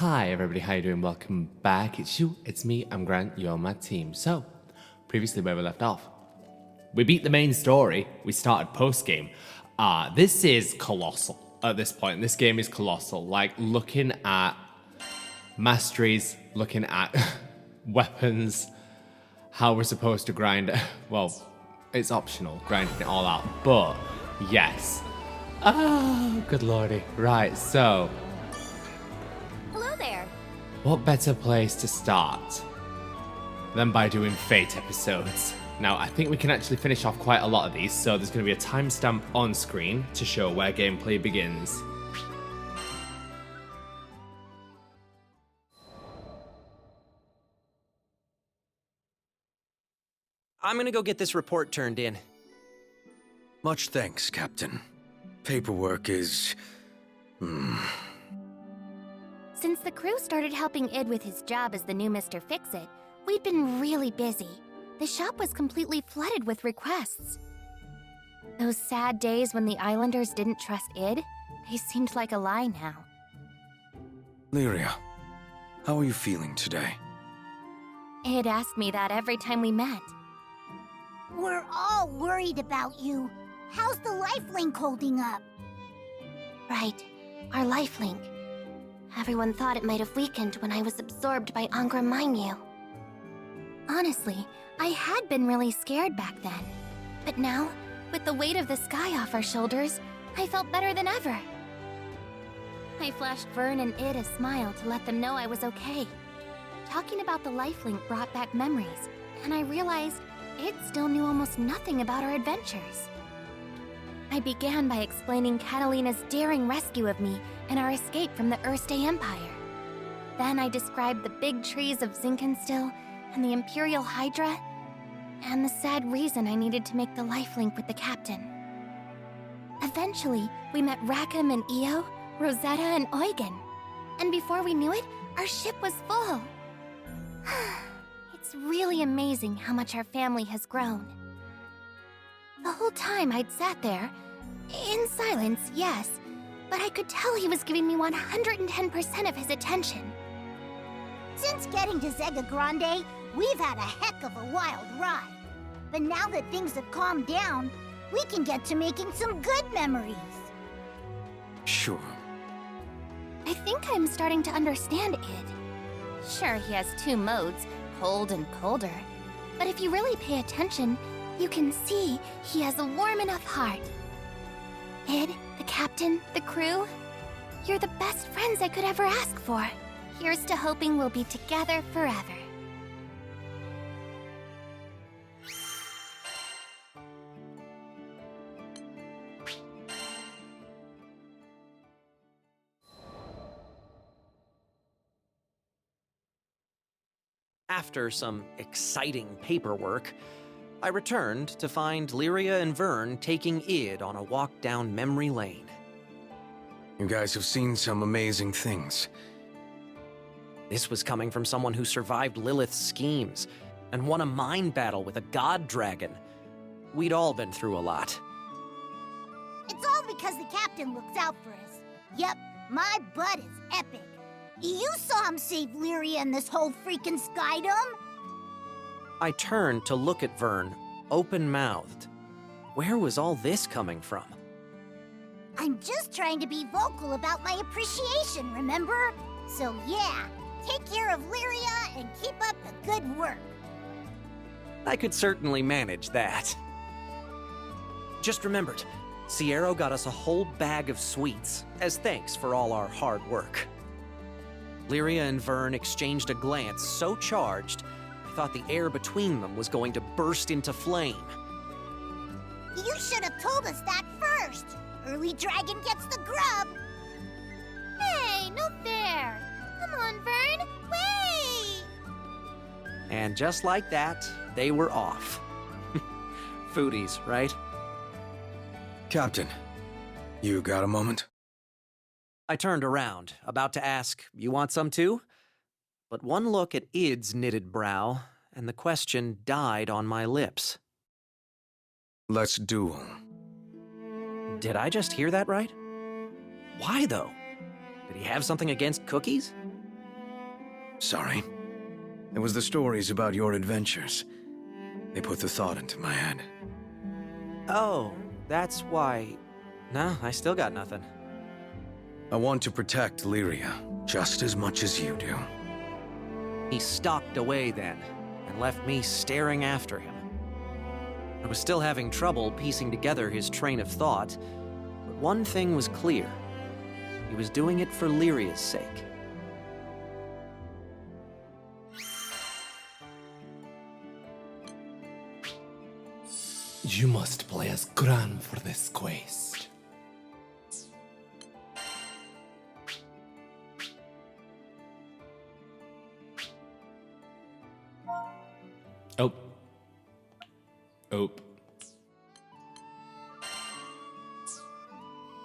Hi everybody, how you doing? Welcome back. It's me, I'm Grant, you're my team. So, previously where we left off, we beat the main story, we started post-game. This is colossal at this point. This game is colossal. Like, looking at masteries, looking at weapons, how we're supposed to grind. Well, it's optional, grinding it all out, but yes. Oh, good lordy. Right, so Hello there. what better place to start than by doing Fate episodes? Now, I think we can actually finish off quite a lot of these, so there's going to be a timestamp on screen to show where gameplay begins. I'm gonna go get this report turned in. Much thanks, Captain. Paperwork is... Since the crew started helping Id with his job as the new Mr. Fix-It, we'd been really busy. The shop was completely flooded with requests. Those sad days when the Islanders didn't trust Id, they seemed like a lie now. Lyria, how are you feeling today? Id asked me that every time we met. We're all worried about you. How's the lifelink holding up? Right, our lifelink. Everyone thought it might have weakened when I was absorbed by Angra Mainyu. Honestly, I had been really scared back then. But now, with the weight of the sky off our shoulders, I felt better than ever. I flashed Vern and Id a smile to let them know I was okay. Talking about the lifelink brought back memories, and I realized Id still knew almost nothing about our adventures. I began by explaining Catalina's daring rescue of me and our escape from the Erste Empire. Then I described the big trees of Zinkenstill and the Imperial Hydra, and the sad reason I needed to make the lifelink with the captain. Eventually, we met Rackham and Io, Rosetta and Eugen, and before we knew it, our ship was full. It's really amazing how much our family has grown. The whole time I'd sat there, in silence, yes, but I could tell he was giving me 110% of his attention. Since getting to Zegagrande, we've had a heck of a wild ride. But now that things have calmed down, we can get to making some good memories. Sure. I think I'm starting to understand Id. Sure, he has two modes, cold and colder. But if you really pay attention, you can see he has a warm enough heart. Id, the captain, the crew, you're the best friends I could ever ask for. Here's to hoping we'll be together forever. After some exciting paperwork, I returned to find Lyria and Vern taking Id on a walk down memory lane. You guys have seen some amazing things. This was coming from someone who survived Lilith's schemes and won a mind battle with a god dragon. We'd all been through a lot. It's all because the captain looks out for us. Yep, my butt is epic. You saw him save Lyria and this whole freaking Skydom? I turned to look at Vern, open-mouthed. Where was all this coming from? I'm just trying to be vocal about my appreciation, remember? So yeah, take care of Lyria and keep up the good work. I could certainly manage that. Just remembered, Sierra got us a whole bag of sweets as thanks for all our hard work. Lyria and Vern exchanged a glance so charged, I thought the air between them was going to burst into flame. You should have told us that first. Early dragon gets the grub. Hey, no fair! Come on, Vern, wait! And just like that, they were off. Foodies, right? Captain, you got a moment? I turned around, about to ask, "You want some too?" But one look at Id's knitted brow, and the question died on my lips. Let's duel. Did I just hear that right? Why, though? Did he have something against cookies? Sorry. It was the stories about your adventures. They put the thought into my head. Oh, that's why... No, I still got nothing. I want to protect Lyria just as much as you do. He stalked away then, and left me staring after him. I was still having trouble piecing together his train of thought, but one thing was clear. He was doing it for Lyria's sake. You must play as Gran for this quest. Oh. Oh.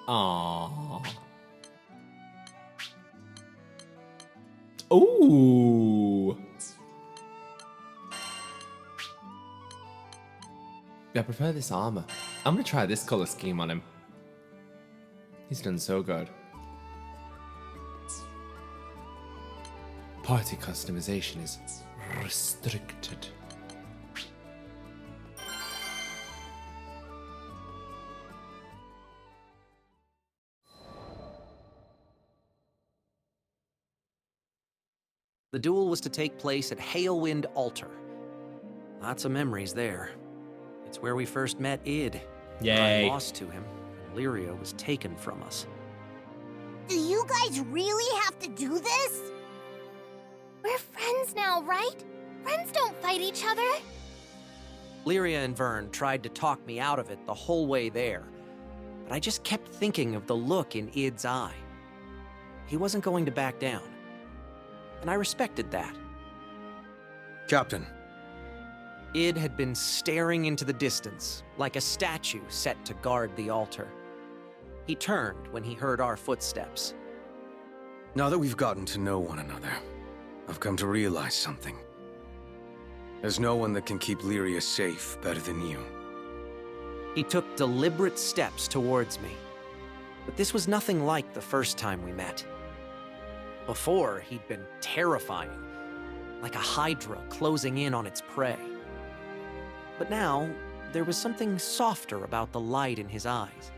Aww. Ooh. I prefer this armor. I'm gonna try this color scheme on him. He's done so good. Party customization is restricted. The duel was to take place at Hailwind Altar. Lots of memories there. It's where we first met Id. Yay. I lost to him, and Lyria was taken from us. Do you guys really have to do this? We're friends now, right? Friends don't fight each other. Lyria and Vern tried to talk me out of it the whole way there, but I just kept thinking of the look in Id's eye. He wasn't going to back down, and I respected that. Captain. Id had been staring into the distance, like a statue set to guard the altar. He turned when he heard our footsteps. Now that we've gotten to know one another, I've come to realize something. There's no one that can keep Lyria safe better than you. He took deliberate steps towards me, but this was nothing like the first time we met. Before, he'd been terrifying, like a hydra closing in on its prey. But now, there was something softer about the light in his eyes.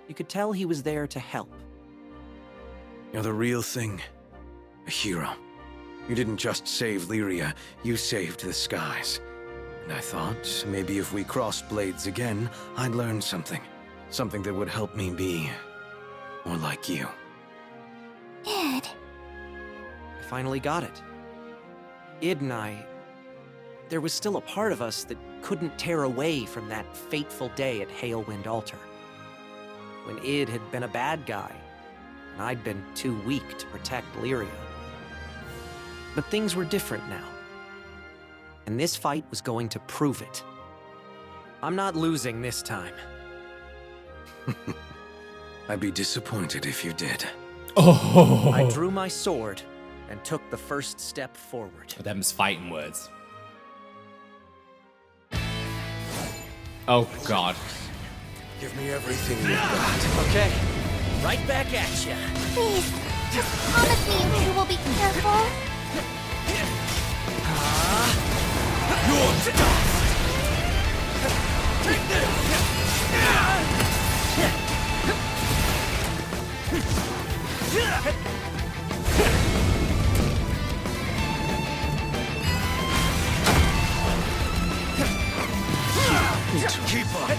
You could tell he was there to help. You're the real thing. A hero. You didn't just save Lyria, you saved the skies. And I thought, maybe if we crossed blades again, I'd learn something. Something that would help me be more like you. Id. I finally got it. Id and I... There was still a part of us that couldn't tear away from that fateful day at Hailwind Altar. When Id had been a bad guy, and I'd been too weak to protect Lyria. But things were different now. And this fight was going to prove it. I'm not losing this time. I'd be disappointed if you did. Oh. I drew my sword and took the first step forward. Them's fighting words. Oh god. Give me everything you've got. Okay, right back at ya. Please, just promise me you two will be careful. You're dust! Take this! Keep up.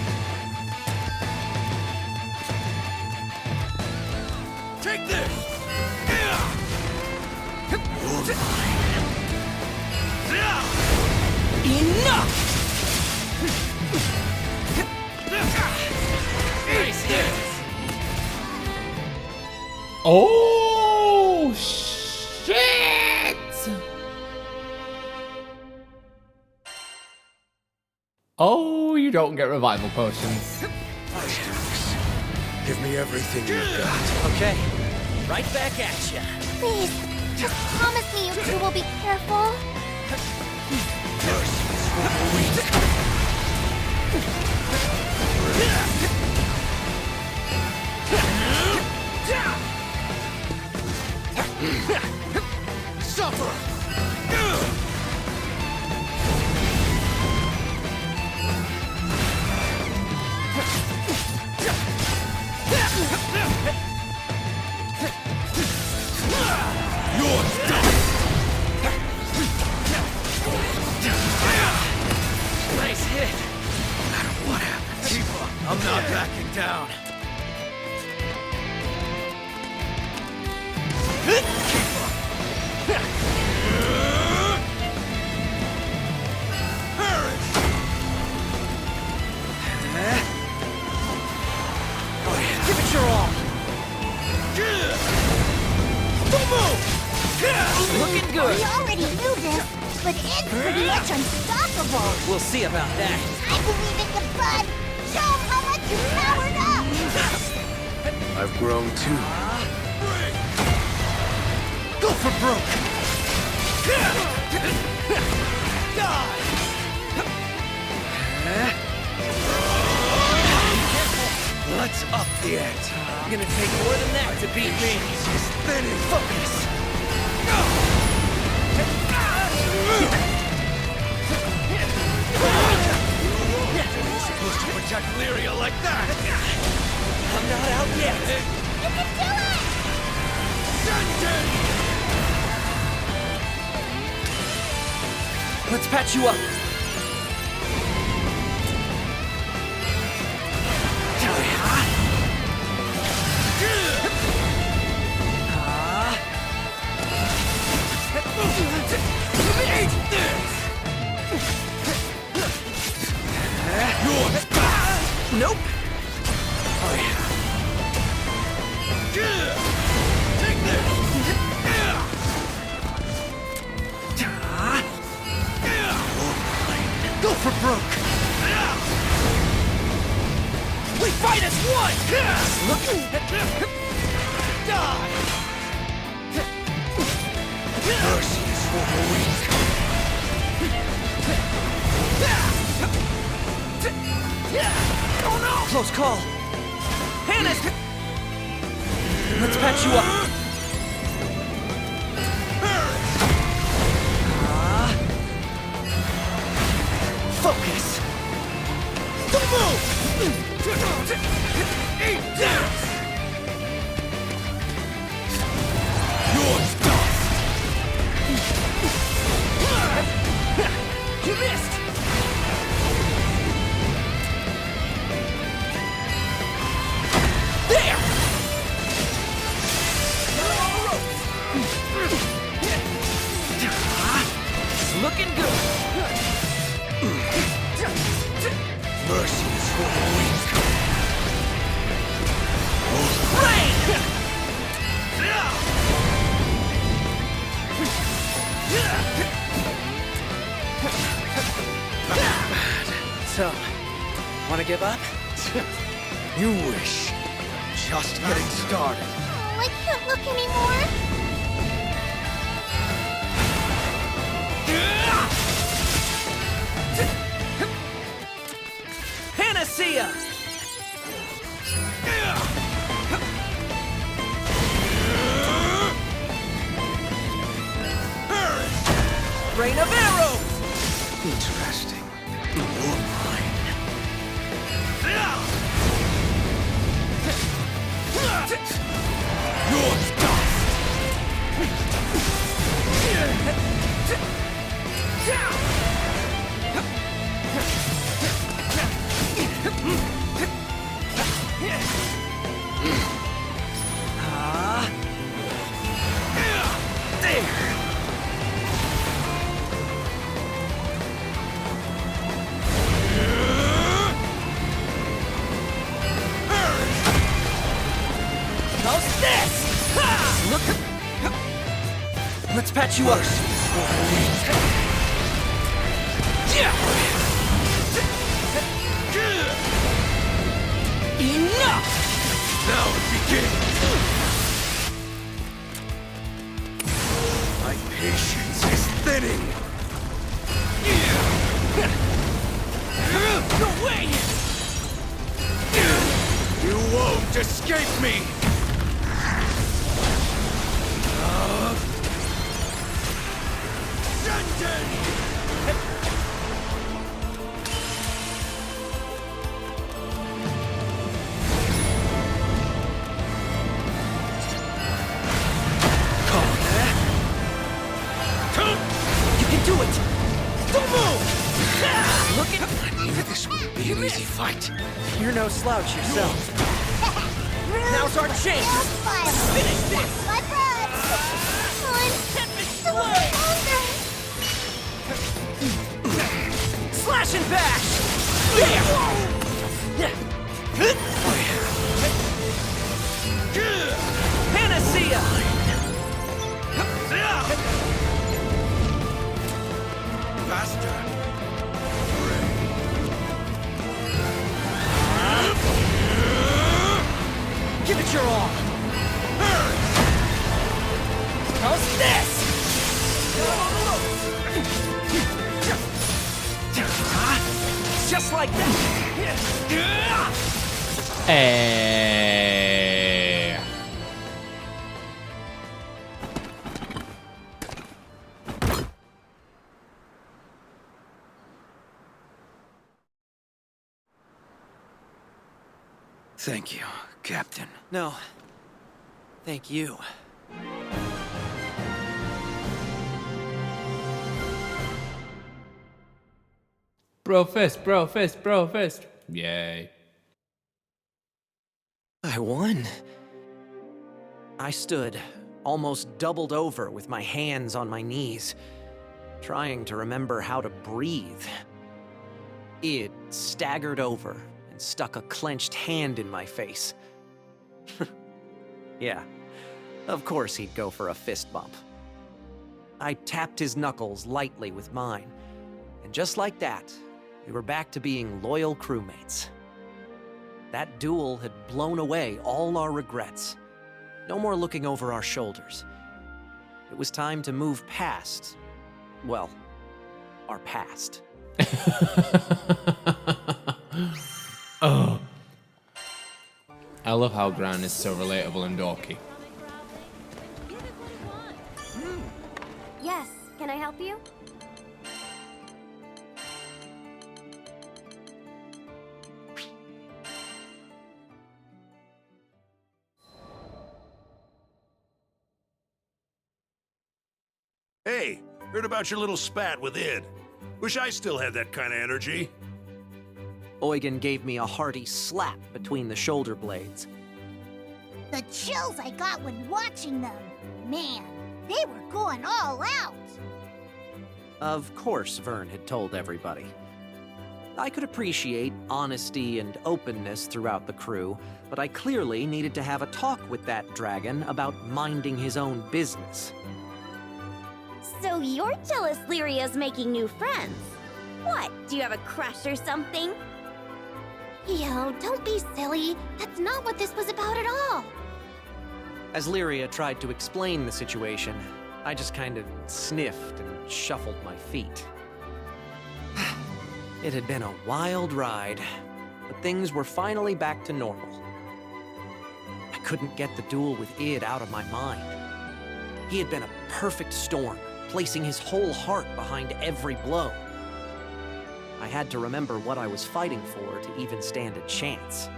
Take this! You're mine. Enough! Face this! Oh shit! Oh, you don't get revival potions. Give me everything you've got. Okay, right back at ya. Please, just promise me you two will be careful. Suffer! You're done! Nice hit. No matter what happens, keep up. I'm not backing down. Keep up. Give it your all. Don't move! Looking good. We already knew this, but it's pretty much unstoppable. We'll see about that. I believe in you, bud. Show 'em how much you powered up. I've grown too. Go for broke! Let's up the ante. I'm gonna take more than that to beat me. She's thinning. Focus. You're supposed to protect Lyria like that! I'm not out yet. You can do it! Let's patch you up. Nope. Oh, yeah. Take this! Go for broke! We fight as one! Die! Mercy is for the weak. Oh no! Close call. Hannah! Let's patch you up. Focus. Don't move! Eat this! You're dust! You missed! There! It's looking good. Mercy is for the weak. Rain! So, wanna give up? You wish. Just getting started. Oh, I can't look anymore. Panacea! Rain of arrows! Interesting. You're mine. You're dust! How's this? Look! Let's patch you up. Enough! Now it begins! My patience is thinning! No way! You won't escape me! This won't be an easy fight. You're no slouch yourself. Now's our chance! Finish this! My butt! Slash and bash! Panacea! Faster! Give it your all! How's this? Just like that! Hey. Thank you, Captain. No. Thank you. Bro fist, bro fist, bro fist. Yay. I won. I stood, almost doubled over with my hands on my knees, trying to remember how to breathe. Id staggered over and stuck a clenched hand in my face. Yeah, of course he'd go for a fist bump. I tapped his knuckles lightly with mine, and just like that, we were back to being loyal crewmates. That duel had blown away all our regrets. No more looking over our shoulders. It was time to move past, well, our past. Oh. I love how Gran is so relatable and dorky. Yes, can I help you? Hey, heard about your little spat with Id. Wish I still had that kind of energy. Eugen gave me a hearty slap between the shoulder blades. The chills I got when watching them. Man, they were going all out. Of course Vern had told everybody. I could appreciate honesty and openness throughout the crew, but I clearly needed to have a talk with that dragon about minding his own business. So you're jealous Lyria's making new friends? What, do you have a crush or something? Yo, don't be silly. That's not what this was about at all. As Lyria tried to explain the situation, I just kind of sniffed and shuffled my feet. It had been a wild ride, but things were finally back to normal. I couldn't get the duel with Id out of my mind. He had been a perfect storm, placing his whole heart behind every blow. I had to remember what I was fighting for to even stand a chance.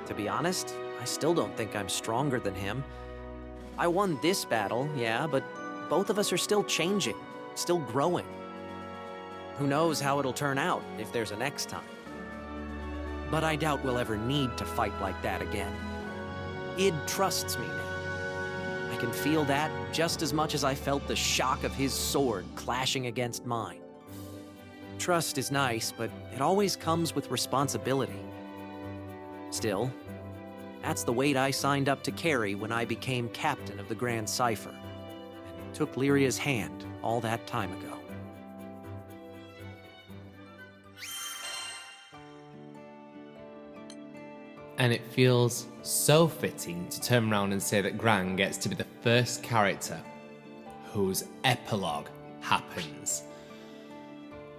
To be honest, I still don't think I'm stronger than him. I won this battle, yeah, but both of us are still changing, still growing. Who knows how it'll turn out if there's a next time. But I doubt we'll ever need to fight like that again. Id trusts me now. I can feel that just as much as I felt the shock of his sword clashing against mine. Trust is nice, but it always comes with responsibility. Still, that's the weight I signed up to carry when I became captain of the Grand Cipher, and took Lyria's hand all that time ago. And it feels so fitting to turn around and say that Gran gets to be the first character whose epilogue happens.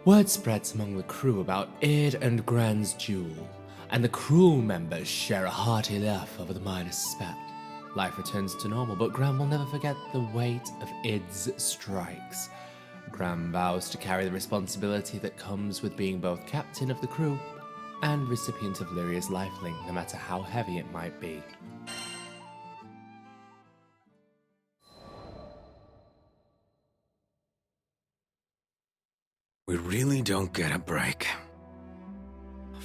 Word spreads among the crew about Id and Gran's duel, and the crew members share a hearty laugh over the minor spat. Life returns to normal, but Gran will never forget the weight of Id's strikes. Gran vows to carry the responsibility that comes with being both captain of the crew and recipient of Lyria's lifelink, no matter how heavy it might be. We really don't get a break.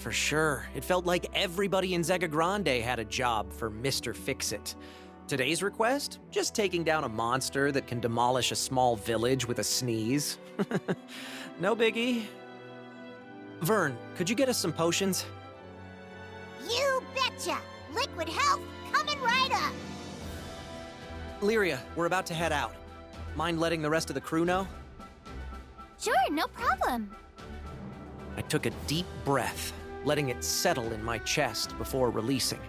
for sure. It felt like everybody in Zegagrande had a job for Mr. Fix-It. Today's request? Just taking down a monster that can demolish a small village with a sneeze. No biggie. Vern, could you get us some potions? You betcha! Liquid health coming right up! Lyria, we're about to head out. Mind letting the rest of the crew know? Sure, no problem. I took a deep breath, letting it settle in my chest before releasing.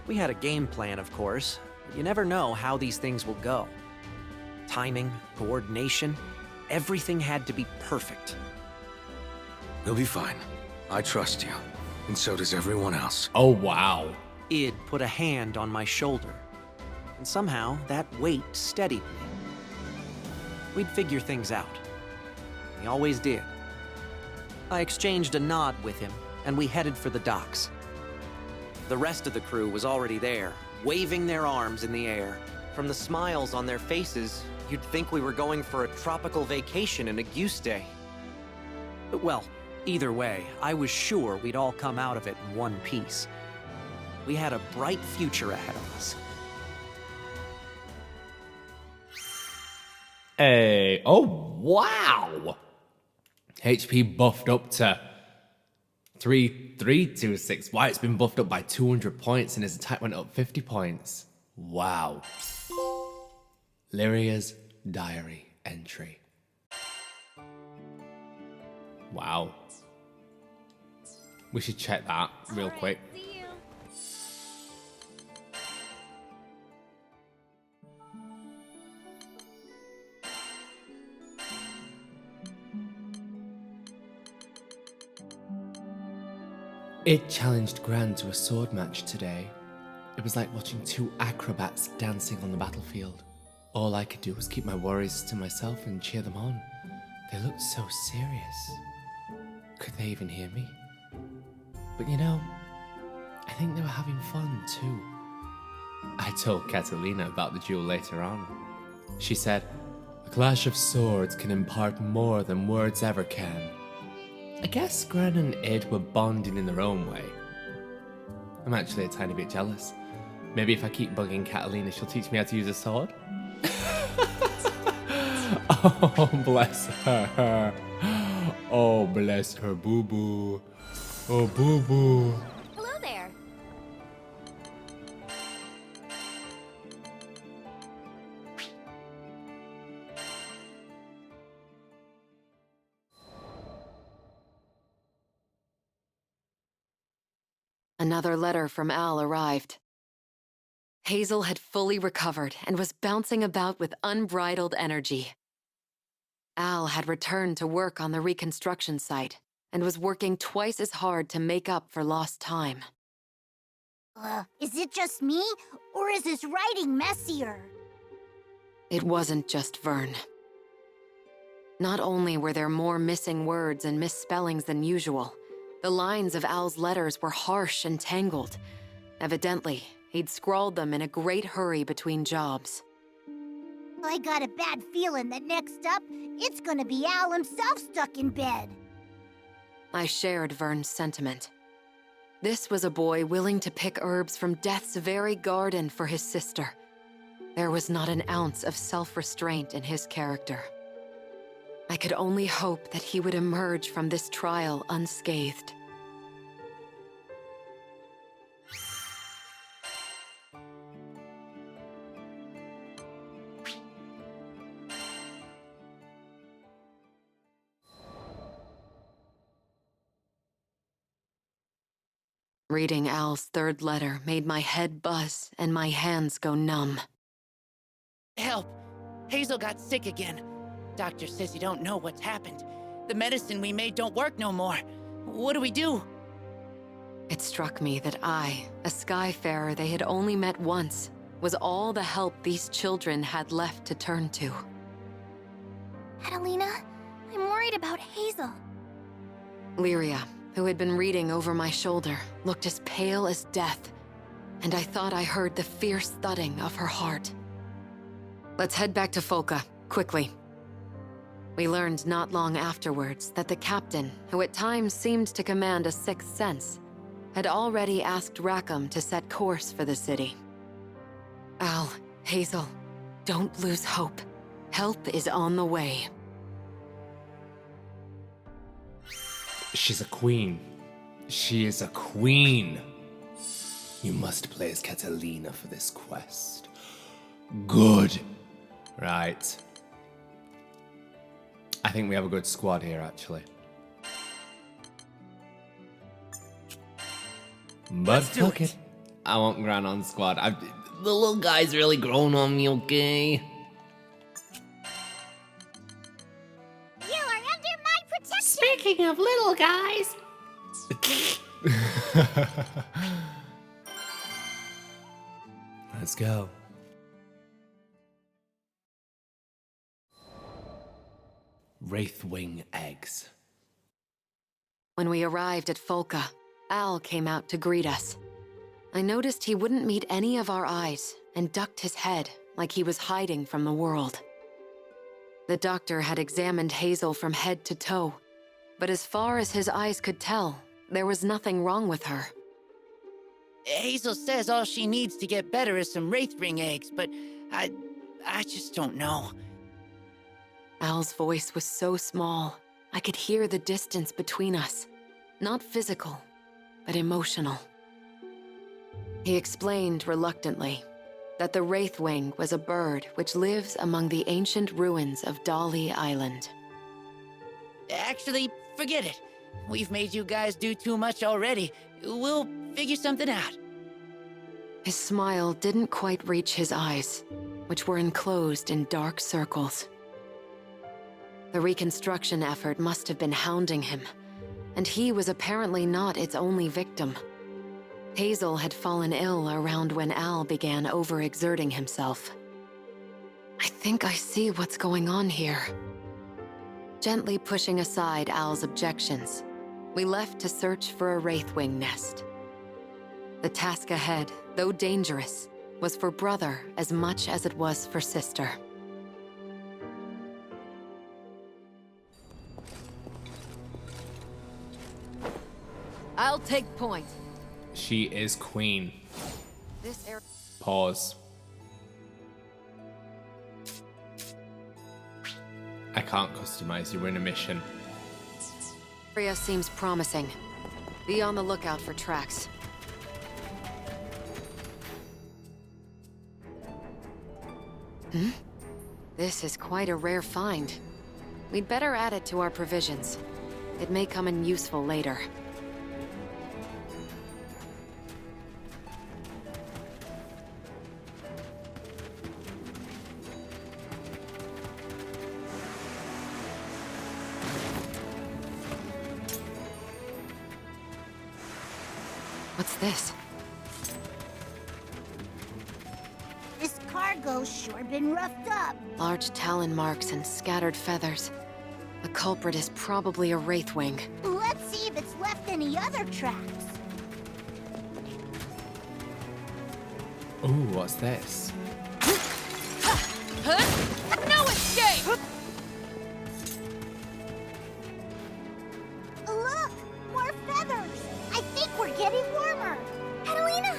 We had a game plan, of course, but you never know how these things will go. Timing, coordination, everything had to be perfect. You'll be fine. I trust you. And so does everyone else. Oh, wow. Id put a hand on my shoulder, and somehow that weight steadied me. We'd figure things out. We always did. I exchanged a nod with him, and we headed for the docks. The rest of the crew was already there, waving their arms in the air. From the smiles on their faces, you'd think we were going for a tropical vacation in a goose day. Well, either way, I was sure we'd all come out of it in one piece. We had a bright future ahead of us. Hey, oh, wow. HP buffed up to 3,326. Wow, it's been buffed up by 200 points and his attack went up 50 points. Wow. Lyria's diary entry. Wow. We should check that real quick. It challenged Gran to a sword match today. It was like watching two acrobats dancing on the battlefield. All I could do was keep my worries to myself and cheer them on. They looked so serious. Could they even hear me? But you know, I think they were having fun too. I told Catalina about the duel later on. She said, "A clash of swords can impart more than words ever can." I guess Gran and Id were bonding in their own way. I'm actually a tiny bit jealous. Maybe if I keep bugging Catalina, she'll teach me how to use a sword? Oh, bless her. Oh, bless her boo-boo. Oh, boo-boo. Hello there. Another letter from Al arrived. Hazel had fully recovered and was bouncing about with unbridled energy. Al had returned to work on the reconstruction site and was working twice as hard to make up for lost time. Is it just me, or is his writing messier? It wasn't just Vern. Not only were there more missing words and misspellings than usual, the lines of Al's letters were harsh and tangled. Evidently, he'd scrawled them in a great hurry between jobs. I got a bad feeling that next up, it's gonna be Al himself stuck in bed. I shared Vern's sentiment. This was a boy willing to pick herbs from death's very garden for his sister. There was not an ounce of self-restraint in his character. I could only hope that he would emerge from this trial unscathed. Reading Al's third letter made my head buzz and my hands go numb. Help! Hazel got sick again. Doctor says you don't know what's happened. The medicine we made don't work no more. What do we do? It struck me that I, a Skyfarer they had only met once, was all the help these children had left to turn to. Catalina, I'm worried about Hazel. Lyria, who had been reading over my shoulder, looked as pale as death, and I thought I heard the fierce thudding of her heart. Let's head back to Folka, quickly. We learned not long afterwards that the captain, who at times seemed to command a sixth sense, had already asked Rackham to set course for the city. Al, Hazel, don't lose hope. Help is on the way. She's a queen. She is a queen. You must play as Catalina for this quest. Good. Right. I think we have a good squad here, actually. But fuck it. I want Gran on squad. The little guy's really grown on me, okay? You are under my protection! Speaking of little guys. Let's go. Wraithwing eggs. When we arrived at Folca, Al came out to greet us. I noticed he wouldn't meet any of our eyes and ducked his head like he was hiding from the world. The doctor had examined Hazel from head to toe, but as far as his eyes could tell, there was nothing wrong with her. Hazel says all she needs to get better is some Wraithwing eggs, but I just don't know. Al's voice was so small, I could hear the distance between us. Not physical, but emotional. He explained reluctantly that the Wraithwing was a bird which lives among the ancient ruins of Dali Island. Actually, forget it. We've made you guys do too much already. We'll figure something out. His smile didn't quite reach his eyes, which were enclosed in dark circles. The reconstruction effort must have been hounding him, and he was apparently not its only victim. Hazel had fallen ill around when Al began overexerting himself. I think I see what's going on here. Gently pushing aside Al's objections, we left to search for a Wraithwing nest. The task ahead, though dangerous, was for brother as much as it was for sister. I'll take point. She is queen. This area. Pause. I can't customize you. We're in a mission. Area seems promising. Be on the lookout for tracks. This is quite a rare find. We'd better add it to our provisions. It may come in useful later. What's this? This cargo's sure been roughed up. Large talon marks and scattered feathers. The culprit is probably a Wraithwing. Let's see if it's left any other tracks. Ooh, what's this? No escape! Look! More feathers! I think we're getting warmer! Catalina!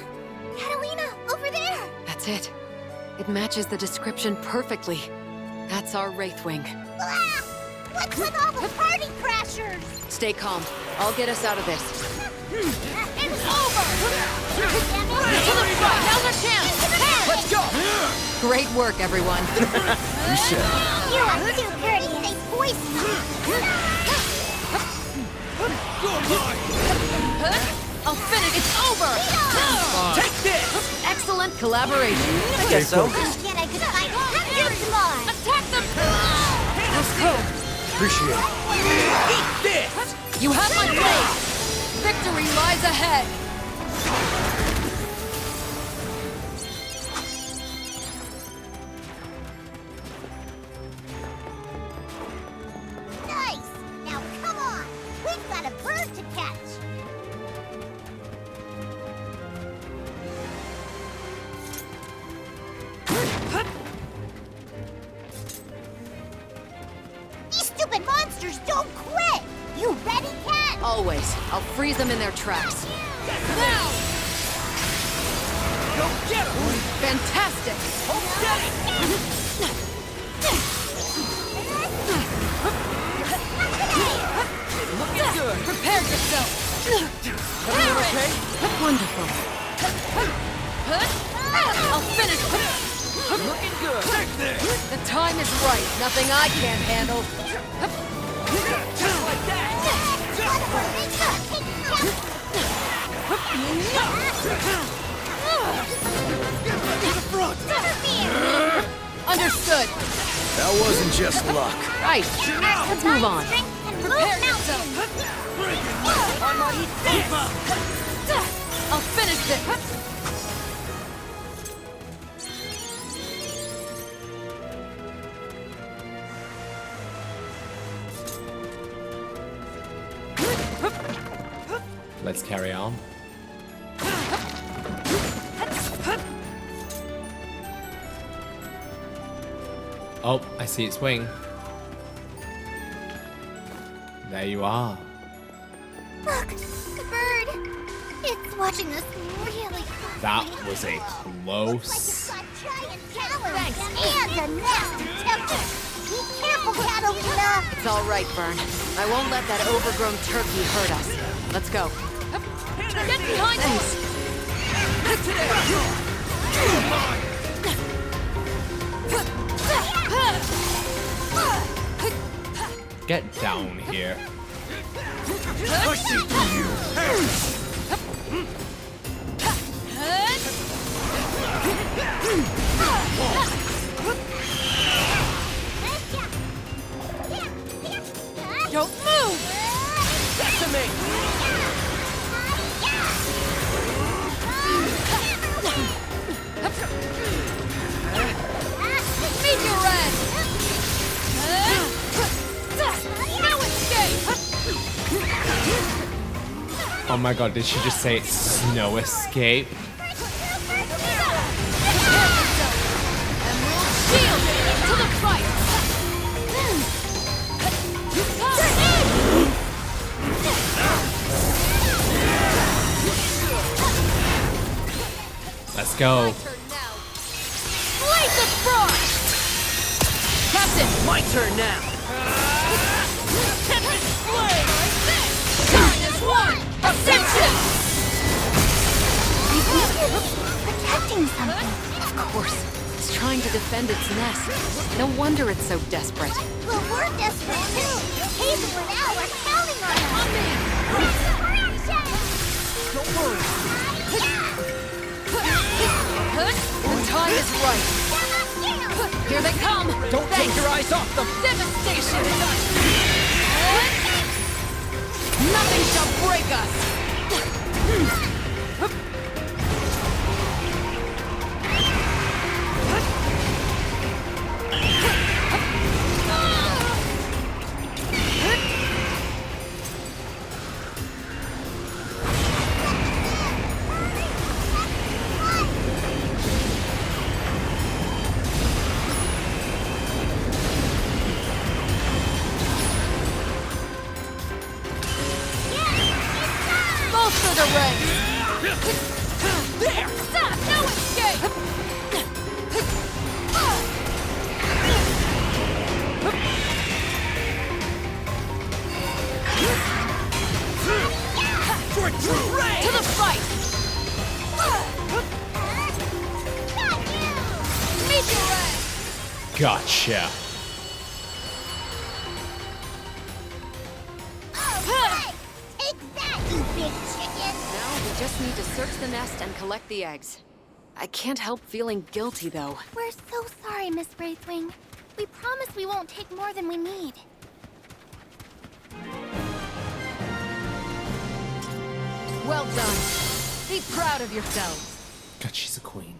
Catalina, over there! That's it. It matches the description perfectly. That's our Wraithwing. Ah! What's with all the party crashers? Stay calm. I'll get us out of this. It's over! To the front! Now's our chance! Let's go! Great work, everyone. You said. You are too pretty! They poisoned me! I'll finish. It's over! Take this! Excellent collaboration. I guess so. Yet I could fight hundreds more! Attack them! Let's go! Appreciate it. Eat this! You have my blade! Victory lies ahead! Nice! Now come on! We've got a bird to catch! These monsters don't quit! You ready, Cat? Always. I'll freeze them in their tracks. Now! Go get him! Fantastic! Looking good! Prepare yourself! Everyone okay? Wonderful. I'll finish. Looking good! The time is right. Nothing I can't handle. Just like that! Understood. That wasn't just luck. Right. Let's move on. Prepare yourself! I'll finish this. Let's carry on. Oh, I see its wing. There you are. Look, the bird. It's watching us really closely. That was a close. It's got giant talons and a nasty temper. Be careful, Catalina! It's all right, Vern. I won't let that overgrown turkey hurt us. Let's go. Get behind us! Get down here. I see through you. Don't move! Decimate! Meteorite! No escape! Oh my god, did she just say it's snow escape? Emerald shield! To the fight! Let's go. Blaze of frost! Captain! My turn now! Turn is one! Ascension! Protecting something. Of course. It's trying to defend its nest. No wonder it's so desperate. Well, we're desperate too. Hazel and Al are counting on us. Don't worry! The time is right. Here they come! Don't take your eyes off them! Devastation! Nothing shall break us! Bolster the ranks! There! No escape! Straight through! To the fight! Meteorite! Gotcha. Take that, you big chicken! Now we just need to search the nest and collect the eggs. I can't help feeling guilty, though. We're so sorry, Miss Braithwing. We promise we won't take more than we need. Well done. Be proud of yourselves. God, she's a queen.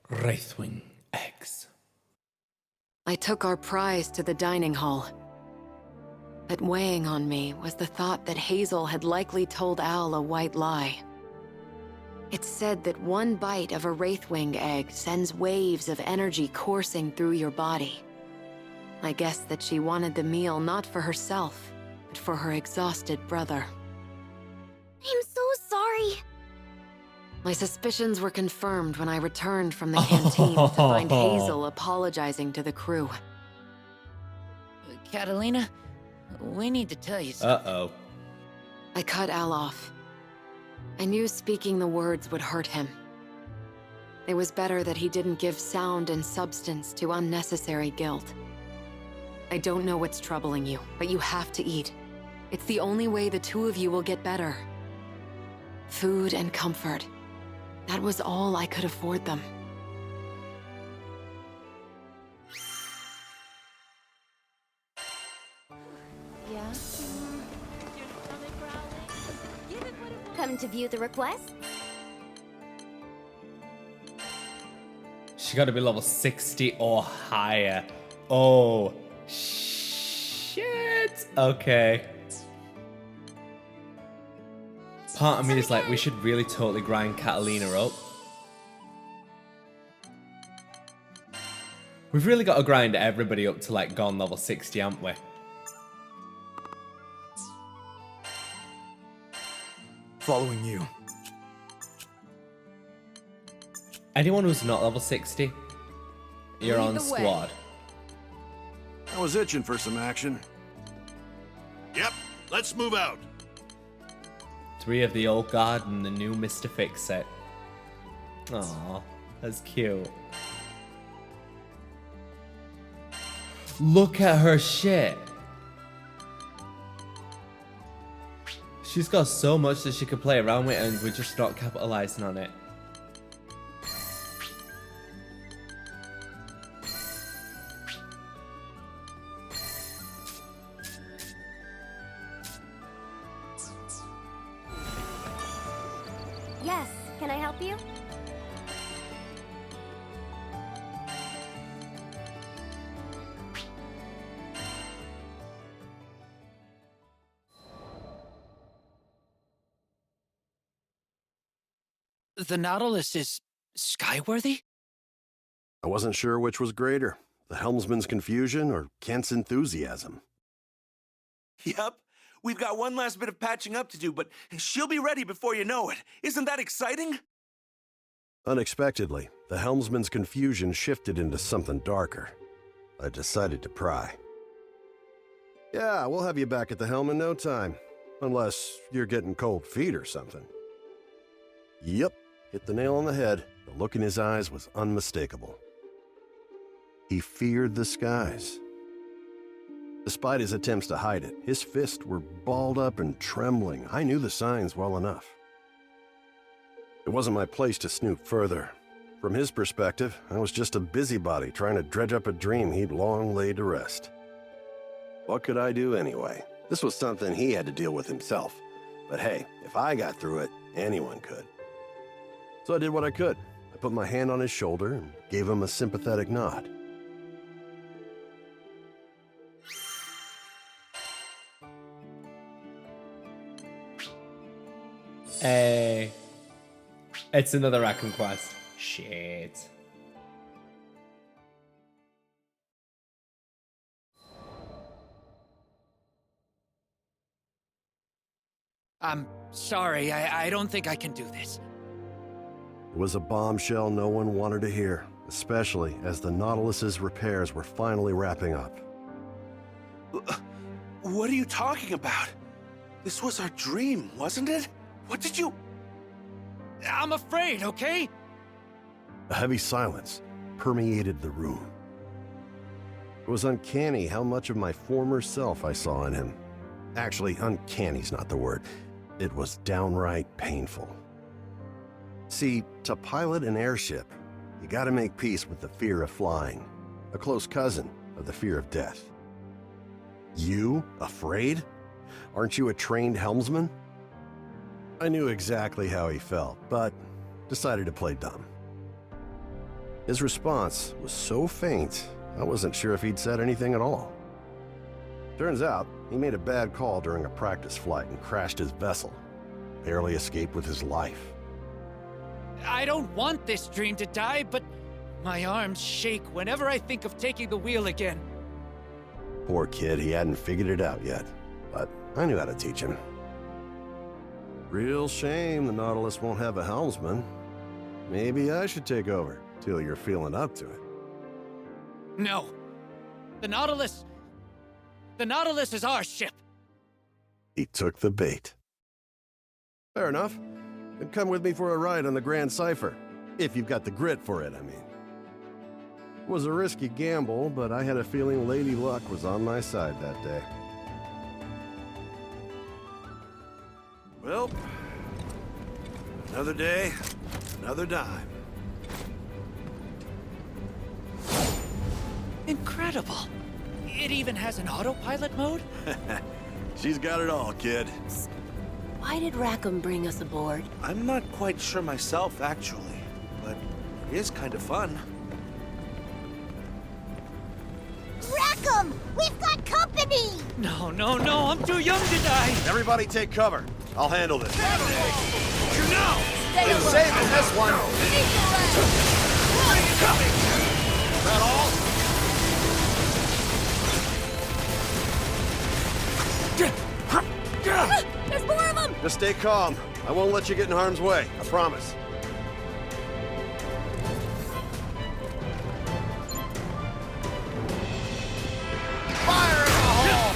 Wraithwing eggs. I took our prize to the dining hall. But weighing on me was the thought that Hazel had likely told Al a white lie. It's said that one bite of a wraithwing egg sends waves of energy coursing through your body. I guess that she wanted the meal not for herself, but for her exhausted brother. I'm so sorry. My suspicions were confirmed when I returned from the canteen to find Hazel apologizing to the crew. Catalina, we need to tell you something. Uh-oh. I cut Al off. I knew speaking the words would hurt him. It was better that he didn't give sound and substance to unnecessary guilt. I don't know what's troubling you, but you have to eat. It's the only way the two of you will get better. Food and comfort. That was all I could afford them. Yeah? Come to view the request? She gotta be level 60 or higher. Oh, shit. Okay. Part of me is like, we should really totally grind Catalina up. We've really got to grind everybody up to like gone level 60, haven't we? Following you. Anyone who's not level 60, you're Lead on the way. squad. I was itching for some action. Yep, let's move out. 3 of the old guard and the new Mr. Fix-It. Aw, that's cute. Look at her shit. She's got so much that she could play around with and we're just not capitalizing on it. Yes, can I help you? The Nautilus is skyworthy? I wasn't sure which was greater, the helmsman's confusion or Kent's enthusiasm. Yep. We've got one last bit of patching up to do, but she'll be ready before you know it. Isn't that exciting? Unexpectedly, the helmsman's confusion shifted into something darker. I decided to pry. Yeah, we'll have you back at the helm in no time. Unless you're getting cold feet or something. Yep, hit the nail on the head. The look in his eyes was unmistakable. He feared the skies. Despite his attempts to hide it, his fists were balled up and trembling. I knew the signs well enough. It wasn't my place to snoop further. From his perspective, I was just a busybody trying to dredge up a dream he'd long laid to rest. What could I do anyway? This was something he had to deal with himself. But hey, if I got through it, anyone could. So I did what I could. I put my hand on his shoulder and gave him a sympathetic nod. Hey. It's another raccoon quest. Shit. I'm sorry, I don't think I can do this. It was a bombshell no one wanted to hear, especially as the Nautilus's repairs were finally wrapping up. What are you talking about? This was our dream, wasn't it? What did you... I'm afraid, okay? A heavy silence permeated the room. It was uncanny how much of my former self I saw in him. Actually, uncanny's not the word. It was downright painful. See, to pilot an airship, you gotta make peace with the fear of flying, a close cousin of the fear of death. You, afraid? Aren't you a trained helmsman? I knew exactly how he felt, but decided to play dumb. His response was so faint, I wasn't sure if he'd said anything at all. Turns out, he made a bad call during a practice flight and crashed his vessel. Barely escaped with his life. I don't want this dream to die, but my arms shake whenever I think of taking the wheel again. Poor kid, he hadn't figured it out yet. But I knew how to teach him. Real shame the Nautilus won't have a helmsman. Maybe I should take over, till you're feeling up to it. No. The Nautilus is our ship. He took the bait. Fair enough. Then come with me for a ride on the Grand Cipher. If you've got the grit for it, I mean. It was a risky gamble, but I had a feeling Lady Luck was on my side that day. Well, another day, another dime. Incredible. It even has an autopilot mode? She's got it all, kid. Why did Rackham bring us aboard? I'm not quite sure myself, actually, but it is kind of fun. Rackham! We've got company! No, I'm too young to die. Everybody take cover. I'll handle this. You know! Stay alert. Saving this one. That all? There's more of them! Just stay calm. I won't let you get in harm's way. I promise. Fire in the hole!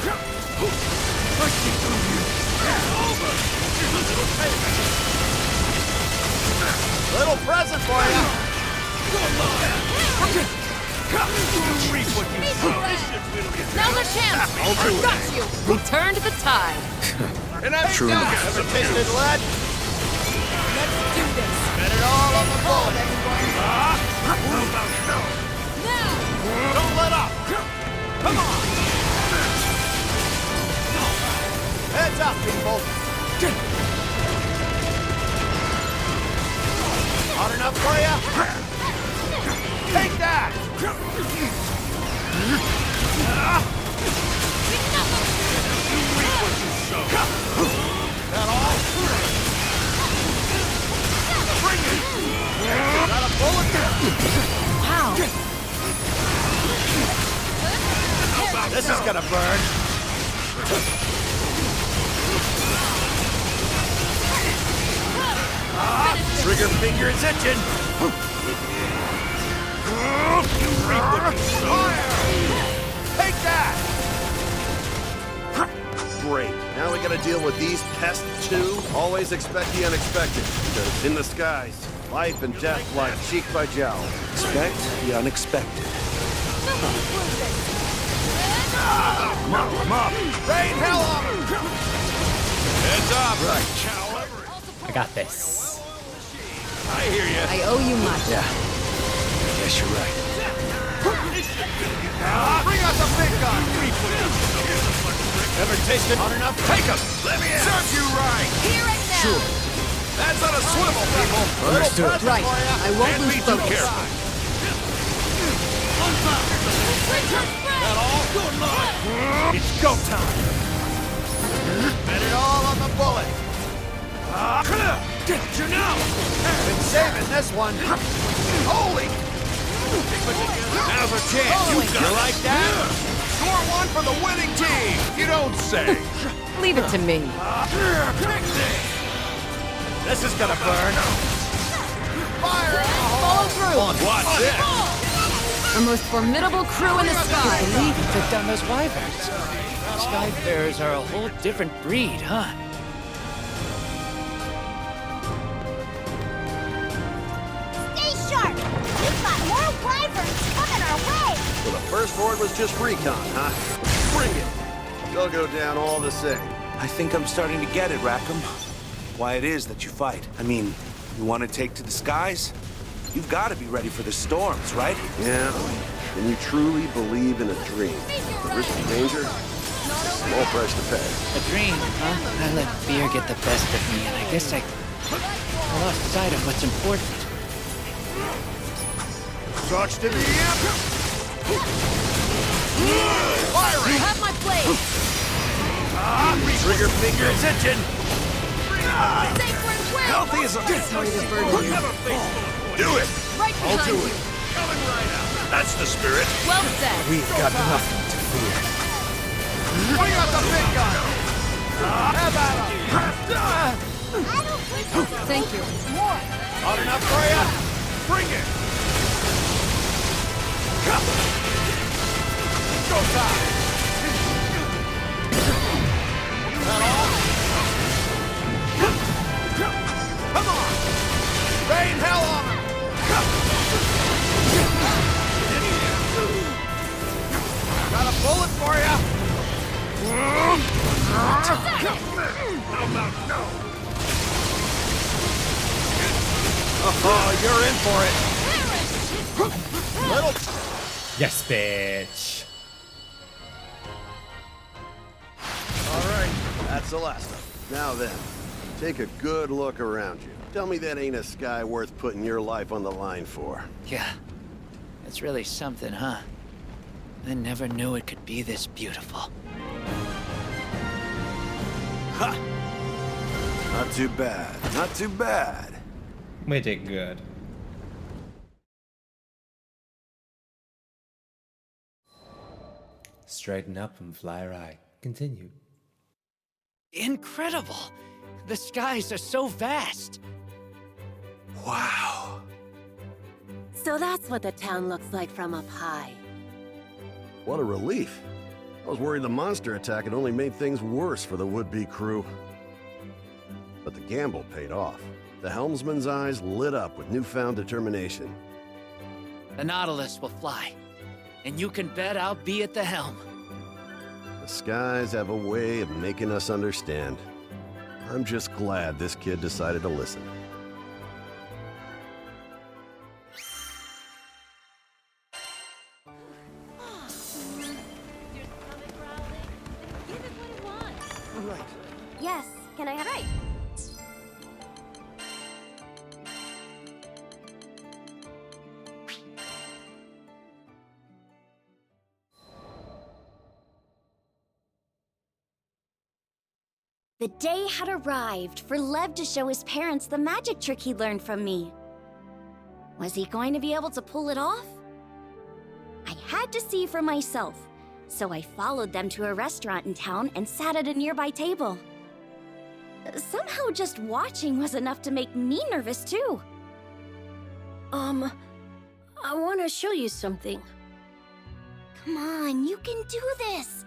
Little present for you. Now's our chance! Got you! Return to the tide! And I'm True. Ever tasted lead? Let's do this! Bet it all on the bullet. Now! Don't let up! Come on! Heads up, people. Hot enough for you? Take that! That all? Bring it! Got a bullet? Wow! This is gonna burn. Trigger finger is itching. Take that! Great. Now we gotta deal with these pests too. Always expect the unexpected. Because in the skies, life and death lie cheek by jowl. Expect the unexpected. Come up! Rain hell on them! Heads up! Right. I got this. I hear you. I owe you much. Yeah. Guess you're right. Bring out the big gun! Ever tasted hot enough? Take him! Let me in! Serves you right! Here and now! Sure. That's on a swivel, people! Understood. Right. I won't Can't lose be too focus. careful. That all? Good luck! It's go time! Bet it all on the bullet. Get you now! Been saving this one. Holy! Now's our chance! You like that? Score one for the winning team! You don't say! Leave it to me. This is gonna burn. Fire! Follow through! Watch this! Our most formidable crew in the sky. Believe you took down those wyverns. Skyfarers are a whole different breed, huh? Stay sharp! We've got more wyverns coming our way! So the first horde was just recon, huh? Bring it. They'll go down all the same. I think I'm starting to get it, Rackham. Why it is that you fight. I mean, you want to take to the skies? You've got to be ready for the storms, right? Yeah. And you truly believe in a dream. The risk and danger? Small price to pay. A dream, huh? I let fear get the best of me, and I guess I lost sight of what's important. Sucks to be you! You have my blade. Trigger finger is itching. Sacred will. Healthy is a Sorry to burden you. Do it! Right I'll behind do you. it! Coming right out! That's the spirit! Well said. We've got nothing to fear. Bring out the big gun! Have at 'em! I don't think so. Thank you. More. Not enough for ya? Bring it! Go time! That all? Come on! Rain hell on 'em! Got a bullet for ya! How about no? Oh, you're in for it! Little... Yes, bitch. All right, that's the last of it. Now then, take a good look around you. Tell me that ain't a sky worth putting your life on the line for. Yeah. It's really something, huh? I never knew it could be this beautiful. Ha! Not too bad, not too bad. We did good. Straighten up and fly right. Continue. Incredible! The skies are so vast! Wow. So that's what the town looks like from up high. What a relief. I was worried the monster attack had only made things worse for the would-be crew. But the gamble paid off. The helmsman's eyes lit up with newfound determination. The Nautilus will fly, and you can bet I'll be at the helm. The skies have a way of making us understand. I'm just glad this kid decided to listen. Yes, can I have right? The day had arrived for Lev to show his parents the magic trick he learned from me. Was he going to be able to pull it off? I had to see for myself, so I followed them to a restaurant in town and sat at a nearby table. Somehow just watching was enough to make me nervous too. I want to show you something. Come on, you can do this!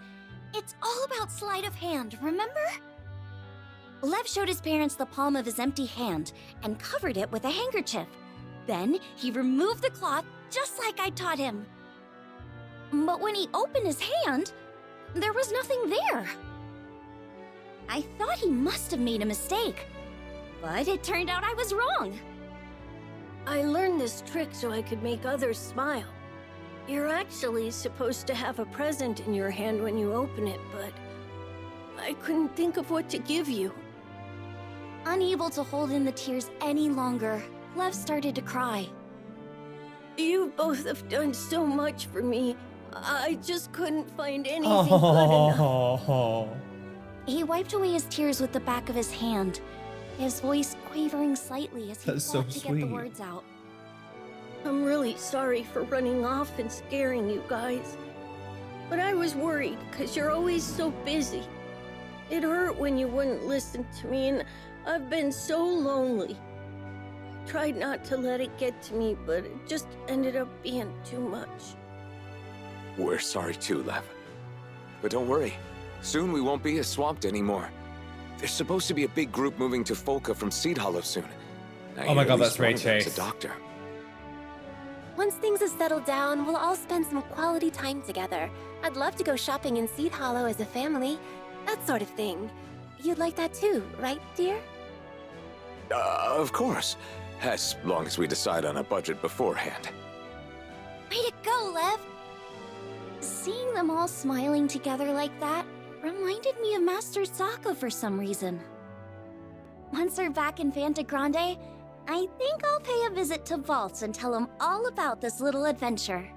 It's all about sleight of hand, remember? Lev showed his parents the palm of his empty hand and covered it with a handkerchief. Then he removed the cloth just like I taught him. But when he opened his hand, there was nothing there. I thought he must have made a mistake, but it turned out I was wrong. I learned this trick so I could make others smile. You're actually supposed to have a present in your hand when you open it, but I couldn't think of what to give you. Unable to hold in the tears any longer, Lev started to cry. You both have done so much for me. I just couldn't find anything good enough. Oh. He wiped away his tears with the back of his hand, his voice quavering slightly as he That's fought so to get the sweet. words out. I'm really sorry for running off and scaring you guys. But I was worried because you're always so busy. It hurt when you wouldn't listen to me, and I've been so lonely. Tried not to let it get to me, but it just ended up being too much. We're sorry too, Lev. But don't worry. Soon we won't be as swamped anymore. There's supposed to be a big group moving to Folka from Seed Hollow soon. Oh my god, that's Ray Chase. Chase. A doctor. Once things have settled down, we'll all spend some quality time together. I'd love to go shopping in Seed Hollow as a family. That sort of thing. You'd like that too, right, dear? Of course. As long as we decide on a budget beforehand. Way to go, Lev! Seeing them all smiling together like that reminded me of Master Sokka for some reason. Once we're back in Fantagrande, I think I'll pay a visit to Vault and tell him all about this little adventure.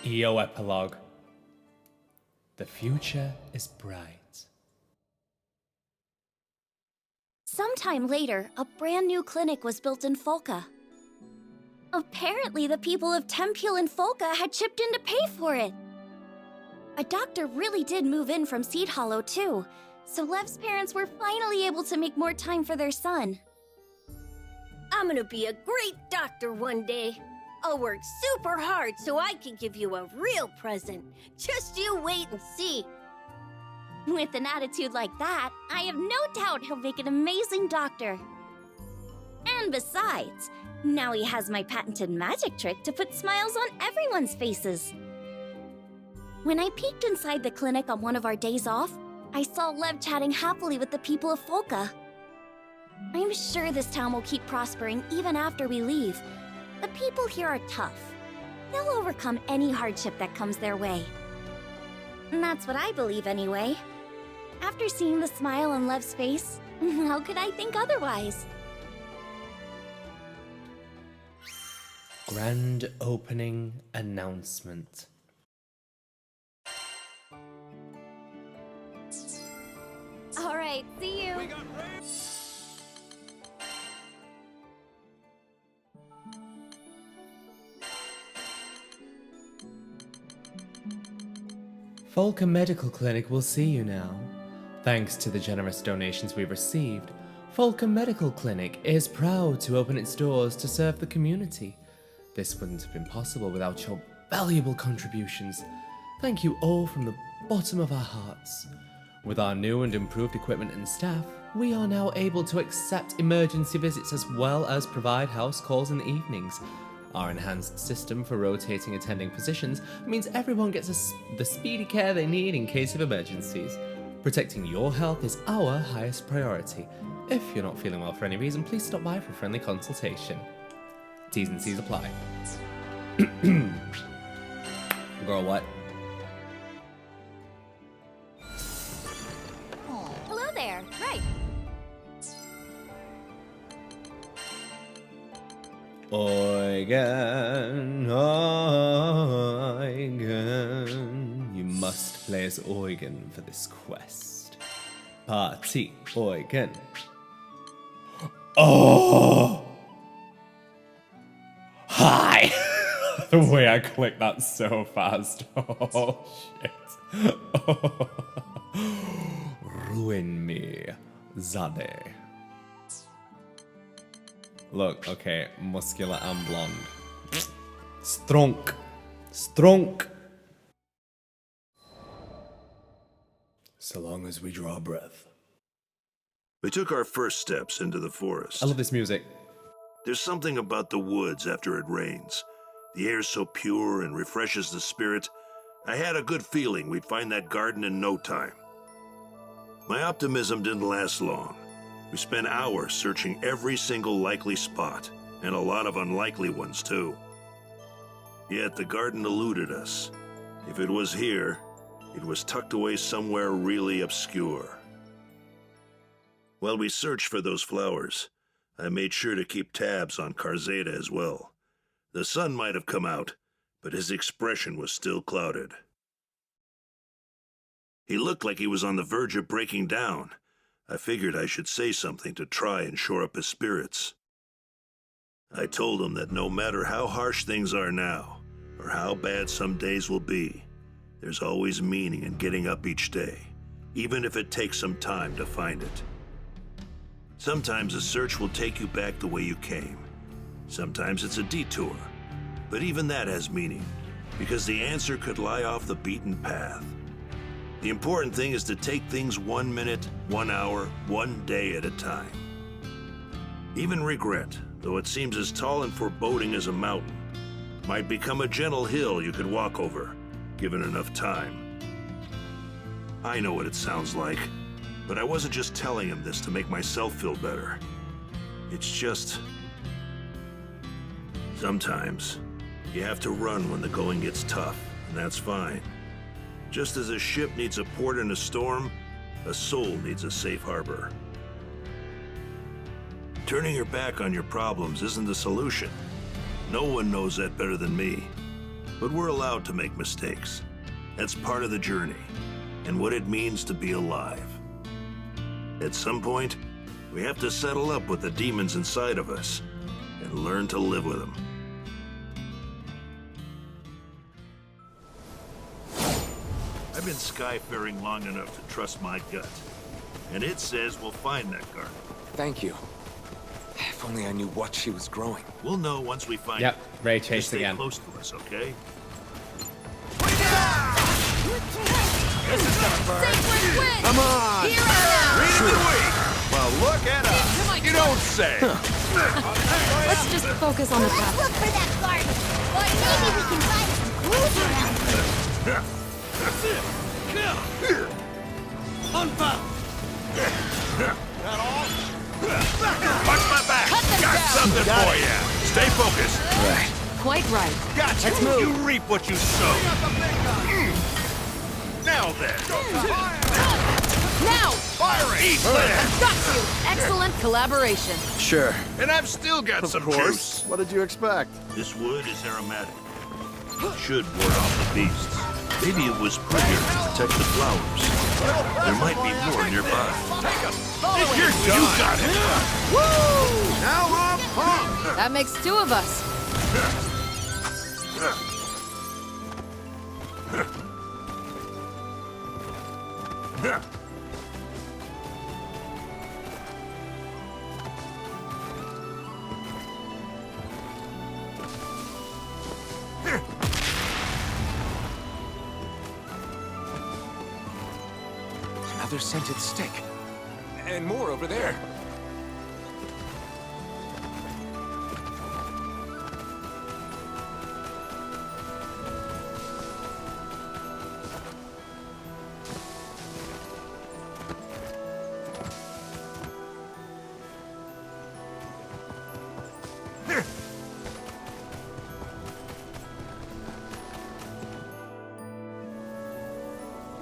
EO epilogue. The future is bright. Sometime later, a brand new clinic was built in Folka. Apparently, the people of Tempule and Folka had chipped in to pay for it. A doctor really did move in from Seed Hollow, too, so Lev's parents were finally able to make more time for their son. I'm gonna be a great doctor one day. I'll work super hard so I can give you a real present. Just you wait and see. With an attitude like that, I have no doubt he'll make an amazing doctor. And besides, now he has my patented magic trick to put smiles on everyone's faces. When I peeked inside the clinic on one of our days off, I saw Lev chatting happily with the people of Folka. I'm sure this town will keep prospering even after we leave. The people here are tough. They'll overcome any hardship that comes their way. And that's what I believe anyway. After seeing the smile on Lev's face, how could I think otherwise? Grand opening announcement. All right, see you. Folka Medical Clinic will see you now. Thanks to the generous donations we've received, Folka Medical Clinic is proud to open its doors to serve the community. This wouldn't have been possible without your valuable contributions. Thank you all from the bottom of our hearts. With our new and improved equipment and staff, we are now able to accept emergency visits as well as provide house calls in the evenings. Our enhanced system for rotating attending positions means everyone gets the speedy care they need in case of emergencies. Protecting your health is our highest priority. If you're not feeling well for any reason, please stop by for a friendly consultation. T's and C's apply. Girl, what? Hello there, right. Eugen, Eugen. You must play as Eugen for this quest. Party, Eugen. Oh! Hi! The way I clicked that so fast. Oh, shit. Oh. Ruin me, Zade. Look, okay, muscular and blonde. Strunk. Strunk. So long as we draw breath. We took our first steps into the forest. I love this music. There's something about the woods after it rains. The air's so pure and refreshes the spirit. I had a good feeling we'd find that garden in no time. My optimism didn't last long. We spent hours searching every single likely spot, and a lot of unlikely ones too. Yet the garden eluded us. If it was here, it was tucked away somewhere really obscure. While we searched for those flowers, I made sure to keep tabs on Karzeda as well. The sun might have come out, but his expression was still clouded. He looked like he was on the verge of breaking down. I figured I should say something to try and shore up his spirits. I told him that no matter how harsh things are now, or how bad some days will be, there's always meaning in getting up each day, even if it takes some time to find it. Sometimes a search will take you back the way you came. Sometimes it's a detour, but even that has meaning, because the answer could lie off the beaten path. The important thing is to take things 1 minute, 1 hour, 1 day at a time. Even regret, though it seems as tall and foreboding as a mountain, might become a gentle hill you could walk over, given enough time. I know what it sounds like, but I wasn't just telling him this to make myself feel better. It's just... sometimes, you have to run when the going gets tough, and that's fine. Just as a ship needs a port in a storm, a soul needs a safe harbor. Turning your back on your problems isn't the solution. No one knows that better than me. But we're allowed to make mistakes. That's part of the journey. and what it means to be alive. At some point, we have to settle up with the demons inside of us and learn to live with them. I've been skyfaring long enough to trust my gut, and it says we'll find that garden. Thank you. If only I knew what she was growing. We'll know once we find Yep, it. Ray Just chased stay again. close to us, okay? This is gonna burn. Come on! Read the week. Well, look at us. You don't say. Let's just focus on the path. Look for that garden. Maybe we can find some clues around here. That's it. Unbound. That all? Watch my back! Cut them Got down. something for you! Stay focused! Right. Quite right. Gotcha! Let's move. You reap what you sow! Now then! Now! Firing! Eat I've got you! Excellent collaboration. Sure. And I've still got some juice! What did you expect? This wood is aromatic. It should ward off the beasts. Maybe it was put here to protect the flowers. There might be more nearby. You're done. You got it! Woo! Now I'm pumped. That makes two of us. Another scented stick. And more over there.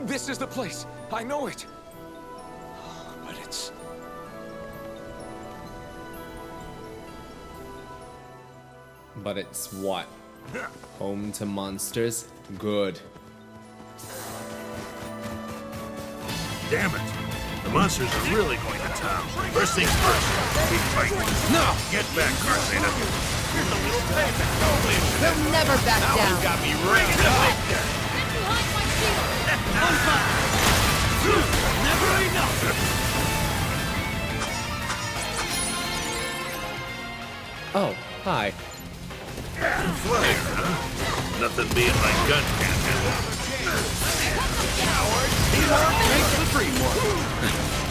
This is the place. I know it. But it's... But it's what? Home to monsters? Good. Damn it! The monsters are really going to town. First things first, keep fighting. No! Get back, Carthena. Here's a little payment. We'll never back Now down. you got me rigged up. Never enough. Oh, hi. Flare, huh? Nothing being my gun can't handle. Coward. Teamwork makes the dream work.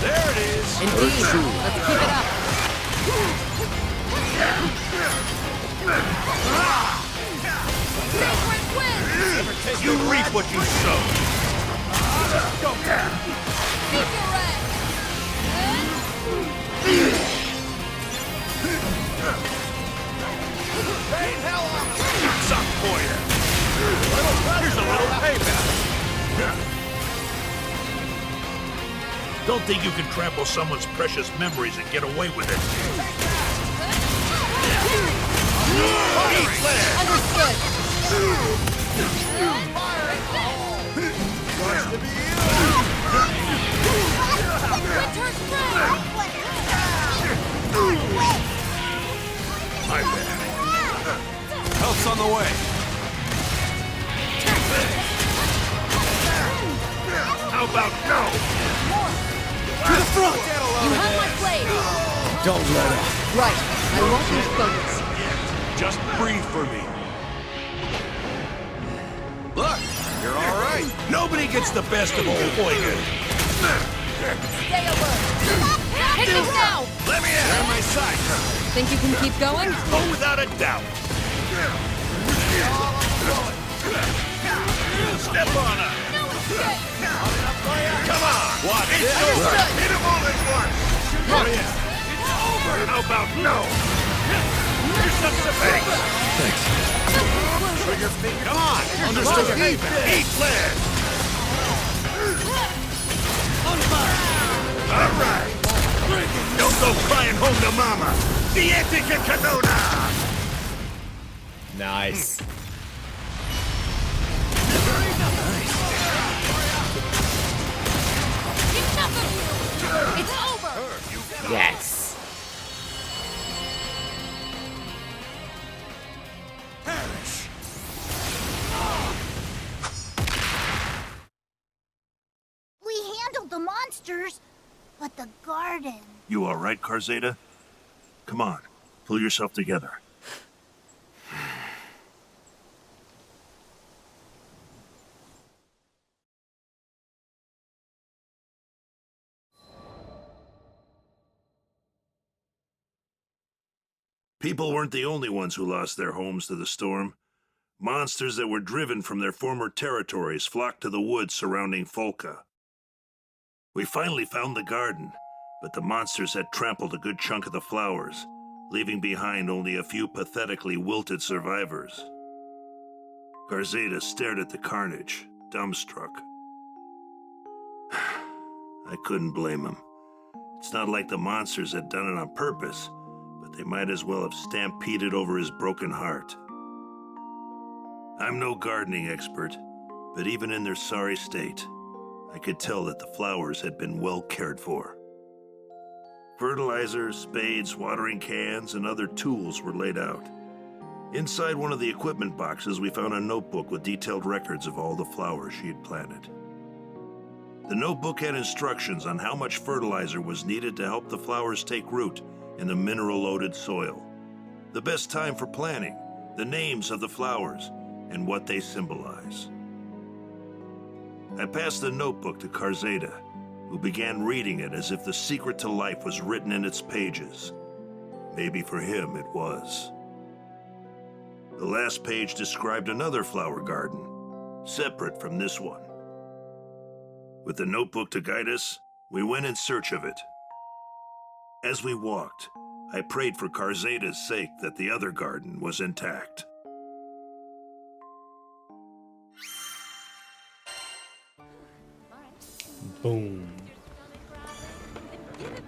There it is. Indeed. Let's keep it up. You reap what you sow. Go down. Vane, hell on. Got something for you. Here's a little payback. Don't think you can trample someone's precious memories and get away with it. Eat Flare. Understood. My bad. Help's on the way. How about no? To the front. You have my blade. Don't let up. Right. I won't lose focus. Just breathe for me. Look, you're all right. Nobody gets the best of old Oigan. Stay alert. Hit him now. Let me They're out. my sight. Think you can keep going? Oh, without a doubt. Step on her. Come on. Watch It's this. over. Hit them all at once. Oh, yeah. It's over. How about no? Here's some thanks. Trigger finger. Come on. Understood. Eat Flare. All right. Don't go crying home to mama. Dietica Canona. handled the monsters, but the garden... You all right, Karzeda? Come on, pull yourself together. People weren't the only ones who lost their homes to the storm. Monsters that were driven from their former territories flocked to the woods surrounding Folka. We finally found the garden, but the monsters had trampled a good chunk of the flowers, leaving behind only a few pathetically wilted survivors. Karzeda stared at the carnage, dumbstruck. I couldn't blame him. It's not like the monsters had done it on purpose, but they might as well have stampeded over his broken heart. I'm no gardening expert, but even in their sorry state, I could tell that the flowers had been well cared for. Fertilizer, spades, watering cans, and other tools were laid out. Inside one of the equipment boxes, we found a notebook with detailed records of all the flowers she had planted. The notebook had instructions on how much fertilizer was needed to help the flowers take root in the mineral-loaded soil, the best time for planting, the names of the flowers, and what they symbolize. I passed the notebook to Karzeda, who began reading it as if the secret to life was written in its pages. Maybe for him it was. The last page described another flower garden, separate from this one. With the notebook to guide us, we went in search of it. As we walked, I prayed for Karzeda's sake that the other garden was intact. Boom.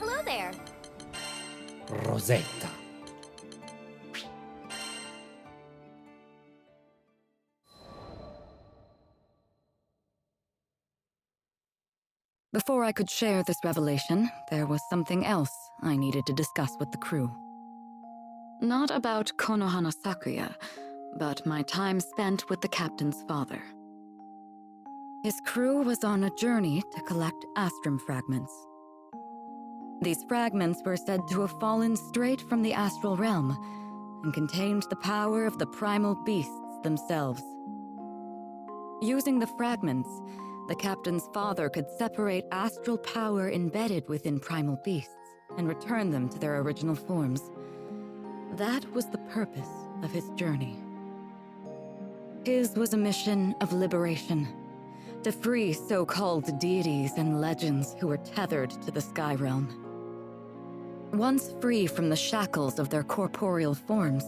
Hello there. Rosetta. Before I could share this revelation, there was something else I needed to discuss with the crew. Not about Konohana Sakuya, but my time spent with the captain's father. His crew was on a journey to collect Astrum fragments. These fragments were said to have fallen straight from the astral realm and contained the power of the primal beasts themselves. Using the fragments, the captain's father could separate astral power embedded within primal beasts and return them to their original forms. That was the purpose of his journey. His was a mission of liberation, to free so-called deities and legends who were tethered to the sky realm. Once free from the shackles of their corporeal forms,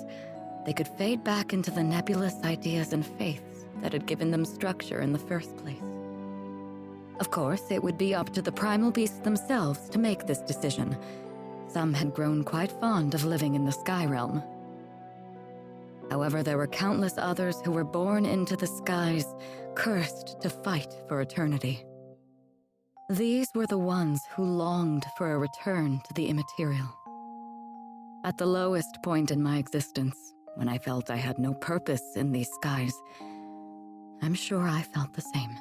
they could fade back into the nebulous ideas and faiths that had given them structure in the first place. Of course, it would be up to the primal beasts themselves to make this decision. Some had grown quite fond of living in the sky realm. However, there were countless others who were born into the skies, cursed to fight for eternity. These were the ones who longed for a return to the immaterial. At the lowest point in my existence, when I felt I had no purpose in these skies, I'm sure I felt the same.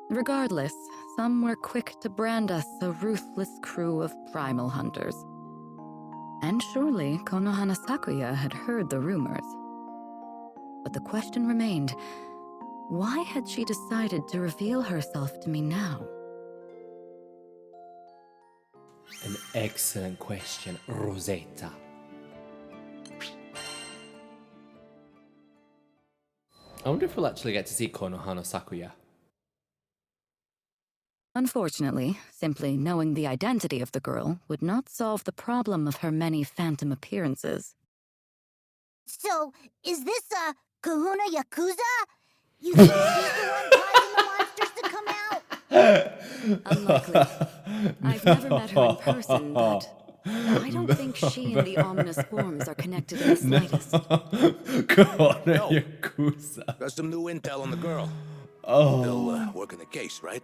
Regardless, some were quick to brand us a ruthless crew of primal hunters. And surely Konohana Sakuya had heard the rumors. But the question remained, why had she decided to reveal herself to me now? An excellent question, Rosetta. I wonder if we'll actually get to see Konohana Sakuya. Unfortunately, simply knowing the identity of the girl would not solve the problem of her many phantom appearances. So, is this a Kahuna Yakuza? You think she's the one causing the monsters to come out? Unlikely. I've never met her in person, but I don't think she and the ominous forms are connected in the slightest. Kahuna Yakuza. Got some new intel on the girl. Oh. They'll work in the case, right?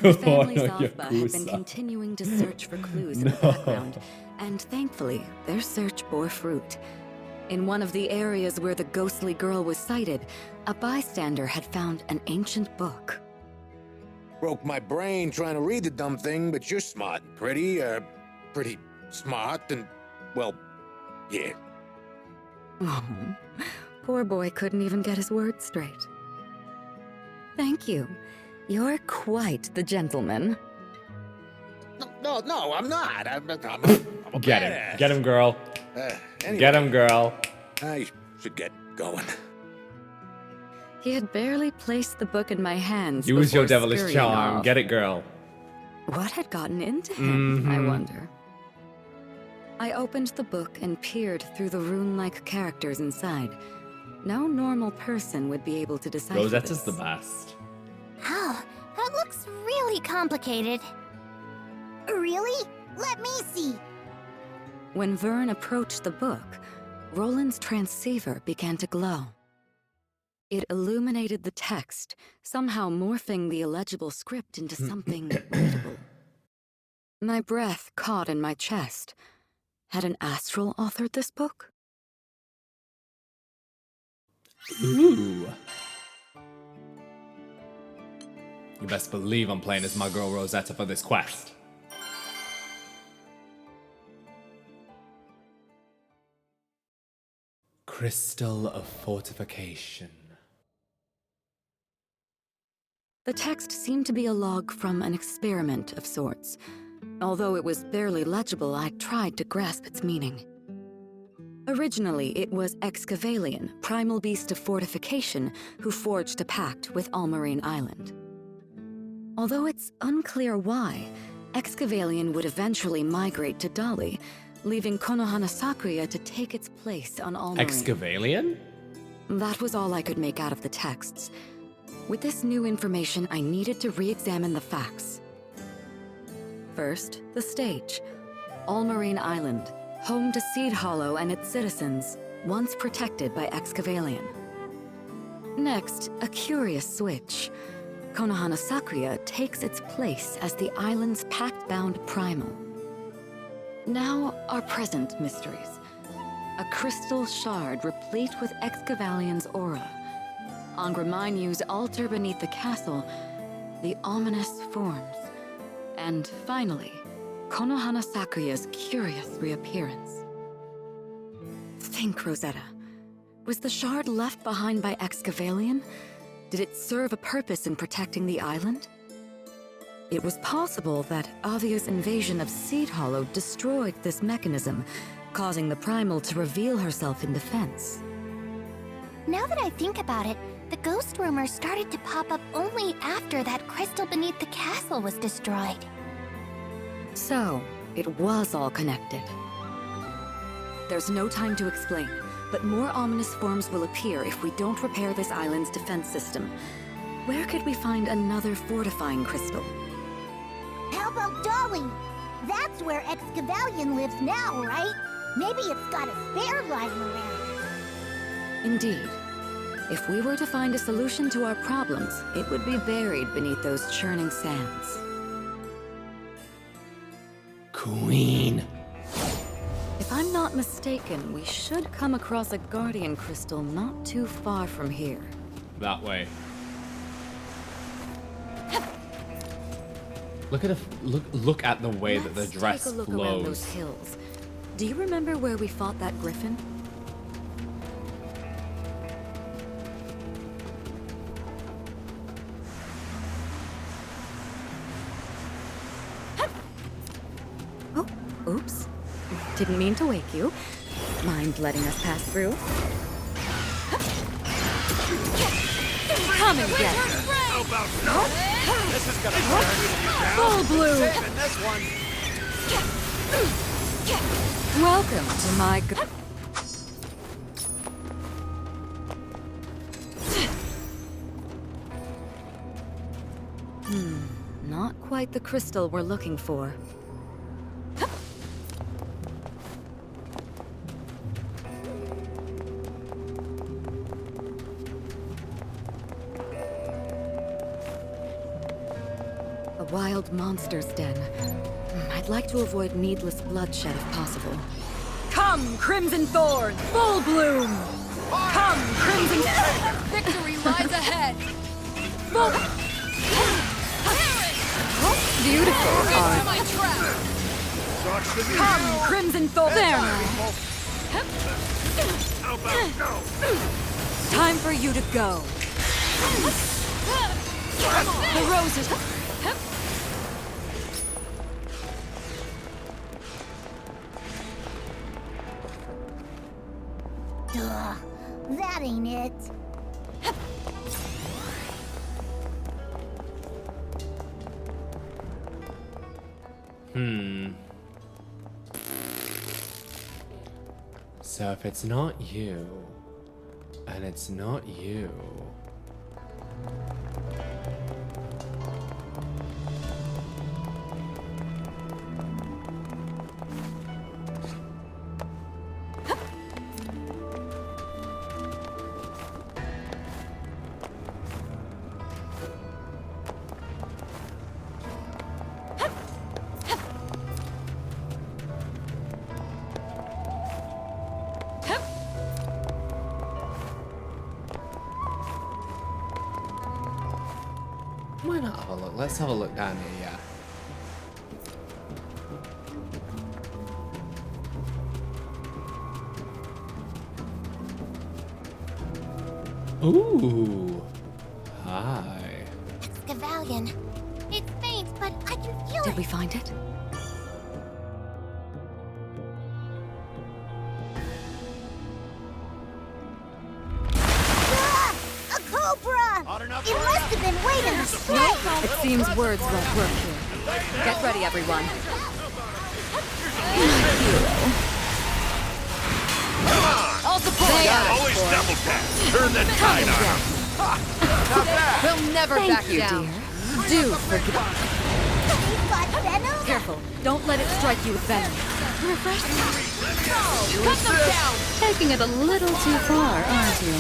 The family Zafba had been continuing to search for clues in the background, and thankfully, their search bore fruit. In one of the areas where the ghostly girl was sighted, a bystander had found an ancient book. Broke my brain trying to read the dumb thing, but you're smart and pretty smart and, well, yeah. Oh, poor boy couldn't even get his words straight. Thank you. You're quite the gentleman. No, I'm not. I'm a Get him. badass. Get him, girl. Anyway, Get him, girl. I should get going. He had barely placed the book in my hands. Use your before devilish scurrying charm. off. Get it, girl. What had gotten into him, I Mhm. wonder? I opened the book and peered through the rune-like characters inside. No normal person would be able to decipher Rosetta's this. the best. Oh, that looks really complicated. Really? Let me see. When Vern approached the book, Roland's transceiver began to glow. It illuminated the text, somehow morphing the illegible script into something readable. My breath caught in my chest. Had an astral authored this book? Ooh. You best believe I'm playing as my girl Rosetta for this quest. Crystal of Fortification. The text seemed to be a log from an experiment of sorts. Although it was barely legible, I tried to grasp its meaning. Originally, it was Excavalion, primal beast of fortification, who forged a pact with Almarine Island. Although it's unclear why, Excavalion would eventually migrate to Dali, leaving Konohana Sakuya to take its place on Almarine. Excavalion? That was all I could make out of the texts. With this new information, I needed to re-examine the facts. First, the stage. Almarine Island, home to Seed Hollow and its citizens, once protected by Excavalion. Next, a curious switch. Konohana Sakuya takes its place as the island's pact-bound primal. Now, our present mysteries. A crystal shard replete with Excavallion's aura. Angramainyu's altar beneath the castle, the ominous forms. And finally, Konohana Sakuya's curious reappearance. Think, Rosetta. Was the shard left behind by Excavalion? Did it serve a purpose in protecting the island? It was possible that Avia's invasion of Seed Hollow destroyed this mechanism, causing the primal to reveal herself in defense. Now that I think about it, the ghost rumors started to pop up only after that crystal beneath the castle was destroyed. So, it was all connected. There's no time to explain, but more ominous forms will appear if we don't repair this island's defense system. Where could we find another fortifying crystal? How about Dolly? That's where Excavalion lives now, right? Maybe it's got a spare lying around. Indeed. If we were to find a solution to our problems, it would be buried beneath those churning sands. Queen. If I'm not mistaken, we should come across a guardian crystal not too far from here. That way. Look at the way that the dress Take a look around those flows. hills. Do you remember where we fought that griffin? Oh, oops. Didn't mean to wake you. Mind letting us pass through? Come and get it. How about no? This is gonna turn you down. Full blue. Saving this one. Welcome to my not quite the crystal we're looking for. A wild monster's den. I'd like to avoid needless bloodshed if possible. Come, Crimson Thorn! Full bloom! Come, Crimson... Victory lies ahead! Full... are... my trap! Come, Crimson Thor! There now! How about no? Time for you to go. The roses... Duh, that ain't it. So if it's not you, and it's not you... Why not have a look? Let's have a look down here, yeah. Ooh. Hi. Skavalion. It's faint, but I can feel Did it. we find it? Ah! A cobra! It must have been waiting to strike! It seems words won't work here. Get ready, everyone. I'll support always double tap. Turn the tide on. Not bad. We'll never back down. Do forget. Careful. Don't let it strike you with venom. Refresh. Cut them down. Taking it a little too far, aren't you?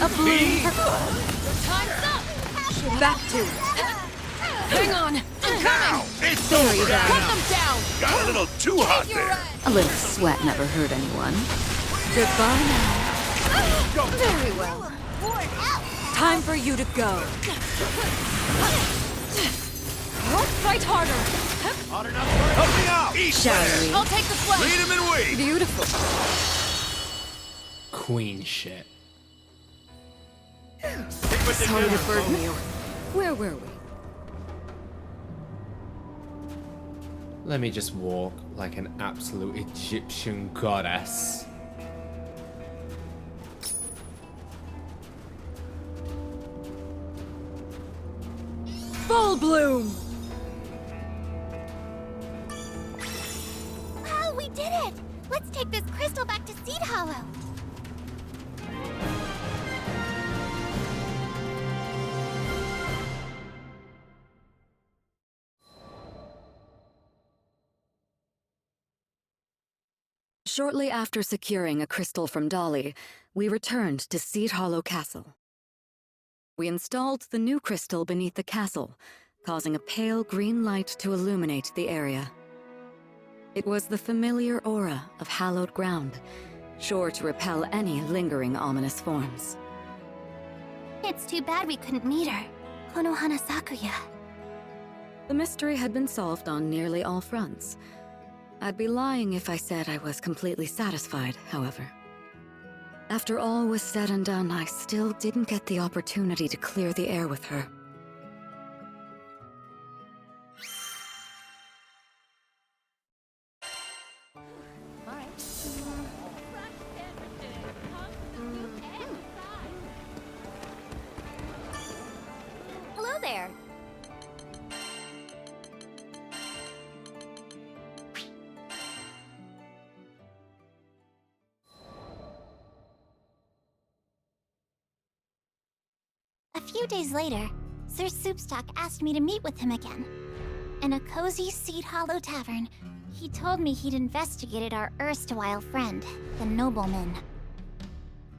A bloom. Time's up. Back to it. Hang on. Now it's There over. you go. Cut them down. Got a little too hot there. A little sweat never hurt anyone. Goodbye now. Very well. Time for you to go. Fight harder. Hot enough. Help me out. Shall we? I'll take the flank. Lead him and wait. Beautiful. Queen shit. Sorry to burden you. Where were we? Let me just walk like an absolute Egyptian goddess. Full bloom! Wow, we did it! Let's take this crystal back to Seed Hollow. Shortly after securing a crystal from Dolly, we returned to Seed Hollow Castle. We installed the new crystal beneath the castle, causing a pale green light to illuminate the area. It was the familiar aura of hallowed ground, sure to repel any lingering ominous forms. It's too bad we couldn't meet her. Konohana Sakuya. The mystery had been solved on nearly all fronts. I'd be lying if I said I was completely satisfied, however. After all was said and done, I still didn't get the opportunity to clear the air with her. Hello there. A few days later, Sir Soupstock asked me to meet with him again. In a cozy Seed Hollow tavern, he told me he'd investigated our erstwhile friend, the nobleman.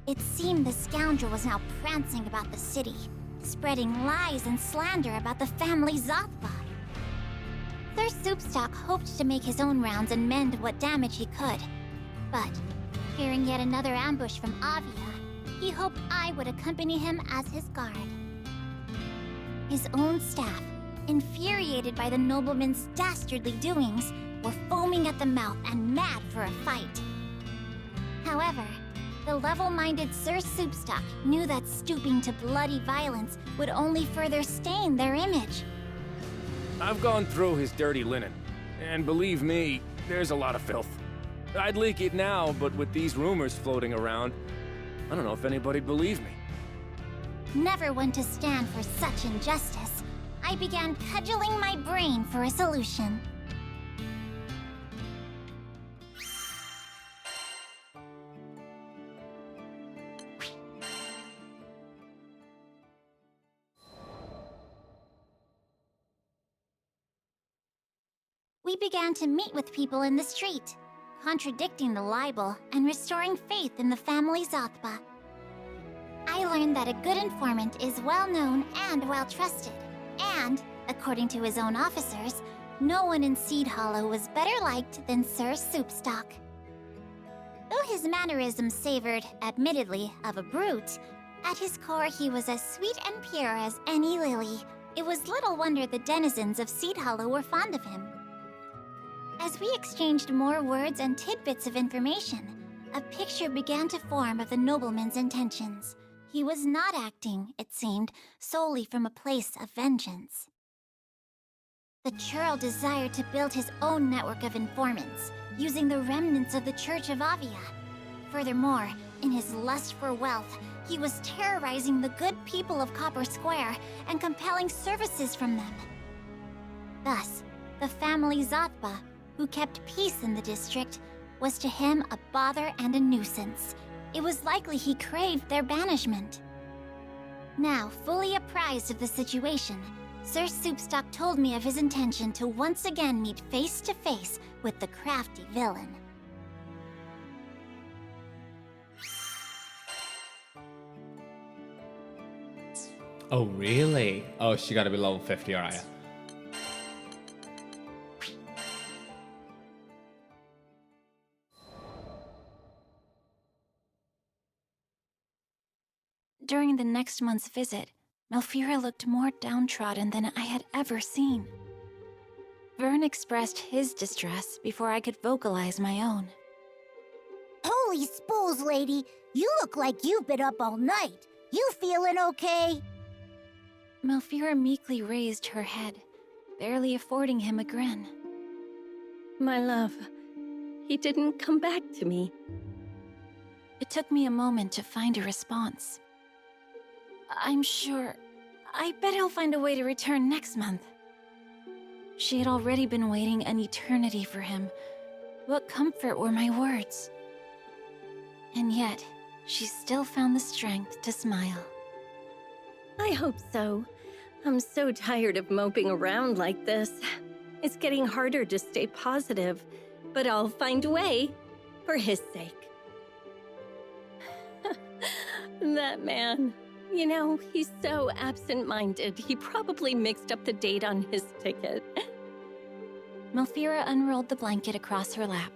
It seemed the scoundrel was now prancing about the city, spreading lies and slander about the family Zothbot. Sir Soupstock hoped to make his own rounds and mend what damage he could. But, fearing yet another ambush from Avia, he hoped I would accompany him as his guard. His own staff, infuriated by the nobleman's dastardly doings, were foaming at the mouth and mad for a fight. However, the level-minded Sir Soupstock knew that stooping to bloody violence would only further stain their image. I've gone through his dirty linen, and believe me, there's a lot of filth. I'd leak it now, but with these rumors floating around, I don't know if anybody'd believe me. Never one to stand for such injustice, I began cudgeling my brain for a solution. We began to meet with people in the street, contradicting the libel and restoring faith in the family Zothba. I learned that a good informant is well-known and well-trusted, and, according to his own officers, no one in Seed Hollow was better liked than Sir Soupstock. Though his mannerisms savored, admittedly, of a brute, at his core he was as sweet and pure as any lily. It was little wonder the denizens of Seed Hollow were fond of him. As we exchanged more words and tidbits of information, a picture began to form of the nobleman's intentions. He was not acting, it seemed, solely from a place of vengeance. The churl desired to build his own network of informants, using the remnants of the Church of Avia. Furthermore, in his lust for wealth, he was terrorizing the good people of Copper Square and compelling services from them. Thus, the family Zothba, who kept peace in the district, was to him a bother and a nuisance. It was likely he craved their banishment. Now, fully apprised of the situation, Sir Soupstock told me of his intention to once again meet face to face with the crafty villain. Oh, really? Oh, she gotta be level 50, alright. During the next month's visit, Malfira looked more downtrodden than I had ever seen. Vern expressed his distress before I could vocalize my own. Holy spools, lady! You look like you've been up all night. You feeling okay? Malfira meekly raised her head, barely affording him a grin. My love, he didn't come back to me. It took me a moment to find a response. I'm sure... I bet he'll find a way to return next month. She had already been waiting an eternity for him. What comfort were my words? And yet, she still found the strength to smile. I hope so. I'm so tired of moping around like this. It's getting harder to stay positive, but I'll find a way, for his sake. That man... You know, he's so absent-minded, he probably mixed up the date on his ticket. Malfira unrolled the blanket across her lap,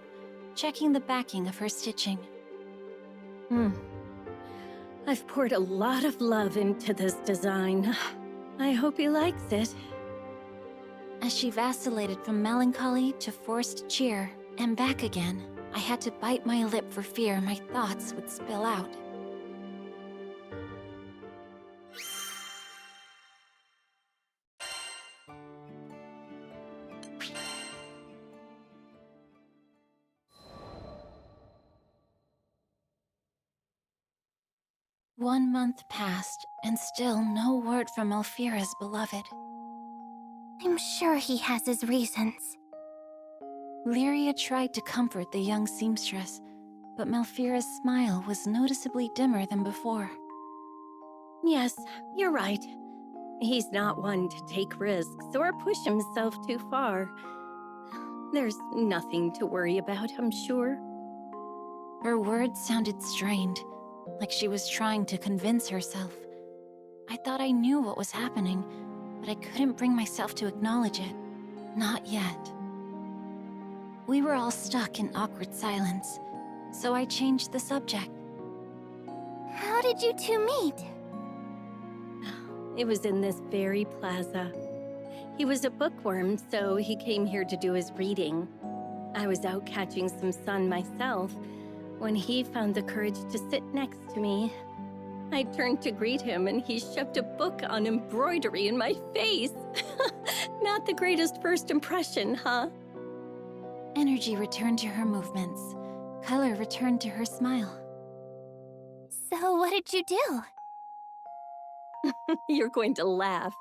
checking the backing of her stitching. I've poured a lot of love into this design. I hope he likes it. As she vacillated from melancholy to forced cheer, and back again, I had to bite my lip for fear my thoughts would spill out. One month passed, and still no word from Malfira's beloved. I'm sure he has his reasons. Lyria tried to comfort the young seamstress, but Malfira's smile was noticeably dimmer than before. Yes, you're right. He's not one to take risks or push himself too far. There's nothing to worry about, I'm sure. Her words sounded strained, like she was trying to convince herself. I thought I knew what was happening, but I couldn't bring myself to acknowledge it. Not yet. We were all stuck in awkward silence, so I changed the subject. How did you two meet? It was in this very plaza. He was a bookworm, so he came here to do his reading. I was out catching some sun myself when he found the courage to sit next to me. I turned to greet him and he shoved a book on embroidery in my face. Not the greatest first impression, huh? Energy returned to her movements. Color returned to her smile. So what did you do? You're going to laugh.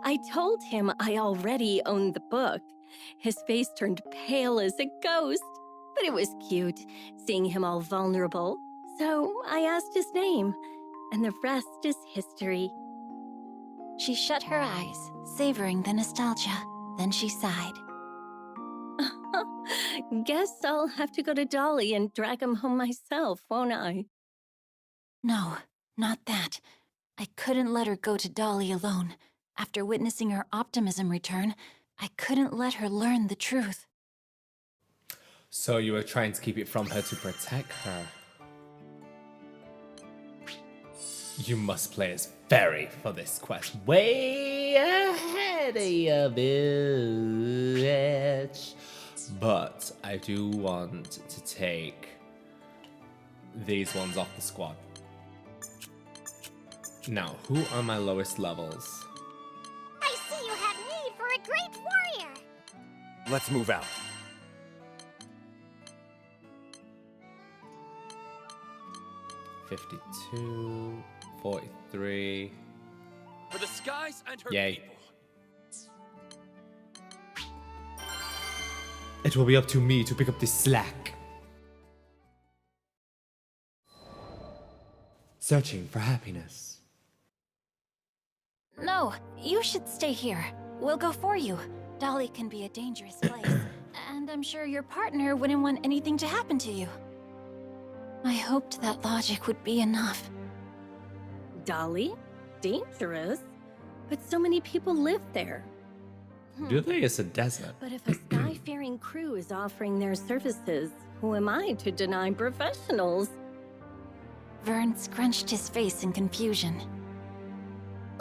I told him I already owned the book. His face turned pale as a ghost, but it was cute, seeing him all vulnerable. So I asked his name, and the rest is history. She shut her eyes, savoring the nostalgia. Then she sighed. Guess I'll have to go to Dolly and drag him home myself, won't I? No, not that. I couldn't let her go to Dolly alone. After witnessing her optimism return, I couldn't let her learn the truth. So you were trying to keep it from her to protect her. You must play as Fairy for this quest. Way ahead of your bitch. But I do want to take these ones off the squad. Now, who are my lowest levels? I see you have need for a great warrior. Let's move out. $52, $43. For the skies and her Yay. people. It will be up to me to pick up this slack. Searching for happiness. No, you should stay here. We'll go for you. Dolly can be a dangerous place, and I'm sure your partner wouldn't want anything to happen to you. I hoped that logic would be enough. Dolly? Dangerous? But so many people live there. Do they? It's a desert. But if a sky-faring crew is offering their services, who am I to deny professionals? Vern scrunched his face in confusion.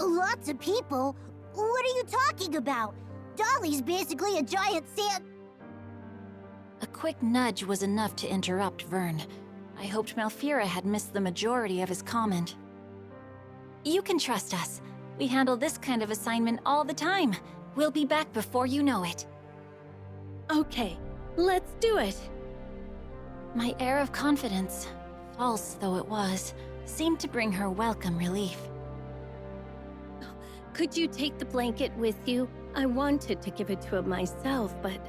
Lots of people? What are you talking about? Dolly's basically a giant sand... A quick nudge was enough to interrupt Vern. I hoped Malfira had missed the majority of his comment. You can trust us. We handle this kind of assignment all the time. We'll be back before you know it. Okay, let's do it. My air of confidence, false though it was, seemed to bring her welcome relief. Could you take the blanket with you? I wanted to give it to him myself, but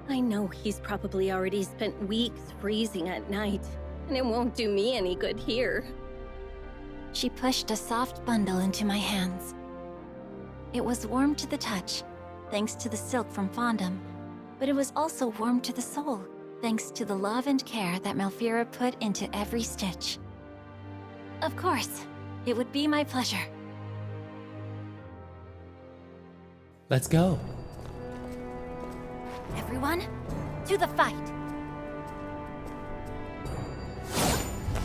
I know he's probably already spent weeks freezing at night, and it won't do me any good here. She pushed a soft bundle into my hands. It was warm to the touch, thanks to the silk from Fondom, but it was also warm to the soul, thanks to the love and care that Malfira put into every stitch. Of course, it would be my pleasure. Let's go. Everyone, to the fight!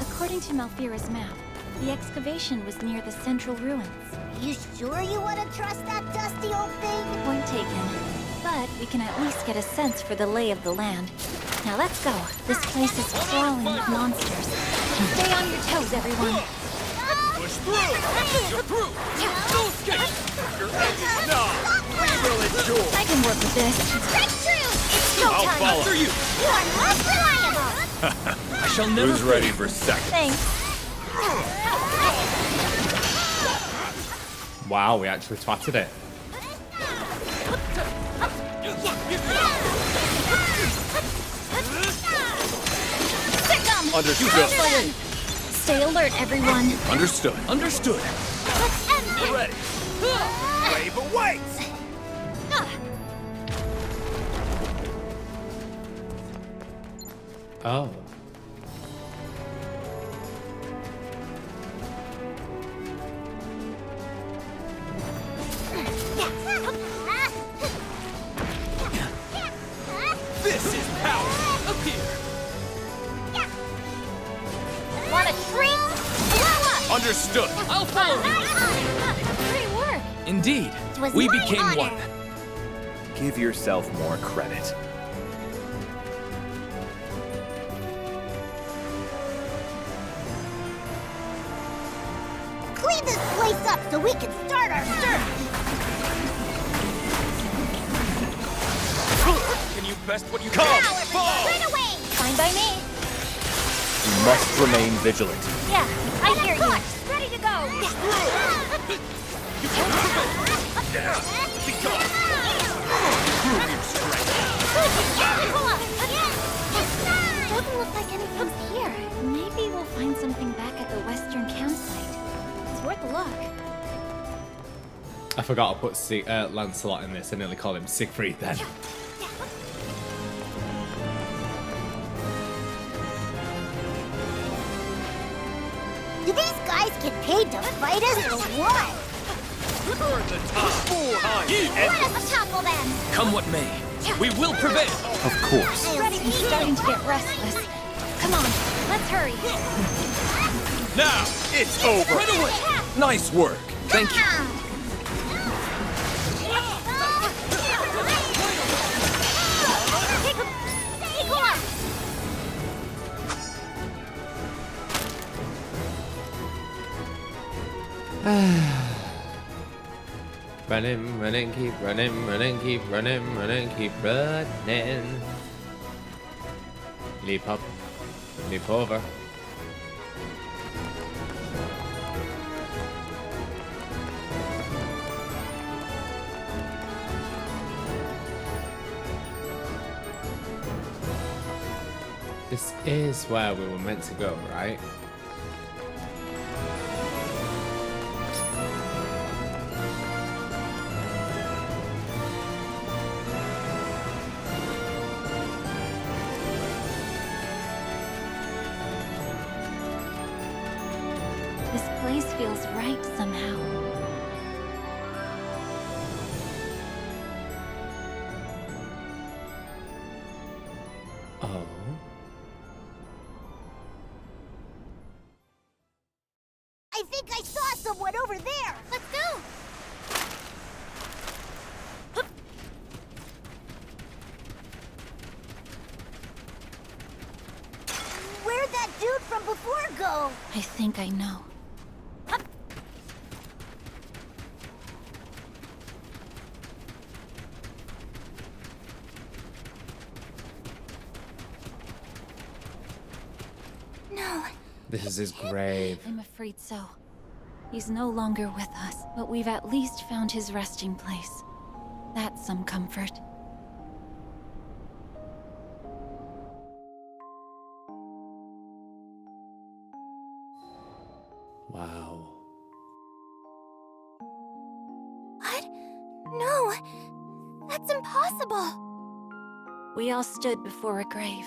According to Malfira's map, the excavation was near the central ruins. You sure you want to trust that dusty old thing? Point taken. But we can at least get a sense for the lay of the land. Now let's go. This place is crawling with monsters. Stay on your toes, everyone. Push through! You're through! No escape! Your edges numb! We will endure! I can work with this. Break through! It's go I'll time! follow. After you! You are most reliable! I shall never... Who's ready for second? Thanks. Wow, we actually twatted it. Understood. Stay alert, everyone. Understood. Understood. Let's end this. Ready. Wave awaits! Oh. This is power! Up here! Want a treat? Blow up! Understood. I'll follow you. Great work. Indeed. It was We my became honor. one. Give yourself more credit. Clean this place up so we can start our search! Can you best what you Now, can? everyone, run away! Fine by me. You must remain vigilant. Yeah, I hear you. Ready to go! Be gone! Doesn't look like anything's here. Maybe we'll find something back at the western campsite. It's worth a look. I forgot to put Lancelot in this. I nearly called him Siegfried then. Do these guys get paid to fight us or what? Burn the time! Let us topple them! Come what may, we will prevail! Of course. I'm starting to get restless. Come on, let's hurry. Now, it's over! Run away! Nice work. Thank you. Running, running, keep running, running, keep running, running, keep running. Leap up, leap over. This is where we were meant to go, right? This place feels right somehow. Oh. I think I saw someone over there! Let's go! Where'd that dude from before go? I think I know. No. This is his grave. I'm afraid so. He's no longer with us, but we've at least found his resting place. That's some comfort. Wow. What? No! That's impossible! We all stood before a grave,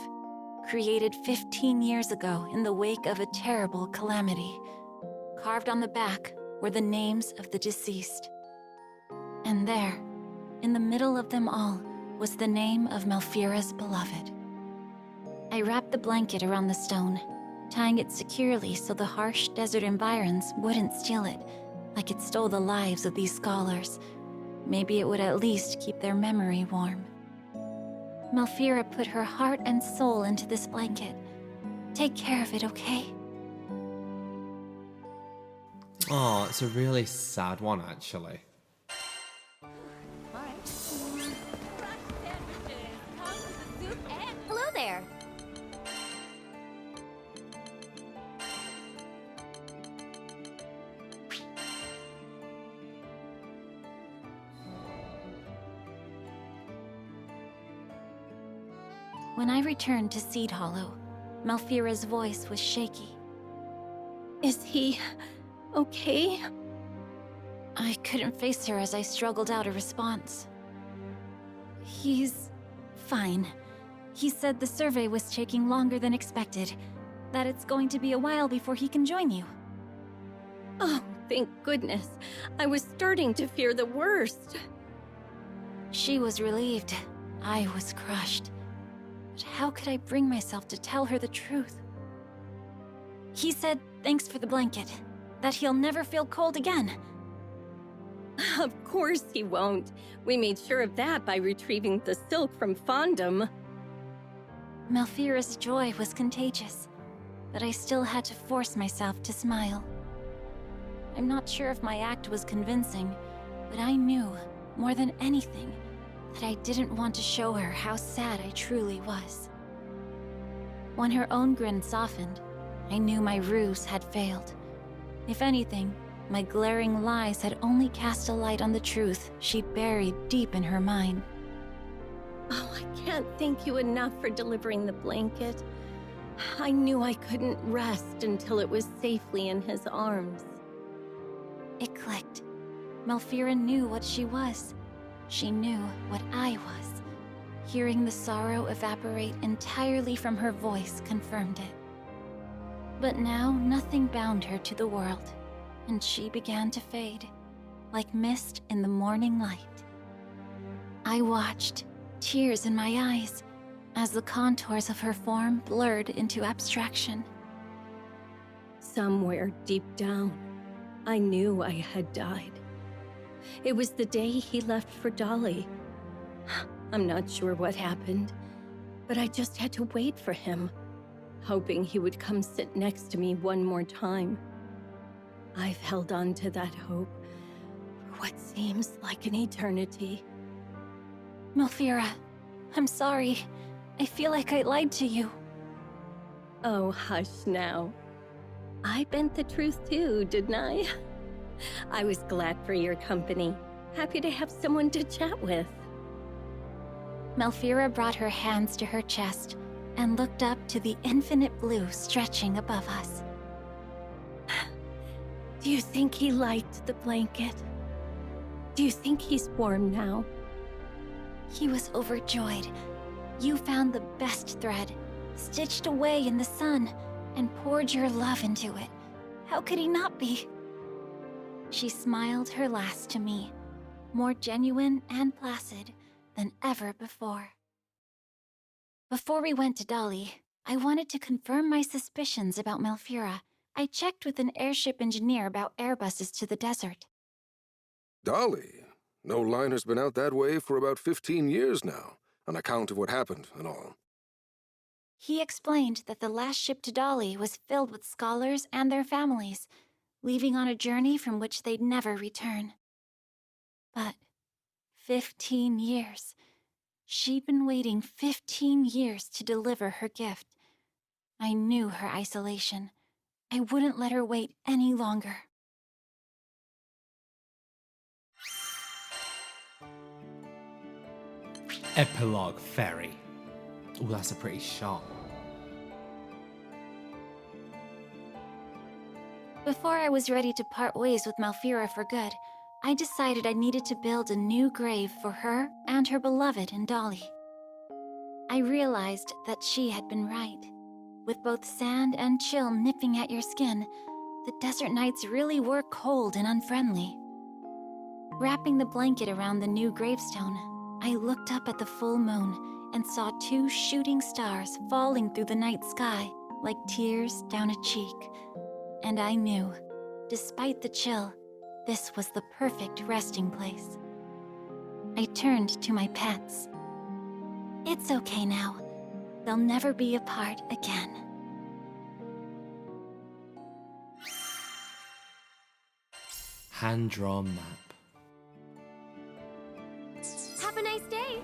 created 15 years ago in the wake of a terrible calamity. Carved on the back were the names of the deceased. And there, in the middle of them all, was the name of Malfira's beloved. I wrapped the blanket around the stone, tying it securely so the harsh desert environs wouldn't steal it, like it stole the lives of these scholars. Maybe it would at least keep their memory warm. Malfira put her heart and soul into this blanket. Take care of it, okay? Oh, it's a really sad one, actually. Hello there! When I returned to Seed Hollow, Malfira's voice was shaky. Is he okay? I couldn't face her as I struggled out a response. He's fine. He said the survey was taking longer than expected, that it's going to be a while before he can join you. Oh, thank goodness. I was starting to fear the worst. She was relieved. I was crushed. But how could I bring myself to tell her the truth? He said thanks for the blanket, that he'll never feel cold again. Of course he won't. We made sure of that by retrieving the silk from Fondom. Malfira's joy was contagious, but I still had to force myself to smile. I'm not sure if my act was convincing, but I knew, more than anything, that I didn't want to show her how sad I truly was. When her own grin softened, I knew my ruse had failed. If anything, my glaring lies had only cast a light on the truth she'd buried deep in her mind. Oh, I can't thank you enough for delivering the blanket. I knew I couldn't rest until it was safely in his arms. It clicked. Malfira knew what she was. She knew what I was. Hearing the sorrow evaporate entirely from her voice confirmed it. But now nothing bound her to the world, and she began to fade, like mist in the morning light. I watched, tears in my eyes, as the contours of her form blurred into abstraction. Somewhere deep down, I knew I had died. It was the day he left for Dolly. I'm not sure what happened, but I just had to wait for him, hoping he would come sit next to me one more time. I've held on to that hope for what seems like an eternity. Malfira, I'm sorry. I feel like I lied to you. Oh, hush now. I bent the truth too, didn't I? I was glad for your company. Happy to have someone to chat with. Malfira brought her hands to her chest and looked up to the infinite blue stretching above us. Do you think he liked the blanket? Do you think he's warm now? He was overjoyed. You found the best thread, stitched away in the sun, and poured your love into it. How could he not be? She smiled her last to me, more genuine and placid than ever before. Before we went to Dolly, I wanted to confirm my suspicions about Malfira. I checked with an airship engineer about Airbuses to the desert. Dolly? No liner's been out that way for about 15 years now, on account of what happened and all. He explained that the last ship to Dolly was filled with scholars and their families, leaving on a journey from which they'd never return. But 15 years. She'd been waiting 15 years to deliver her gift. I knew her isolation. I wouldn't let her wait any longer. Epilogue Ferry. Ooh, that's a pretty shot. Before I was ready to part ways with Malfira for good, I decided I needed to build a new grave for her and her beloved in Dolly. I realized that she had been right. With both sand and chill nipping at your skin, the desert nights really were cold and unfriendly. Wrapping the blanket around the new gravestone, I looked up at the full moon and saw 2 shooting stars falling through the night sky like tears down a cheek. And I knew, despite the chill, this was the perfect resting place. I turned to my pets. It's okay now. They'll never be apart again. Hand-drawn map. Have a nice day.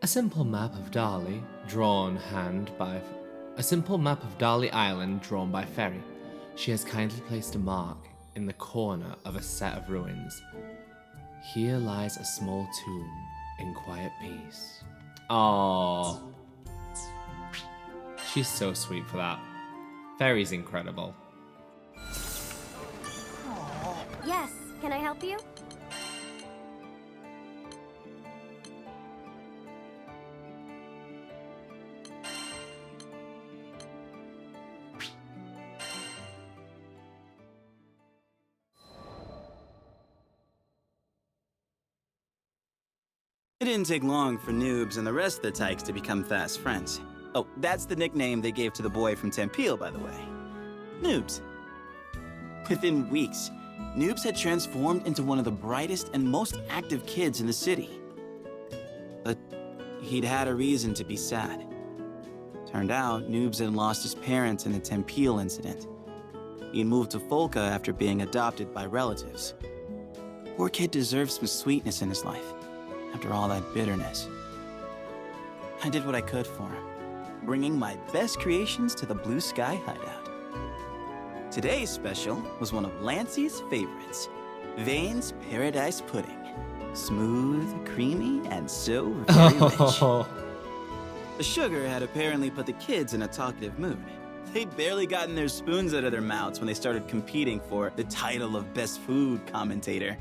A simple map of Dolly, A simple map of Dolly Island drawn by Ferry. She has kindly placed a mark in the corner of a set of ruins. Here lies a small tomb in quiet peace. Aww. She's so sweet for that. Ferry's incredible. Yes, can I help you? didn't take long for Noobs and the rest of the Tykes to become fast friends. Oh, that's the nickname they gave to the boy from Tempeal, by the way. Noobs. Within weeks, Noobs had transformed into one of the brightest and most active kids in the city. But he'd had a reason to be sad. Turned out, Noobs had lost his parents in the Tempeal incident. He'd moved to Folka after being adopted by relatives. Poor kid deserves some sweetness in his life, after all that bitterness. I did what I could for him, bringing my best creations to the Blue Sky hideout. Today's special was one of Lancey's favorites, Vane's Paradise Pudding. Smooth, creamy, and so very rich. The sugar had apparently put the kids in a talkative mood. They'd barely gotten their spoons out of their mouths when they started competing for the title of Best Food Commentator.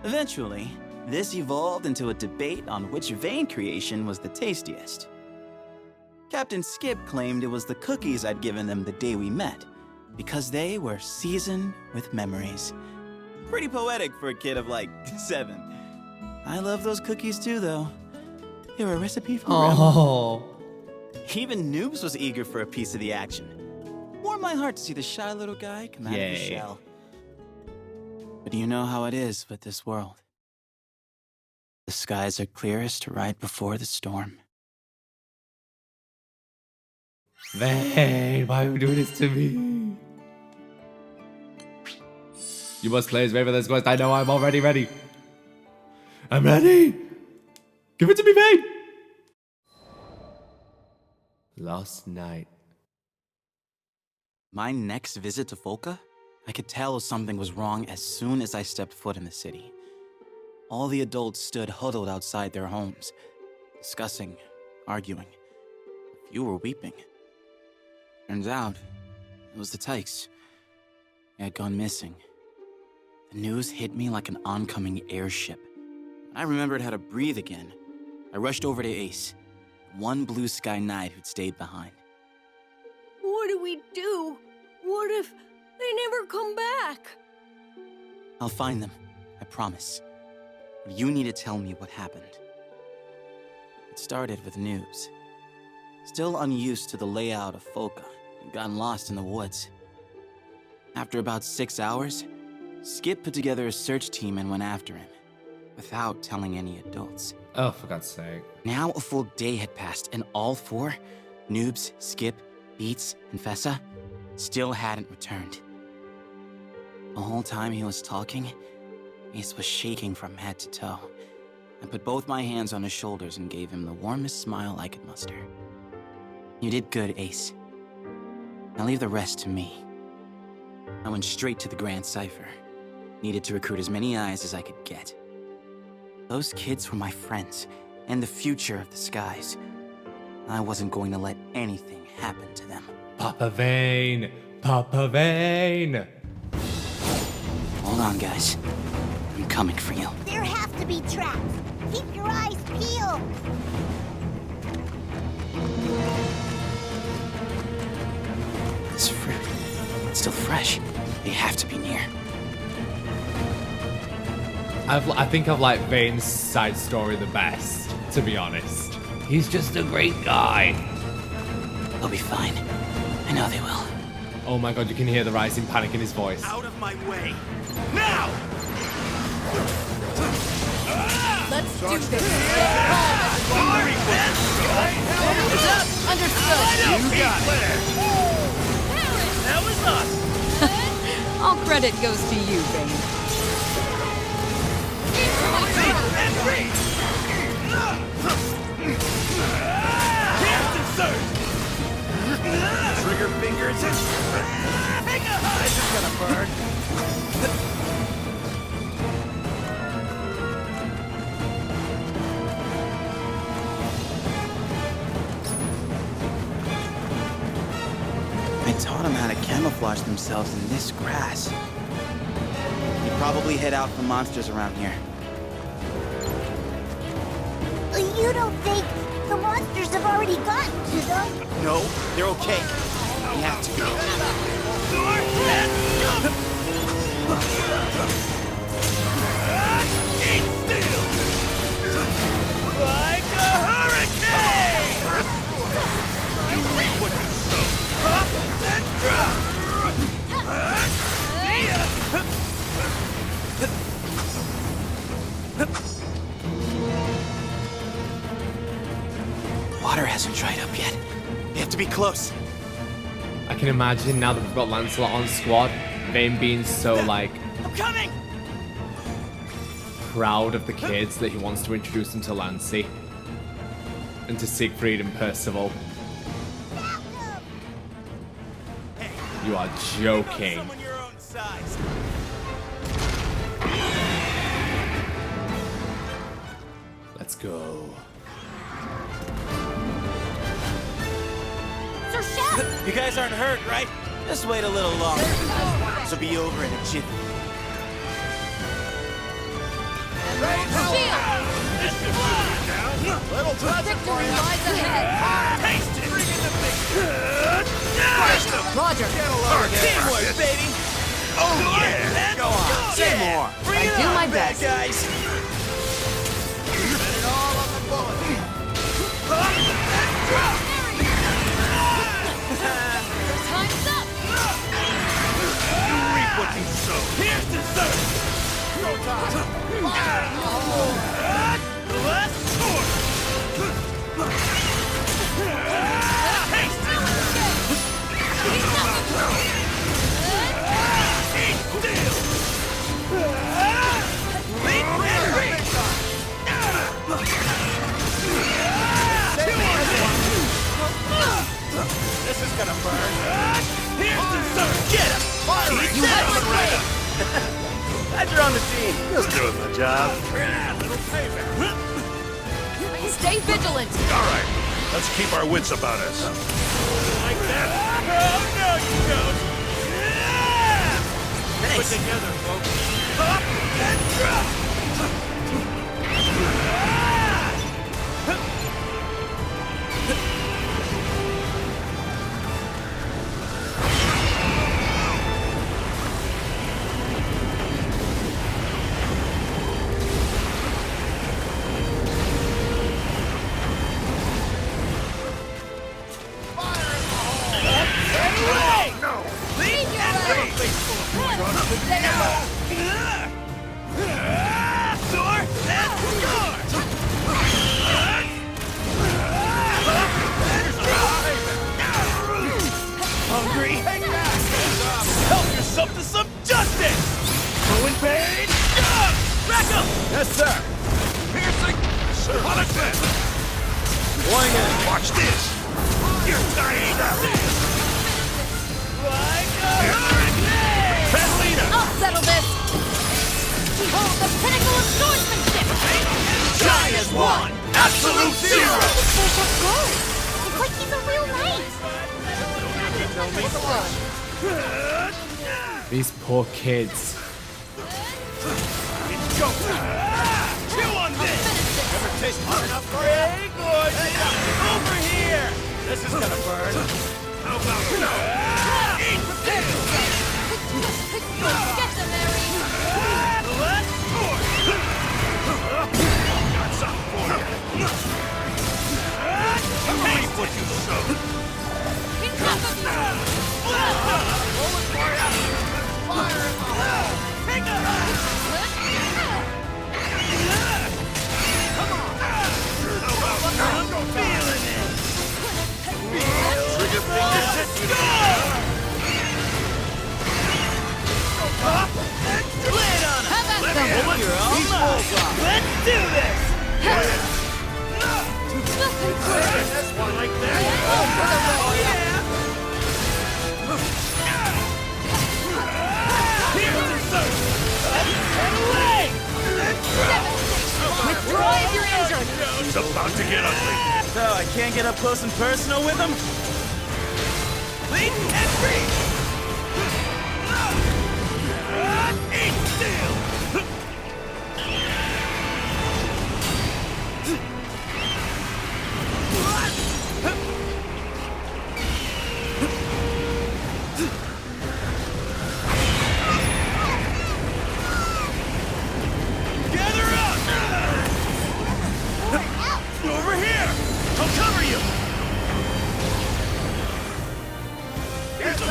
Eventually, this evolved into a debate on which Vane creation was the tastiest. Captain Skip claimed it was the cookies I'd given them the day we met, because they were seasoned with memories. Pretty poetic for a kid of like 7. I love those cookies too, though. They're a recipe from Grandma. Even Noobs was eager for a piece of the action. Warmed my heart to see the shy little guy come out of his shell. But you know how it is with this world. The skies are clearest right before the storm. Vane, why are you doing this to me? You must play as Vane for this quest. I know I'm already ready. I'm ready. Give it to me, Vane. Last night. My next visit to Folka, I could tell something was wrong as soon as I stepped foot in the city. All the adults stood huddled outside their homes, discussing, arguing. A few were weeping. Turns out, it was the Tykes. They had gone missing. The news hit me like an oncoming airship. When I remembered how to breathe again, I rushed over to Ace, one Blue Sky Knight who'd stayed behind. What do we do? What if they never come back? I'll find them, I promise. But you need to tell me what happened. It started with Noobs. Still unused to the layout of Folka, he'd gotten lost in the woods. After about 6 hours, Skip put together a search team and went after him, without telling any adults. Oh, for God's sake. Now a full day had passed, and all 4, Noobs, Skip, Beats, and Fessa, still hadn't returned. The whole time he was talking, Ace was shaking from head to toe. I put both my hands on his shoulders and gave him the warmest smile I could muster. You did good, Ace. Now leave the rest to me. I went straight to the Grand Cipher. Needed to recruit as many eyes as I could get. Those kids were my friends, and the future of the skies. I wasn't going to let anything happen to them. Papa Vane! Papa Vane! Hold on, guys. I'm coming for you. There have to be traps. Keep your eyes peeled. This fruit, it's still fresh. They have to be near. I think I've liked Vane's side story the best, to be honest. He's just a great guy. They'll be fine. I know they will. Oh my God, you can hear the rising panic in his voice. Out of my way! Now! Let's do this. It's up. Understood. You got it. That was us. All credit goes to you, Vane. Trigger fingers and... This is gonna burn. I taught them how to camouflage themselves in this grass. They probably head out for monsters around here. You don't think the monsters have already gotten to them? No, they're okay. We have to go. have to be close. I can imagine now that we've got Lancelot on squad, Vane being so like I'm coming! proud of the kids that he wants to introduce them to Lancy and to Siegfried and Percival. You are joking. Let's go. Sir Chef! You guys aren't hurt, right? Just wait a little longer. This will be over in a jiffy. Little Victory lies ahead. Taste it! Bring in the Roger. Teamwork, baby! Oh, yeah! Go on, say more! Bring it I do on, my bad best. guys! Spend it all on the bullet. Time's up. You reap what you sow. Here's dessert! Go time! Last sword! Taste it! Eat steel! Lead and reach! This is gonna burn. Here's dessert! Get him! Firing! You have it right! Glad you're on the team. Just doing my job. Little payback. Stay vigilant. All right, let's keep our wits about us. Like that? Oh, no, you don't. Yeah! Thanks. Put together, folks. Up and drop. Hungry? Help yourself to some justice! Throwing pain? Rack up! Yes, sir! Piercing? Sir, what is this? Going in. Watch this! You're dying out there! Like a hurricane! Catalina! I'll settle this. Behold the pinnacle of swordsmanship. Shy as one! Absolute zero! Where's that gold? It's like he's a real knight. These poor kids. It's go! Chew on this! Ever taste hot enough for you? Hey, gorgeous! Over here! This is gonna burn. How about no? Eat potato! Get them, Mary. Let's score! Got something for you. Taste what you sowed. Enough of you. Roll it for you! Fire in the hole! Take a hug! Come on! How about I'm feeling it! Trigger finger set you down! Up and lay on him! How about Let that? me pull it! You're all mine! Let's do this! That's one like that! Oh, yeah! Here's dessert! Up and away! Withdraw if you're injured. It's about to get ugly! So, I can't get up close and personal with him? Lead and reach! Eat steel! Gather up! Over here! I'll cover you! Here's a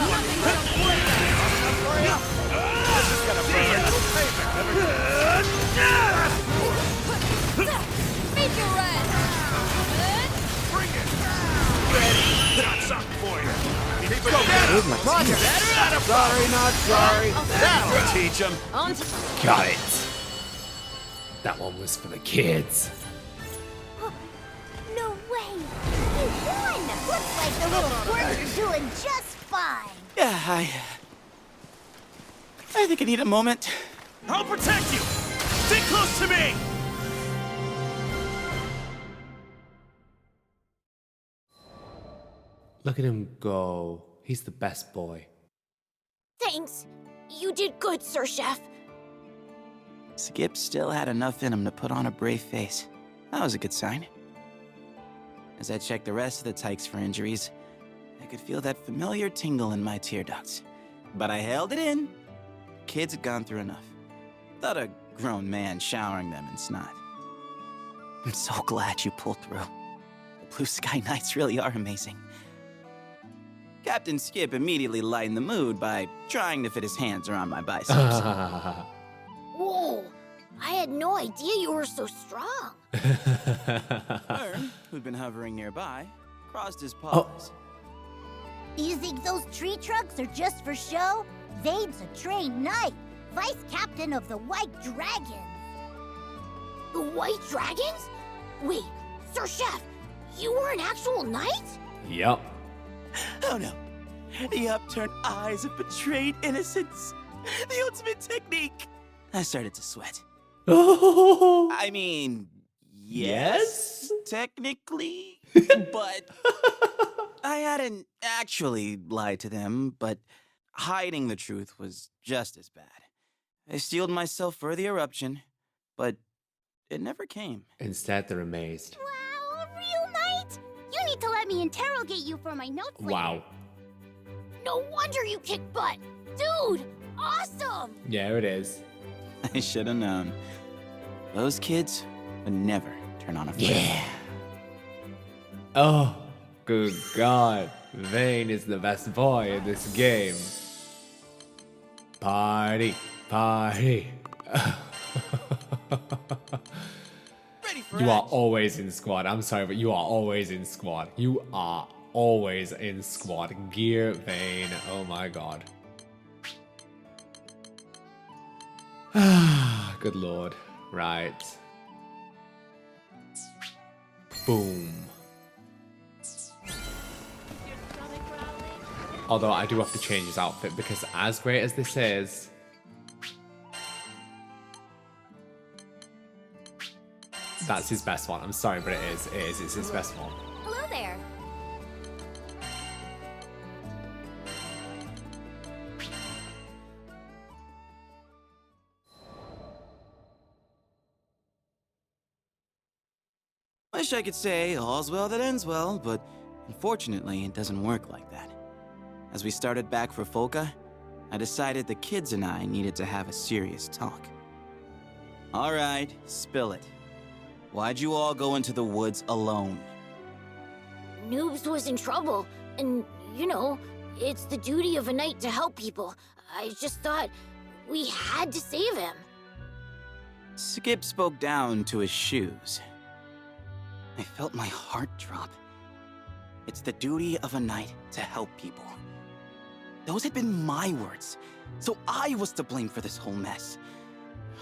Save my Roger team. that. Sorry, not sorry. That'll teach him. Got it. That one was for the kids. No way! You won! Looks like the little squirts are doing just fine. Yeah, I think I need a moment. I'll protect you. Stick close to me. Look at him go. He's the best boy. Thanks. You did good, Sir Chef. Skip still had enough in him to put on a brave face. That was a good sign. As I checked the rest of the tykes for injuries, I could feel that familiar tingle in my tear ducts. But I held it in. Kids had gone through enough. Without a grown man showering them in snot. I'm so glad you pulled through. The Blue Sky Knights really are amazing. Captain Skip immediately lightened the mood by trying to fit his hands around my biceps. Whoa, I had no idea you were so strong. Vern, who'd been hovering nearby, crossed his paws. You think those tree trunks are just for show? Vane's a trained knight, vice captain of the White Dragons. The White Dragons? Wait, Sir Chef, you were an actual knight? Yup. Oh no. The upturned eyes of betrayed innocence. The ultimate technique. I started to sweat. I mean, yes, technically, but I hadn't actually lied to them, but hiding the truth was just as bad. I steeled myself for the eruption, but it never came. Instead, they're amazed. Wow, a real knight! You need to let me interrogate you for my notes later. Wow. No wonder you kick butt. Dude, awesome! Yeah, it is. I should have known. Those kids would never turn on a friend. Yeah. Oh, good God. Vane is the best boy in this game. Party, party. You are always in squad. I'm sorry, but you are always in squad. You are always in squad. Gear Vane. Oh my God. Good Lord. Right. Boom. Although I do have to change his outfit because as great as this is, that's his best one. I'm sorry, but it is. It's his best one. Hello there. Wish I could say all's well that ends well, but unfortunately it doesn't work like that. As we started back for Folka, I decided the kids and I needed to have a serious talk. All right, spill it. Why'd you all go into the woods alone? Noobs was in trouble, and, you know, it's the duty of a knight to help people. I just thought we had to save him. Skip spoke down to his shoes. I felt my heart drop. It's the duty of a knight to help people. Those had been my words, so I was to blame for this whole mess.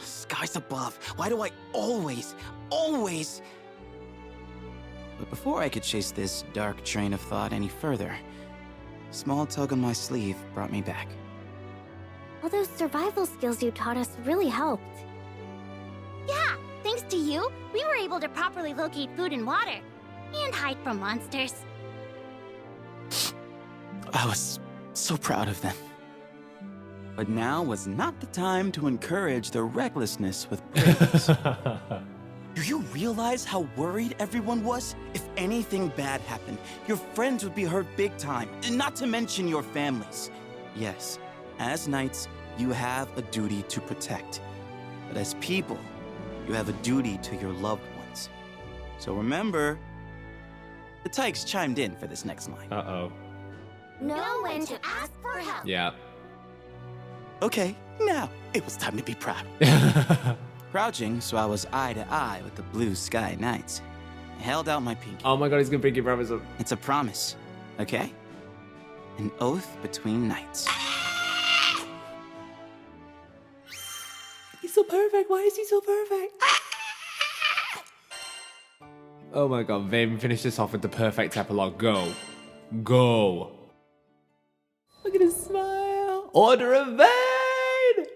Skies above, why do I always... But before I could chase this dark train of thought any further, a small tug on my sleeve brought me back. All those survival skills you taught us really helped. Yeah, thanks to you, we were able to properly locate food and water, and hide from monsters. I was so proud of them. But now was not the time to encourage their recklessness with praise. Do you realize how worried everyone was? If anything bad happened, your friends would be hurt big time, and not to mention your families. Yes, as knights, you have a duty to protect. But as people, you have a duty to your loved ones. So remember, the Tykes chimed in for this next line. Uh-oh. Know when to ask for help. Yeah. Okay, now it was time to be proud. Crouching, so I was eye to eye with the Blue Sky Knights. I held out my pinky. Oh my God, he's gonna pick your brothers up. It's a promise, okay? An oath between knights. He's so perfect. Why is he so perfect? Oh my god, Vane, finish this off with the perfect epilogue. Go. Go. Look at his smile. Order of Vane!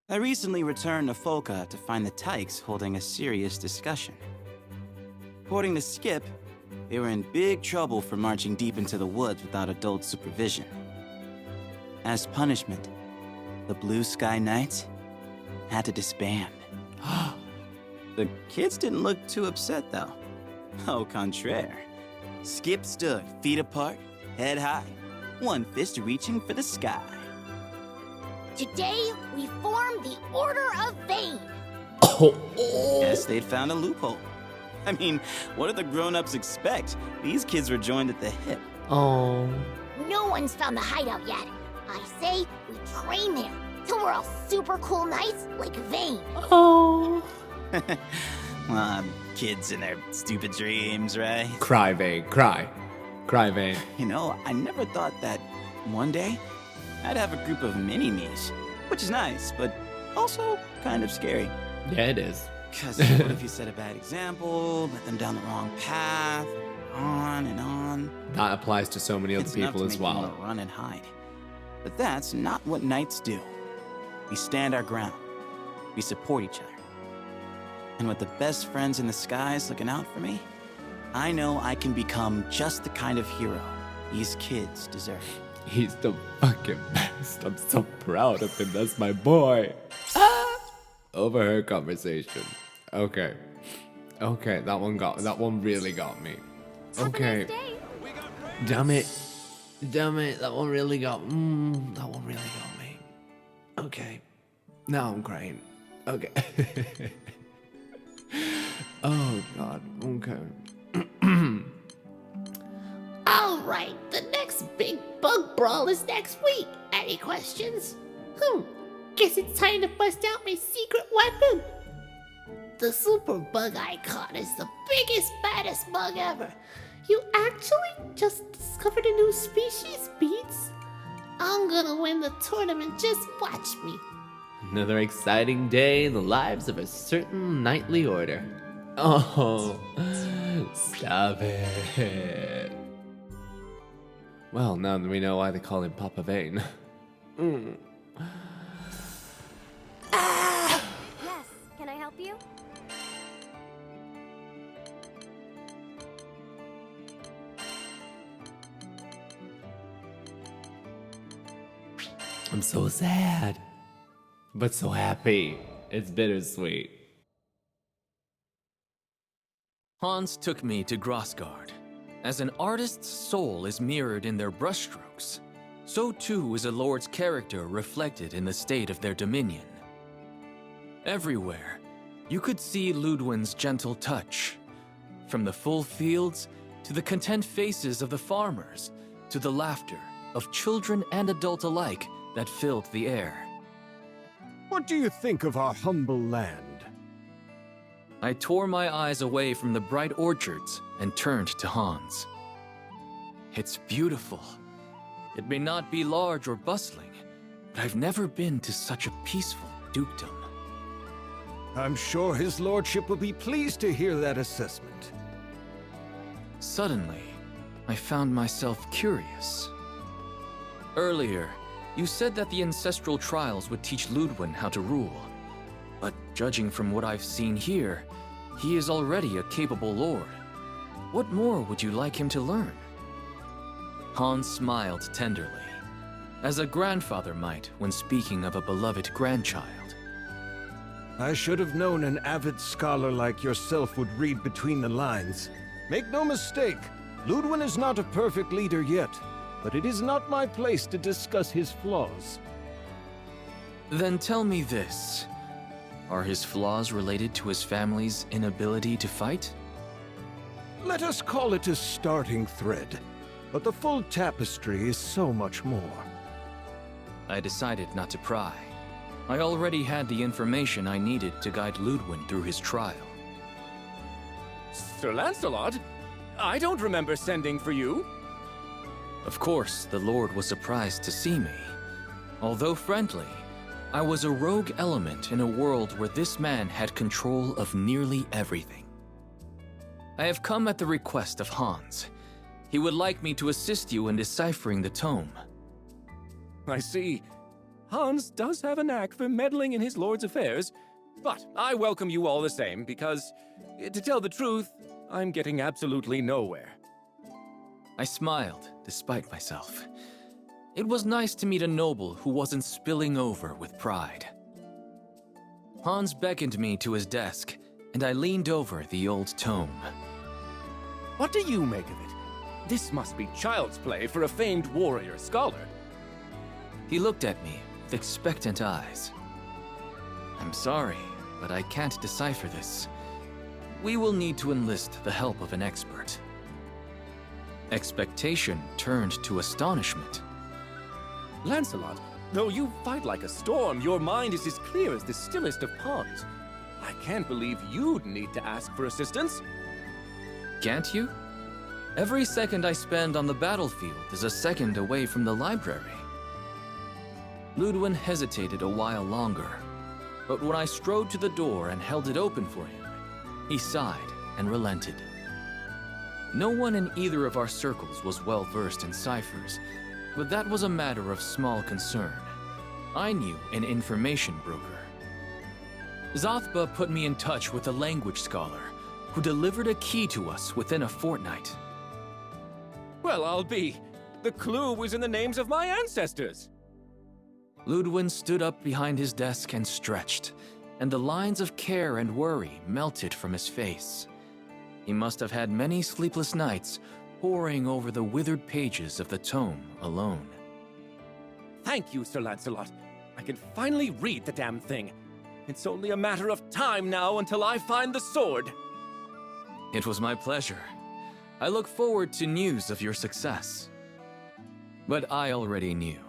I recently returned to Folka to find the Tykes holding a serious discussion. According to Skip, they were in big trouble for marching deep into the woods without adult supervision. As punishment, the Blue Sky Knights had to disband. The kids didn't look too upset, though. Au contraire. Skip stood, feet apart, head high, one fist reaching for the sky. Today, we form the Order of Vane. Guess they'd found a loophole. I mean, what do the grown-ups expect? These kids were joined at the hip. Oh. No one's found the hideout yet. I say we train there till we're all super cool knights like Vane. Oh. Kids and their stupid dreams, right? Cry, Vane. Cry. Cry, Vane. You know, I never thought that one day I'd have a group of mini-me's. Which is nice, but also kind of scary. Yeah, it is. Because what if you set a bad example, let them down the wrong path, on and on? That applies to so many other people as well. Them run and hide. But that's not what knights do. We stand our ground. We support each other. And with the best friends in the skies looking out for me, I know I can become just the kind of hero these kids deserve. He's the fucking best. I'm so proud of him. That's my boy. Overheard conversation. Okay. Okay, that one really got me. Okay. Damn it. Damn it. That one really got me. Okay. Now I'm crying. Okay. Oh god. Okay. Alright, the next big bug brawl is next week. Any questions? Guess it's time to bust out my secret weapon. The super bug I caught is the biggest, baddest bug ever. You actually just discovered a new species, Beats? I'm gonna win the tournament, just watch me. Another exciting day in the lives of a certain knightly order. Oh, stop it. Well, now that we know why they call him Papa Vane. Yes, can I help you? I'm so sad, but so happy. It's bittersweet. Hans took me to Grassgard. As an artist's soul is mirrored in their brushstrokes, so too is a lord's character reflected in the state of their dominion. Everywhere, you could see Ludwin's gentle touch. From the full fields, to the content faces of the farmers, to the laughter of children and adult alike that filled the air. What do you think of our humble land? I tore my eyes away from the bright orchards and turned to Hans. It's beautiful. It may not be large or bustling, but I've never been to such a peaceful dukedom. I'm sure his lordship will be pleased to hear that assessment. Suddenly, I found myself curious. Earlier, you said that the ancestral trials would teach Ludwin how to rule. But judging from what I've seen here, he is already a capable lord. What more would you like him to learn? Hans smiled tenderly, as a grandfather might when speaking of a beloved grandchild. I should have known an avid scholar like yourself would read between the lines. Make no mistake, Ludwin is not a perfect leader yet, but it is not my place to discuss his flaws. Then tell me this. Are his flaws related to his family's inability to fight? Let us call it a starting thread, but the full tapestry is so much more. I decided not to pry. I already had the information I needed to guide Ludwin through his trial. Sir Lancelot? I don't remember sending for you. Of course, the Lord was surprised to see me. Although friendly, I was a rogue element in a world where this man had control of nearly everything. I have come at the request of Hans. He would like me to assist you in deciphering the tome. I see. Hans does have a knack for meddling in his lord's affairs, but I welcome you all the same because, to tell the truth, I'm getting absolutely nowhere. I smiled, despite myself. It was nice to meet a noble who wasn't spilling over with pride. Hans beckoned me to his desk, and I leaned over the old tome. What do you make of it? This must be child's play for a famed warrior scholar. He looked at me with expectant eyes. I'm sorry, but I can't decipher this. We will need to enlist the help of an expert. Expectation turned to astonishment. Lancelot, though you fight like a storm, your mind is as clear as the stillest of ponds. I can't believe you'd need to ask for assistance. Can't you? Every second I spend on the battlefield is a second away from the library. Ludwin hesitated a while longer, but when I strode to the door and held it open for him, he sighed and relented. No one in either of our circles was well versed in ciphers, but that was a matter of small concern. I knew an information broker. Zothba put me in touch with a language scholar who delivered a key to us within a fortnight. Well, I'll be. The clue was in the names of my ancestors. Ludwin stood up behind his desk and stretched, and the lines of care and worry melted from his face. He must have had many sleepless nights poring over the withered pages of the tome alone. Thank you, Sir Lancelot. I can finally read the damn thing. It's only a matter of time now until I find the sword. It was my pleasure. I look forward to news of your success. But I already knew.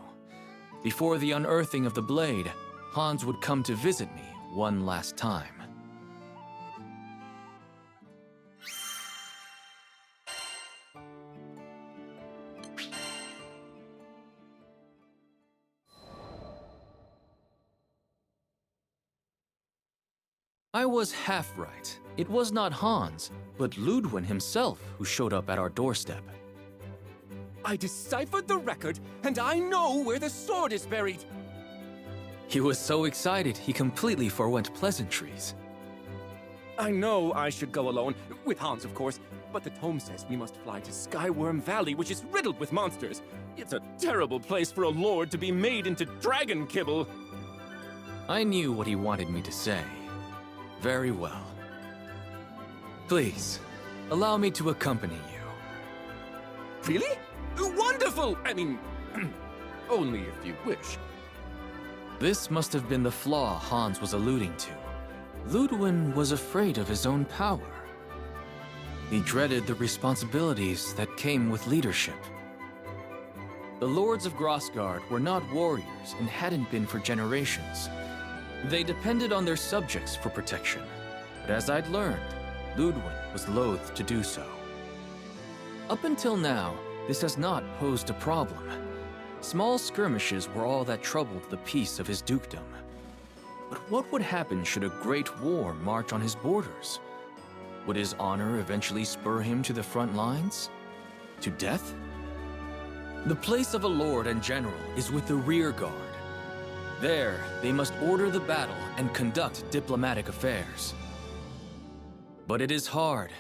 Before the unearthing of the blade, Hans would come to visit me one last time. I was half right. It was not Hans, but Ludwin himself who showed up at our doorstep. I deciphered the record, and I know where the sword is buried! He was so excited he completely forwent pleasantries. I know I should go alone, with Hans of course, but the tome says we must fly to Skyworm Valley, which is riddled with monsters. It's a terrible place for a lord to be made into dragon kibble. I knew what he wanted me to say. Very well. Please, allow me to accompany you. Really? Wonderful! I mean, only if you wish. This must have been the flaw Hans was alluding to. Ludwin was afraid of his own power. He dreaded the responsibilities that came with leadership. The lords of Grossgard were not warriors and hadn't been for generations. They depended on their subjects for protection, but as I'd learned, Ludwin was loath to do so. Up until now, this has not posed a problem. Small skirmishes were all that troubled the peace of his dukedom. But what would happen should a great war march on his borders? Would his honor eventually spur him to the front lines? To death? The place of a lord and general is with the rear guard. There, they must order the battle and conduct diplomatic affairs. But it is hard,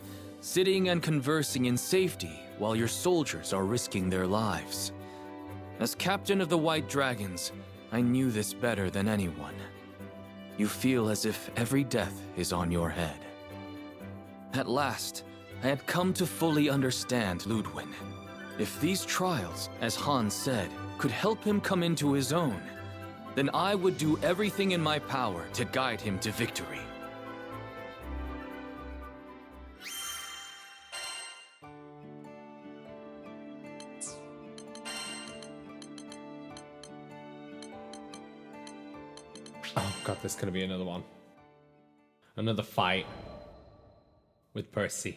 sitting and conversing in safety while your soldiers are risking their lives. As captain of the White Dragons, I knew this better than anyone. You feel as if every death is on your head. At last, I had come to fully understand Ludwin. If these trials, as Hans said, could help him come into his own, then I would do everything in my power to guide him to victory. Oh god, there's gonna be another one. Another fight with Percy.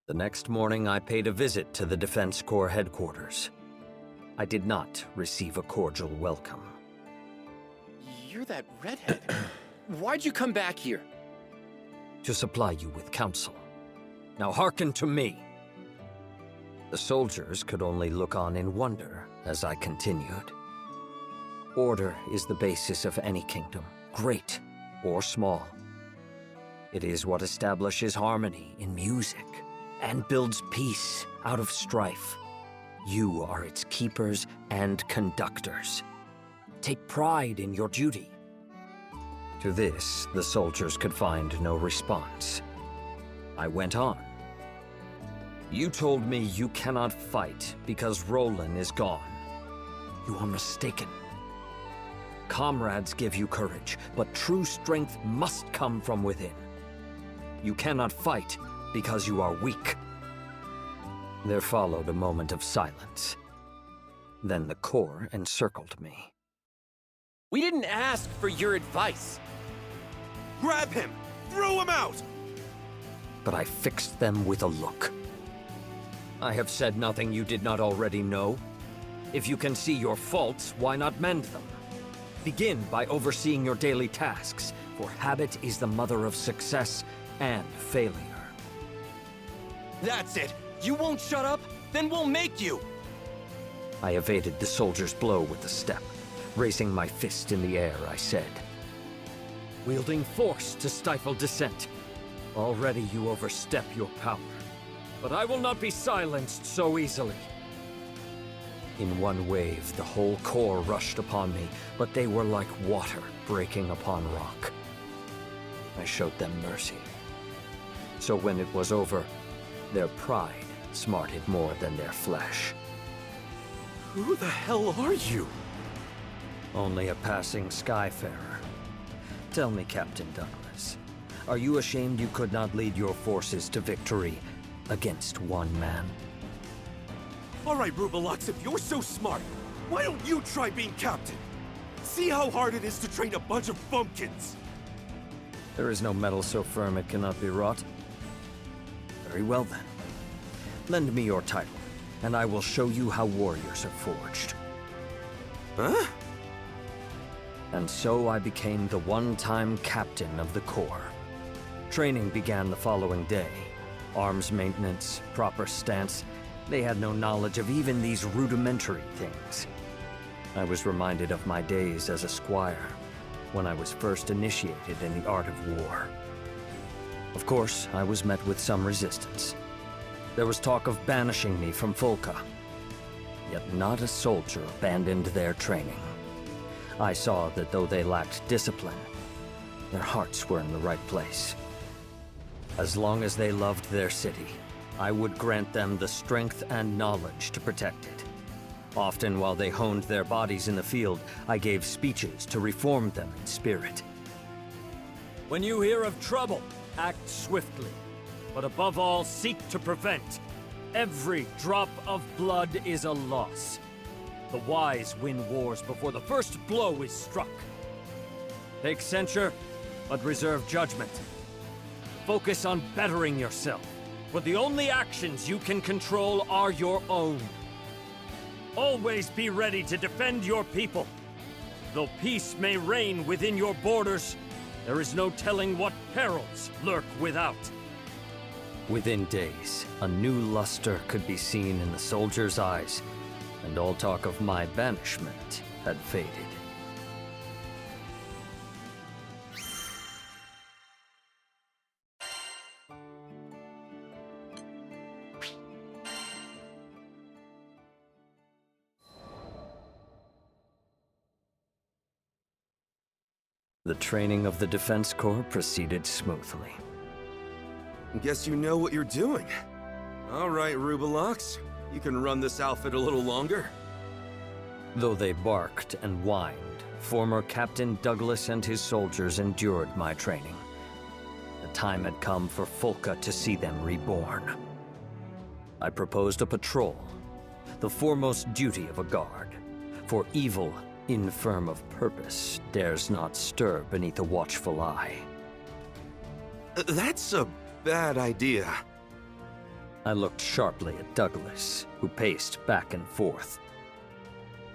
The next morning, I paid a visit to the Defense Corps headquarters. I did not receive a cordial welcome. You're that redhead. Why'd you come back here? To supply you with counsel. Now hearken to me. The soldiers could only look on in wonder as I continued. Order is the basis of any kingdom, great or small. It is what establishes harmony in music and builds peace out of strife. You are its keepers and conductors. Take pride in your duty. To this, the soldiers could find no response. I went on. You told me you cannot fight because Roland is gone. You are mistaken. Comrades give you courage, but true strength must come from within. You cannot fight because you are weak. There followed a moment of silence. Then the Corps encircled me. We didn't ask for your advice. Grab him! Throw him out! But I fixed them with a look. I have said nothing you did not already know. If you can see your faults, why not mend them? Begin by overseeing your daily tasks, for habit is the mother of success and failure. That's it! You won't shut up? Then we'll make you! I evaded the soldier's blow with a step. Raising my fist in the air, I said, wielding force to stifle dissent. Already you overstep your power. But I will not be silenced so easily. In one wave, the whole Corps rushed upon me, but they were like water breaking upon rock. I showed them mercy. So when it was over, their pride smarted more than their flesh. Who the hell are you? Only a passing skyfarer. Tell me, Captain Douglas, are you ashamed you could not lead your forces to victory against one man? All right, Rubelux, if you're so smart, why don't you try being captain? See how hard it is to train a bunch of bumpkins. There is no metal so firm it cannot be wrought. Very well then. Lend me your title, and I will show you how warriors are forged. Huh? And so I became the one-time captain of the Corps. Training began the following day. Arms maintenance, proper stance. They had no knowledge of even these rudimentary things. I was reminded of my days as a squire, when I was first initiated in the art of war. Of course, I was met with some resistance. There was talk of banishing me from Fulka. Yet not a soldier abandoned their training. I saw that though they lacked discipline, their hearts were in the right place. As long as they loved their city, I would grant them the strength and knowledge to protect it. Often while they honed their bodies in the field, I gave speeches to reform them in spirit. When you hear of trouble, act swiftly. But above all, seek to prevent. Every drop of blood is a loss. The wise win wars before the first blow is struck. Take censure, but reserve judgment. Focus on bettering yourself, for the only actions you can control are your own. Always be ready to defend your people. Though peace may reign within your borders, there is no telling what perils lurk without. Within days, a new luster could be seen in the soldiers' eyes, and all talk of my banishment had faded. The training of the Defense Corps proceeded smoothly. Guess you know what you're doing. All right, Rubelux. You can run this outfit a little longer. Though they barked and whined, former Captain Douglas and his soldiers endured my training. The time had come for Fulka to see them reborn. I proposed a patrol, the foremost duty of a guard, for evil, infirm of purpose, dares not stir beneath a watchful eye. That's a bad idea. I looked sharply at Douglas, who paced back and forth.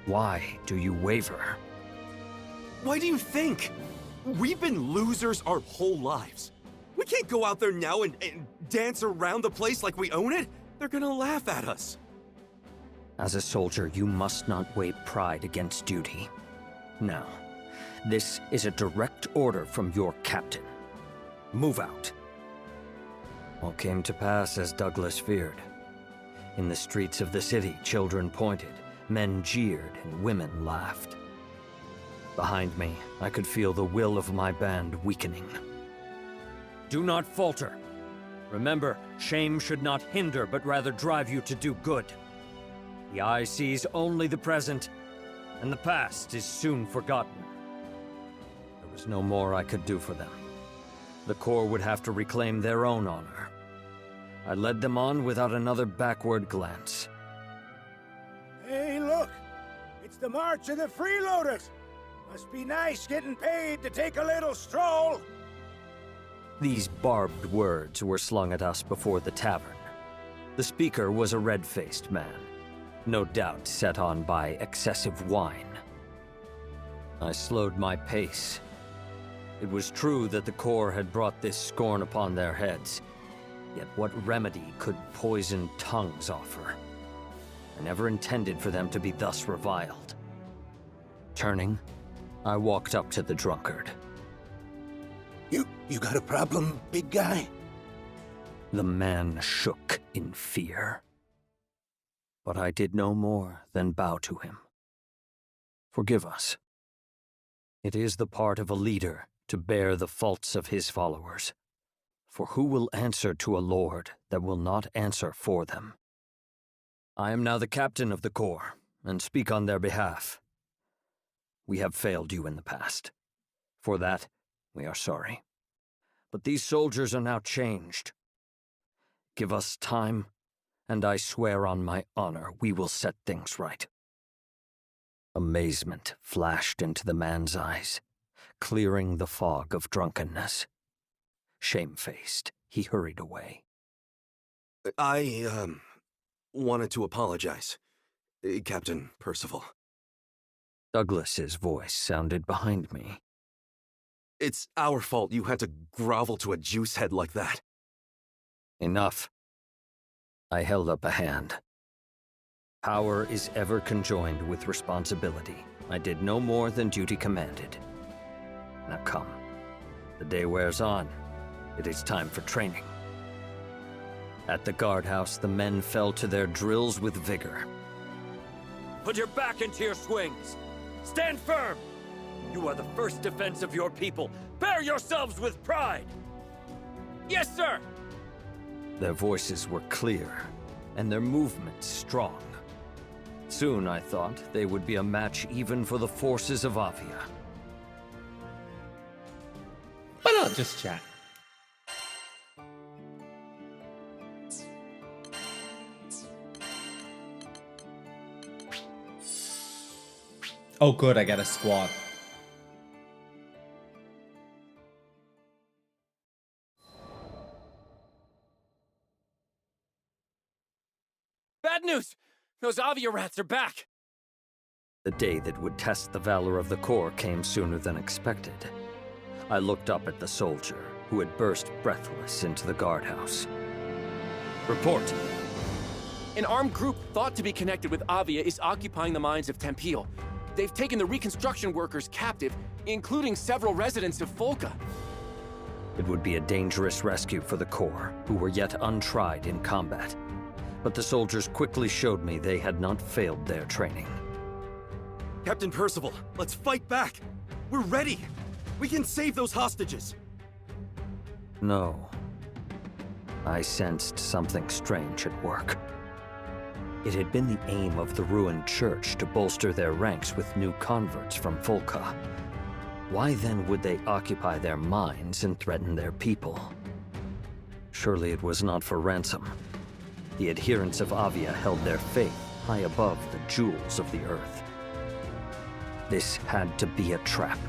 Why do you waver? Why do you think? We've been losers our whole lives. We can't go out there now and dance around the place like we own it. They're gonna laugh at us. As a soldier, you must not weigh pride against duty. Now, this is a direct order from your captain. Move out. All came to pass as Douglas feared. In the streets of the city, children pointed, men jeered, and women laughed. Behind me, I could feel the will of my band weakening. Do not falter. Remember, shame should not hinder, but rather drive you to do good. The eye sees only the present, and the past is soon forgotten. There was no more I could do for them. The Corps would have to reclaim their own honor. I led them on without another backward glance. Hey, look! It's the March of the Freeloaders! Must be nice getting paid to take a little stroll! These barbed words were slung at us before the tavern. The speaker was a red-faced man, no doubt set on by excessive wine. I slowed my pace. It was true that the Corps had brought this scorn upon their heads, yet what remedy could poisoned tongues offer? I never intended for them to be thus reviled. Turning, I walked up to the drunkard. You got a problem, big guy? The man shook in fear. But I did no more than bow to him. Forgive us. It is the part of a leader to bear the faults of his followers. For who will answer to a lord that will not answer for them? I am now the captain of the Corps, and speak on their behalf. We have failed you in the past. For that, we are sorry. But these soldiers are now changed. Give us time, and I swear on my honor we will set things right. Amazement flashed into the man's eyes, clearing the fog of drunkenness. Shamefaced, he hurried away. I wanted to apologize, Captain Percival. Douglas's voice sounded behind me. It's our fault you had to grovel to a juicehead like that. Enough. I held up a hand. Power is ever conjoined with responsibility. I did no more than duty commanded. Now come. The day wears on. It is time for training. At the guardhouse, the men fell to their drills with vigor. Put your back into your swings! Stand firm! You are the first defense of your people. Bear yourselves with pride! Yes, sir! Their voices were clear, and their movements strong. Soon, I thought, they would be a match even for the forces of Avia. Why not just chat? Oh good, I got a squad. Bad news! Those Avia rats are back! The day that would test the valor of the Corps came sooner than expected. I looked up at the soldier, who had burst breathless into the guardhouse. Report! An armed group thought to be connected with Avia is occupying the mines of Tempeal. They've taken the reconstruction workers captive, including several residents of Folca. It would be a dangerous rescue for the Corps, who were yet untried in combat. But the soldiers quickly showed me they had not failed their training. Captain Percival, let's fight back! We're ready! We can save those hostages! No. I sensed something strange at work. It had been the aim of the ruined church to bolster their ranks with new converts from Folca. Why then would they occupy their mines and threaten their people? Surely it was not for ransom. The adherents of Avia held their faith high above the jewels of the earth. This had to be a trap.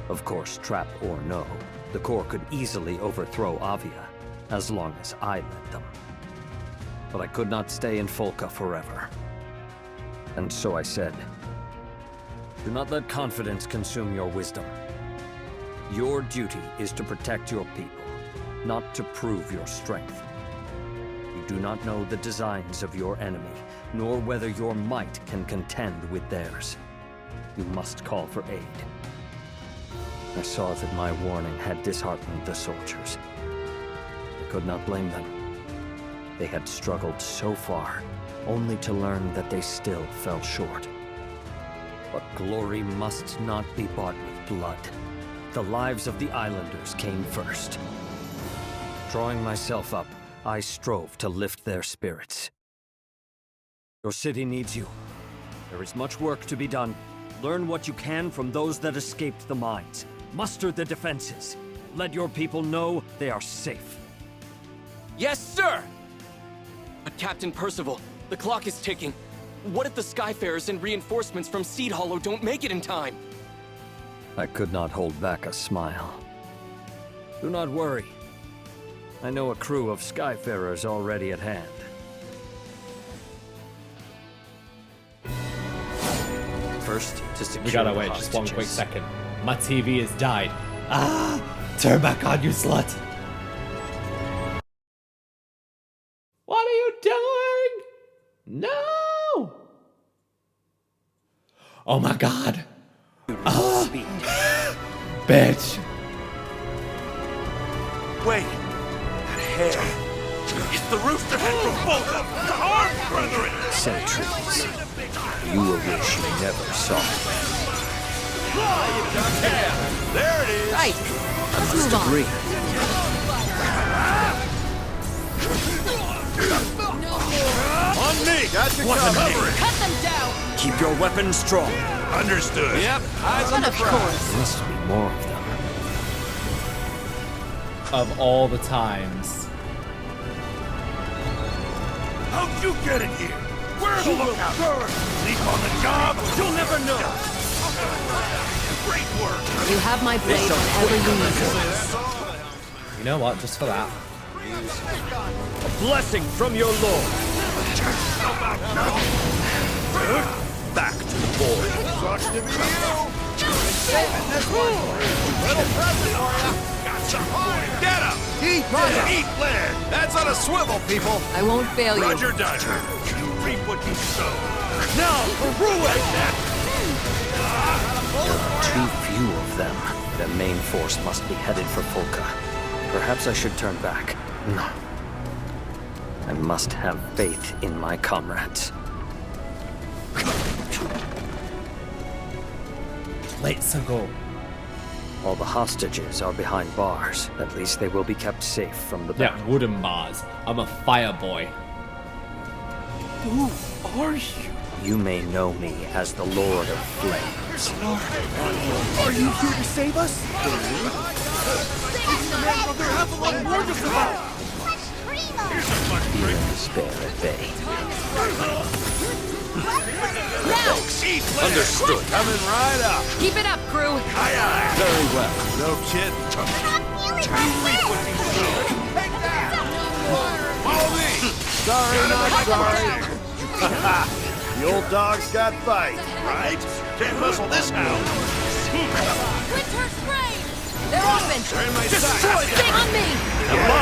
Of course, trap or no, the Corps could easily overthrow Avia, as long as I led them. but I could not stay in Folka forever. And so I said, do not let confidence consume your wisdom. Your duty is to protect your people, not to prove your strength. You do not know the designs of your enemy, nor whether your might can contend with theirs. You must call for aid. I saw that my warning had disheartened the soldiers. I could not blame them. They had struggled so far, only to learn that they still fell short. But glory must not be bought with blood. The lives of the islanders came first. Drawing myself up, I strove to lift their spirits. Your city needs you. There is much work to be done. Learn what you can from those that escaped the mines. Muster the defenses. Let your people know they are safe. Yes, sir! But Captain Percival, the clock is ticking. What if the Skyfarers and reinforcements from Seed Hollow don't make it in time? I could not hold back a smile. Do not worry. I know a crew of Skyfarers already at hand. First, to secure We gotta the wait just one hostages. quick second. My TV has died. Ah! Turn back on, you slut! What are you doing? No! Oh my god! Ah! Bitch! Wait! That hair! It's the rooster head from Volga! The armed brethren! Sentries. You will wish you never saw it. There it is! Right. Let's Must move on. agree. On me! Got your cover! Cut them down. Keep your weapons strong. Understood. Yep, eyes on But the of prize. course. There must be more of them. Of all the times. How'd you get in here? Where are the lookouts? Sleep on the job? You'll never know! Great work! You have my blade whenever you need it. You know what? Just for that. A blessing from your lord. Back to the board. Sucks to be you! Little present for ya! Get up! Eat land! That's on a swivel, people! I won't fail you. Roger Dodger! You reap what you sow! Now for ruin! There are too few of them. The main force must be headed for Folka. Perhaps I should turn back. No. I must have faith in my comrades. Let's go. All the hostages are behind bars. At least they will be kept safe from the battle. Yeah, wooden bars. I'm a fire boy. Who are you? You may know me as the Lord of Flames. Are you here to save us? Fear and despair at bay. Understood. Coming right up. Keep it up, crew. Aye, aye. Very well. No kidding. Follow me. Sorry, not sorry. The old dog's got bite, right? Can't muzzle this hound. Winter spray. They're open. They're in my Destroy sight. them on me. Am I?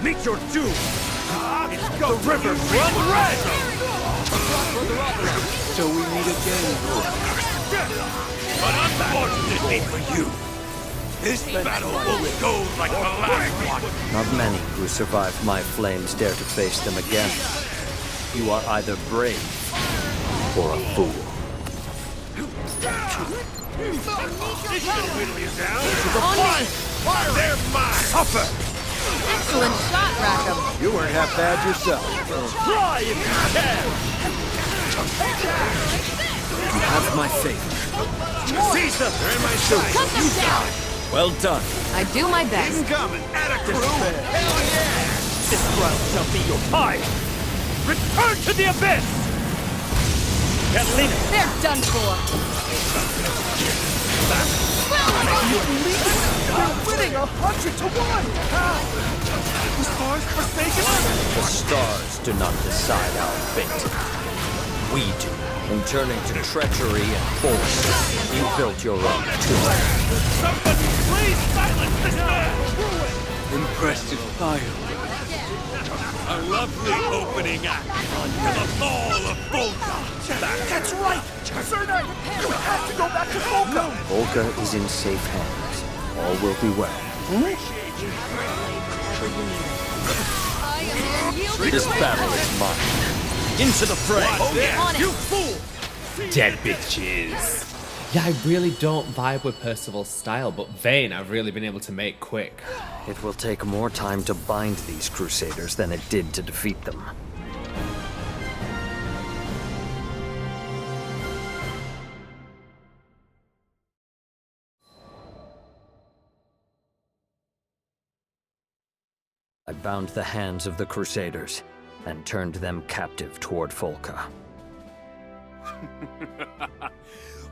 Meet your doom! The river run red! So we meet again. But unfortunately for you, this battle will go like the last one. Not many who survived my flames dare to face them again. You are either brave or a fool. This should whittle you down. On me. Fire! They're mine! Suffer! Excellent shot, Rackham. You weren't half bad yourself. Fly if you can! You have my favor. Seize them! They're in my sight. Cut them down. Well done. I do my best. Incoming! Atta crew! Hell yeah! This ground shall be your time. Return to the abyss! Catalina! They're done for. You're winning 100 to 1! How? The stars forsaken us? The stars do not decide our fate. We do. In turning to treachery and force, you built your own tomb. Somebody please silence this man! Impressive fireworks. A lovely opening act to the fall of Volca. That's right! Sir Knight, we have to go back to Volca! Volca is in safe hands. All will be well. This battle is mine. Into the fray! Oh yeah, you fool! Dead bitches. Yeah, I really don't vibe with Percival's style, but Vane I've really been able to make quick. It will take more time to bind these Crusaders than it did to defeat them. I bound the hands of the Crusaders and turned them captive toward Volca.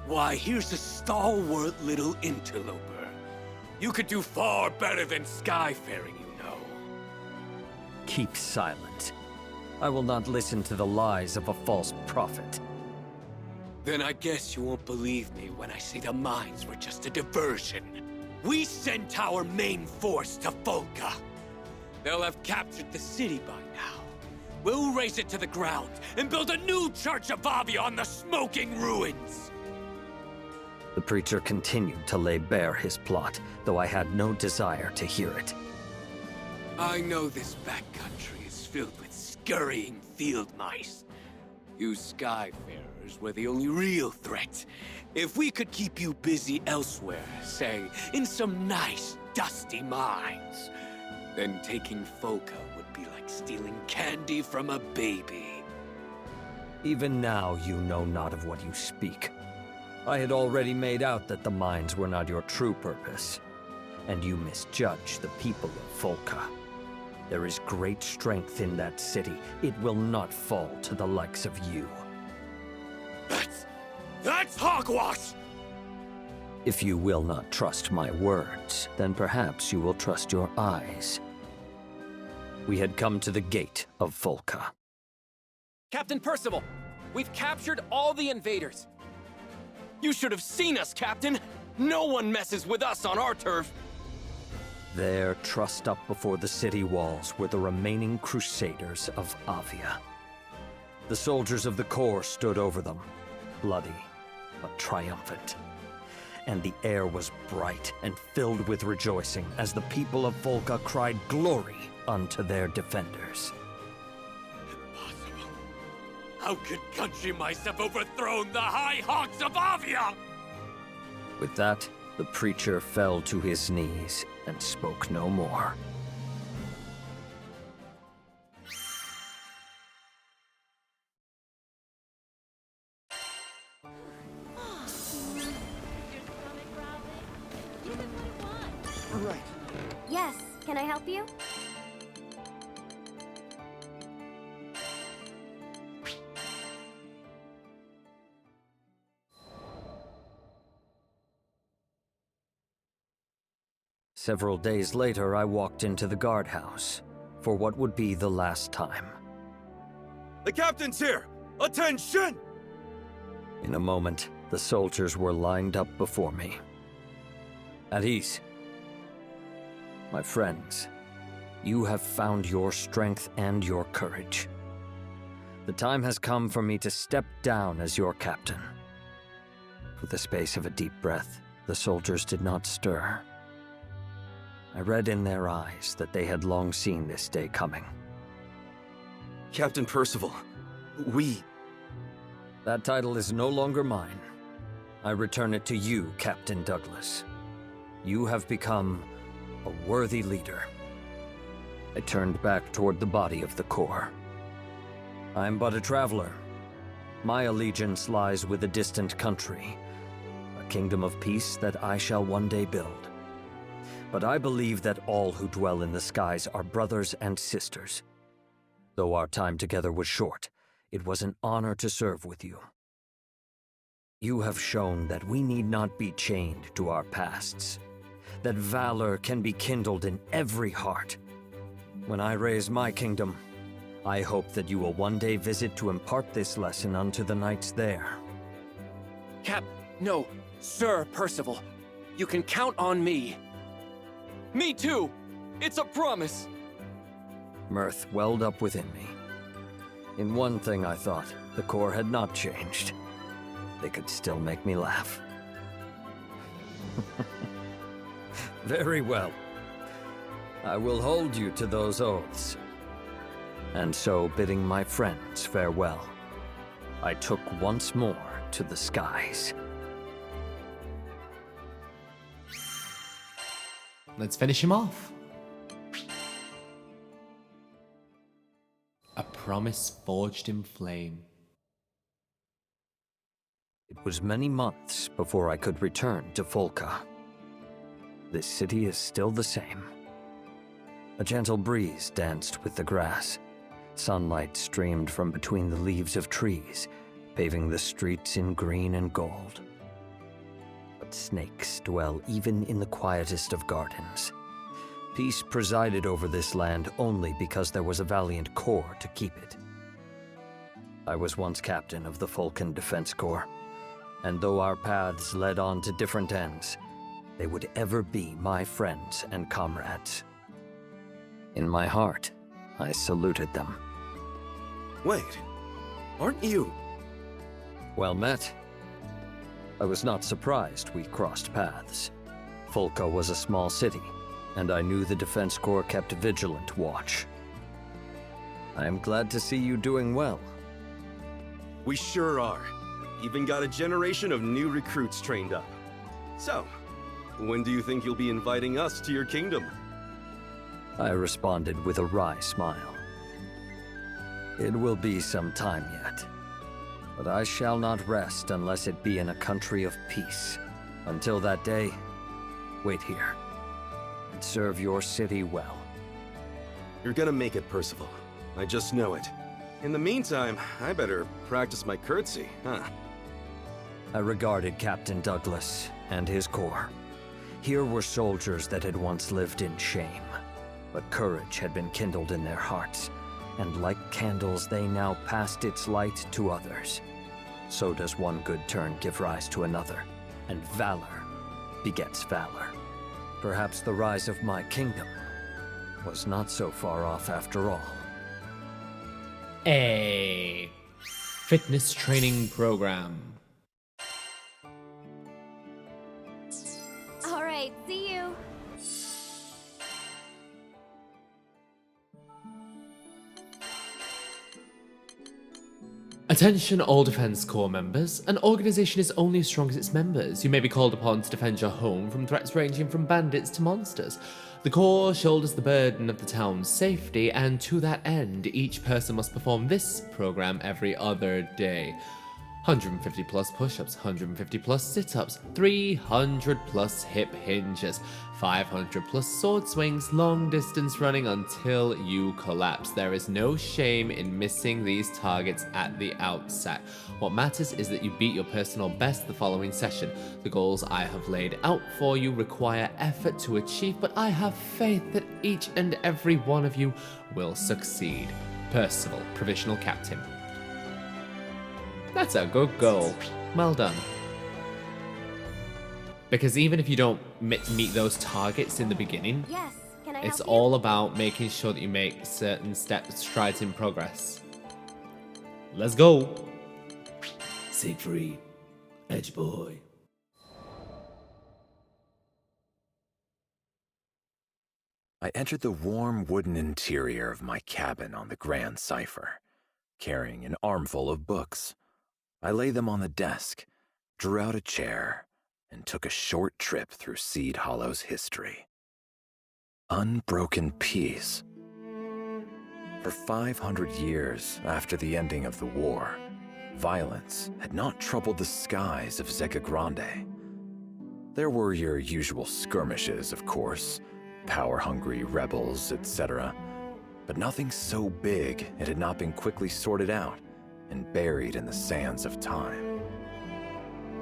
Why, here's a stalwart little interloper. You could do far better than skyfaring, you know. Keep silent. I will not listen to the lies of a false prophet. Then I guess you won't believe me when I say the mines were just a diversion. We sent our main force to Volca. They'll have captured the city by now. We'll raze it to the ground and build a new Church of Avia on the smoking ruins. The preacher continued to lay bare his plot, though I had no desire to hear it. I know this backcountry is filled with scurrying field mice. You skyfarers were the only real threat. If we could keep you busy elsewhere, say, in some nice, dusty mines, then taking Volca would be like stealing candy from a baby. Even now you know not of what you speak. I had already made out that the mines were not your true purpose, and you misjudge the people of Volca. There is great strength in that city. It will not fall to the likes of you. That's hogwash! If you will not trust my words, then perhaps you will trust your eyes. We had come to the gate of Volca. Captain Percival, we've captured all the invaders. You should have seen us, Captain! No one messes with us on our turf! There, trussed up before the city walls, were the remaining Crusaders of Avia. The soldiers of the Corps stood over them, bloody but triumphant. And the air was bright and filled with rejoicing as the people of Volca cried glory unto their defenders. How could country mice have overthrown the high hawks of Avia? With that, the preacher fell to his knees and spoke no more. Right. Yes, can I help you? Several days later, I walked into the guardhouse for what would be the last time. The captain's here! Attention! In a moment, the soldiers were lined up before me. At ease. My friends, you have found your strength and your courage. The time has come for me to step down as your captain. With the space of a deep breath, the soldiers did not stir. I read in their eyes that they had long seen this day coming. Captain Percival, That title is no longer mine. I return it to you, Captain Douglas. You have become a worthy leader. I turned back toward the body of the Corps. I'm but a traveler. My allegiance lies with a distant country, a kingdom of peace that I shall one day build. But I believe that all who dwell in the skies are brothers and sisters. Though our time together was short, it was an honor to serve with you. You have shown that we need not be chained to our pasts, that valor can be kindled in every heart. When I raise my kingdom, I hope that you will one day visit to impart this lesson unto the knights there. No, Sir Percival. You can count on me. Me too! It's a promise! Mirth welled up within me. In one thing I thought, the Corps had not changed. They could still make me laugh. Very well. I will hold you to those oaths. And so, bidding my friends farewell, I took once more to the skies. Let's finish him off. A promise forged in flame. It was many months before I could return to Folka. This city is still the same. A gentle breeze danced with the grass. Sunlight streamed from between the leaves of trees, paving the streets in green and gold. But snakes dwell even in the quietest of gardens. Peace presided over this land only because there was a valiant corps to keep it. I was once captain of the Fulkan Defense Corps, and though our paths led on to different ends, they would ever be my friends and comrades. In my heart, I saluted them. Wait, aren't you? Well met. I was not surprised we crossed paths. Folka was a small city, and I knew the Defense Corps kept vigilant watch. I am glad to see you doing well. We sure are. Even got a generation of new recruits trained up. So, when do you think you'll be inviting us to your kingdom? I responded with a wry smile. It will be some time yet, but I shall not rest unless it be in a country of peace. Until that day, wait here, and serve your city well. You're gonna make it, Percival. I just know it. In the meantime, I better practice my curtsy, huh? I regarded Captain Douglas and his corps. Here were soldiers that had once lived in shame, but courage had been kindled in their hearts, and like candles they now passed its light to others. So does one good turn give rise to another, and valor begets valor. Perhaps the rise of my kingdom was not so far off after all. A fitness training program. All right, see you. Attention all Defense Corps members. An organization is only as strong as its members. You may be called upon to defend your home from threats ranging from bandits to monsters. The Corps shoulders the burden of the town's safety, and to that end, each person must perform this program every other day. 150 plus push-ups, 150 plus sit-ups, 300 plus hip hinges, 500 plus sword swings, long distance running until you collapse. There is no shame in missing these targets at the outset. What matters is that you beat your personal best the following session. The goals I have laid out for you require effort to achieve, but I have faith that each and every one of you will succeed. Percival, Provisional Captain. That's a good goal. Well done. Because even if you don't meet those targets in the beginning, Yes, can I it's help you? all about making sure that you make certain strides in progress. Let's go. Siegfried, Edge Boy. I entered the warm wooden interior of my cabin on the Grand Cipher, carrying an armful of books. I laid them on the desk, drew out a chair, and took a short trip through Seed Hollow's history. Unbroken peace. For 500 years after the ending of the war, violence had not troubled the skies of Zegagrande. There were your usual skirmishes, of course, power-hungry rebels, etc., but nothing so big it had not been quickly sorted out and buried in the sands of time.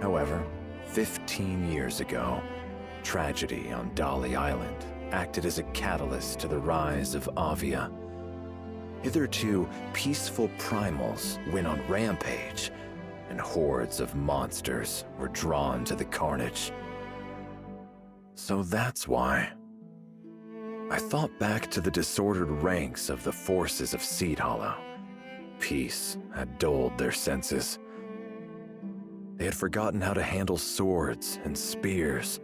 However, 15 years ago, tragedy on Dolly Island acted as a catalyst to the rise of Avia. Hitherto peaceful primals went on rampage, and hordes of monsters were drawn to the carnage. So that's why. I thought back to the disordered ranks of the forces of Seed Hollow. Peace had dulled their senses. They had forgotten how to handle swords and spears,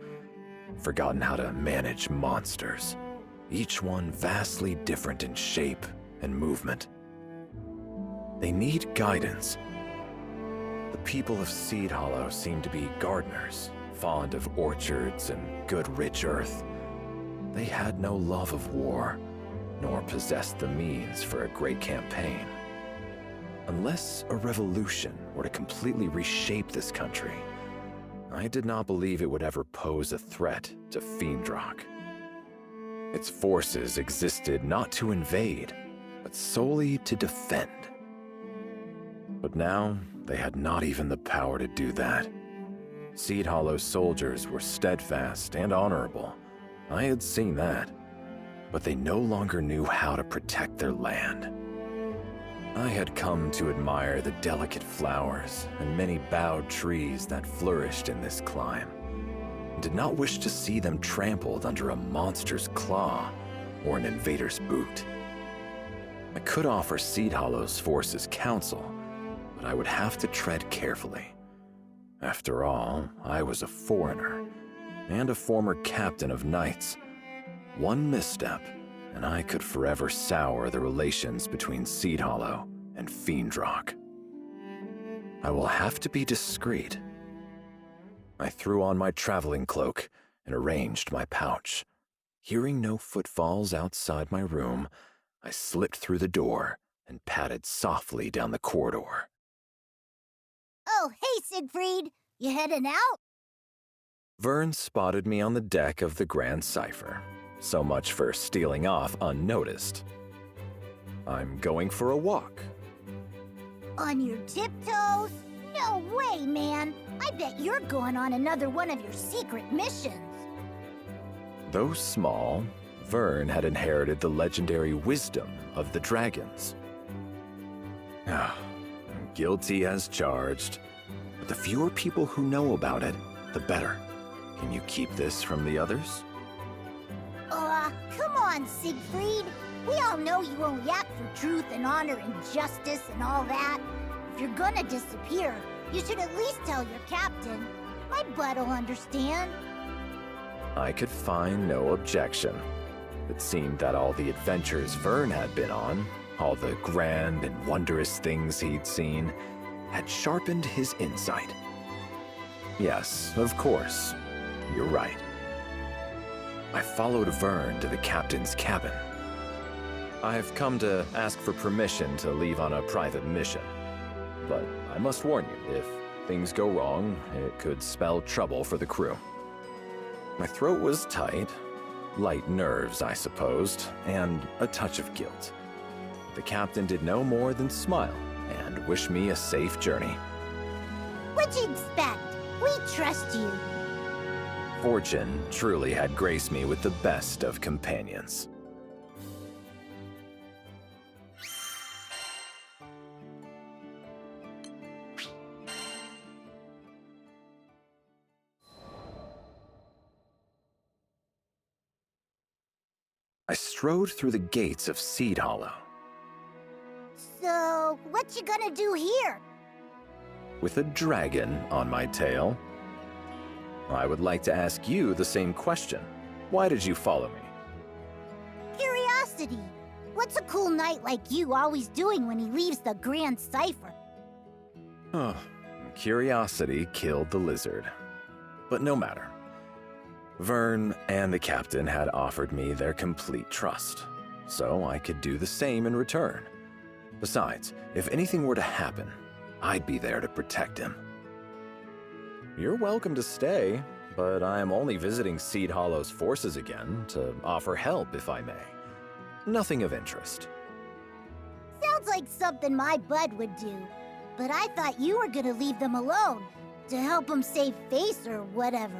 forgotten how to manage monsters, each one vastly different in shape and movement. They need guidance. The people of Seed Hollow seem to be gardeners, fond of orchards and good rich earth. They had no love of war, nor possessed the means for a great campaign. Unless a revolution were to completely reshape this country, I did not believe it would ever pose a threat to Fiendrock. Its forces existed not to invade, but solely to defend. But now, they had not even the power to do that. Seed Hollow's soldiers were steadfast and honorable. I had seen that. But they no longer knew how to protect their land. I had come to admire the delicate flowers and many bowed trees that flourished in this clime, and did not wish to see them trampled under a monster's claw or an invader's boot. I could offer Seed Hollow's forces counsel, but I would have to tread carefully. After all, I was a foreigner, and a former captain of knights. One misstep, and I could forever sour the relations between Seed Hollow and Fiendrock. I will have to be discreet. I threw on my traveling cloak and arranged my pouch. Hearing no footfalls outside my room, I slipped through the door and padded softly down the corridor. Oh, hey, Siegfried! You heading out? Vern spotted me on the deck of the Grand Cipher. So much for stealing off unnoticed. I'm going for a walk. On your tiptoes? No way, man! I bet you're going on another one of your secret missions. Though small, Vern had inherited the legendary wisdom of the dragons. Guilty as charged. But the fewer people who know about it, the better. Can you keep this from the others? Come on, Siegfried. We all know you only act for truth and honor and justice and all that. If you're gonna disappear, you should at least tell your captain. My butt'll understand. I could find no objection. It seemed that all the adventures Vern had been on, all the grand and wondrous things he'd seen, had sharpened his insight. Yes, of course. You're right. I followed Vern to the captain's cabin. I've come to ask for permission to leave on a private mission. But I must warn you, if things go wrong, it could spell trouble for the crew. My throat was tight, light nerves, I supposed, and a touch of guilt. The captain did no more than smile and wish me a safe journey. What'd you expect? We trust you. Fortune truly had graced me with the best of companions. I strode through the gates of Seed Hollow. So, what you gonna do here? With a dragon on my tail. I would like to ask you the same question. Why did you follow me? Curiosity. What's a cool knight like you always doing when he leaves the Grand Cipher? Curiosity killed the lizard. But no matter. Vern and the captain had offered me their complete trust, so I could do the same in return. Besides, if anything were to happen, I'd be there to protect him. You're welcome to stay, but I am only visiting Seed Hollow's forces again to offer help if I may. Nothing of interest. Sounds like something my bud would do. But I thought you were gonna leave them alone, to help them save face or whatever.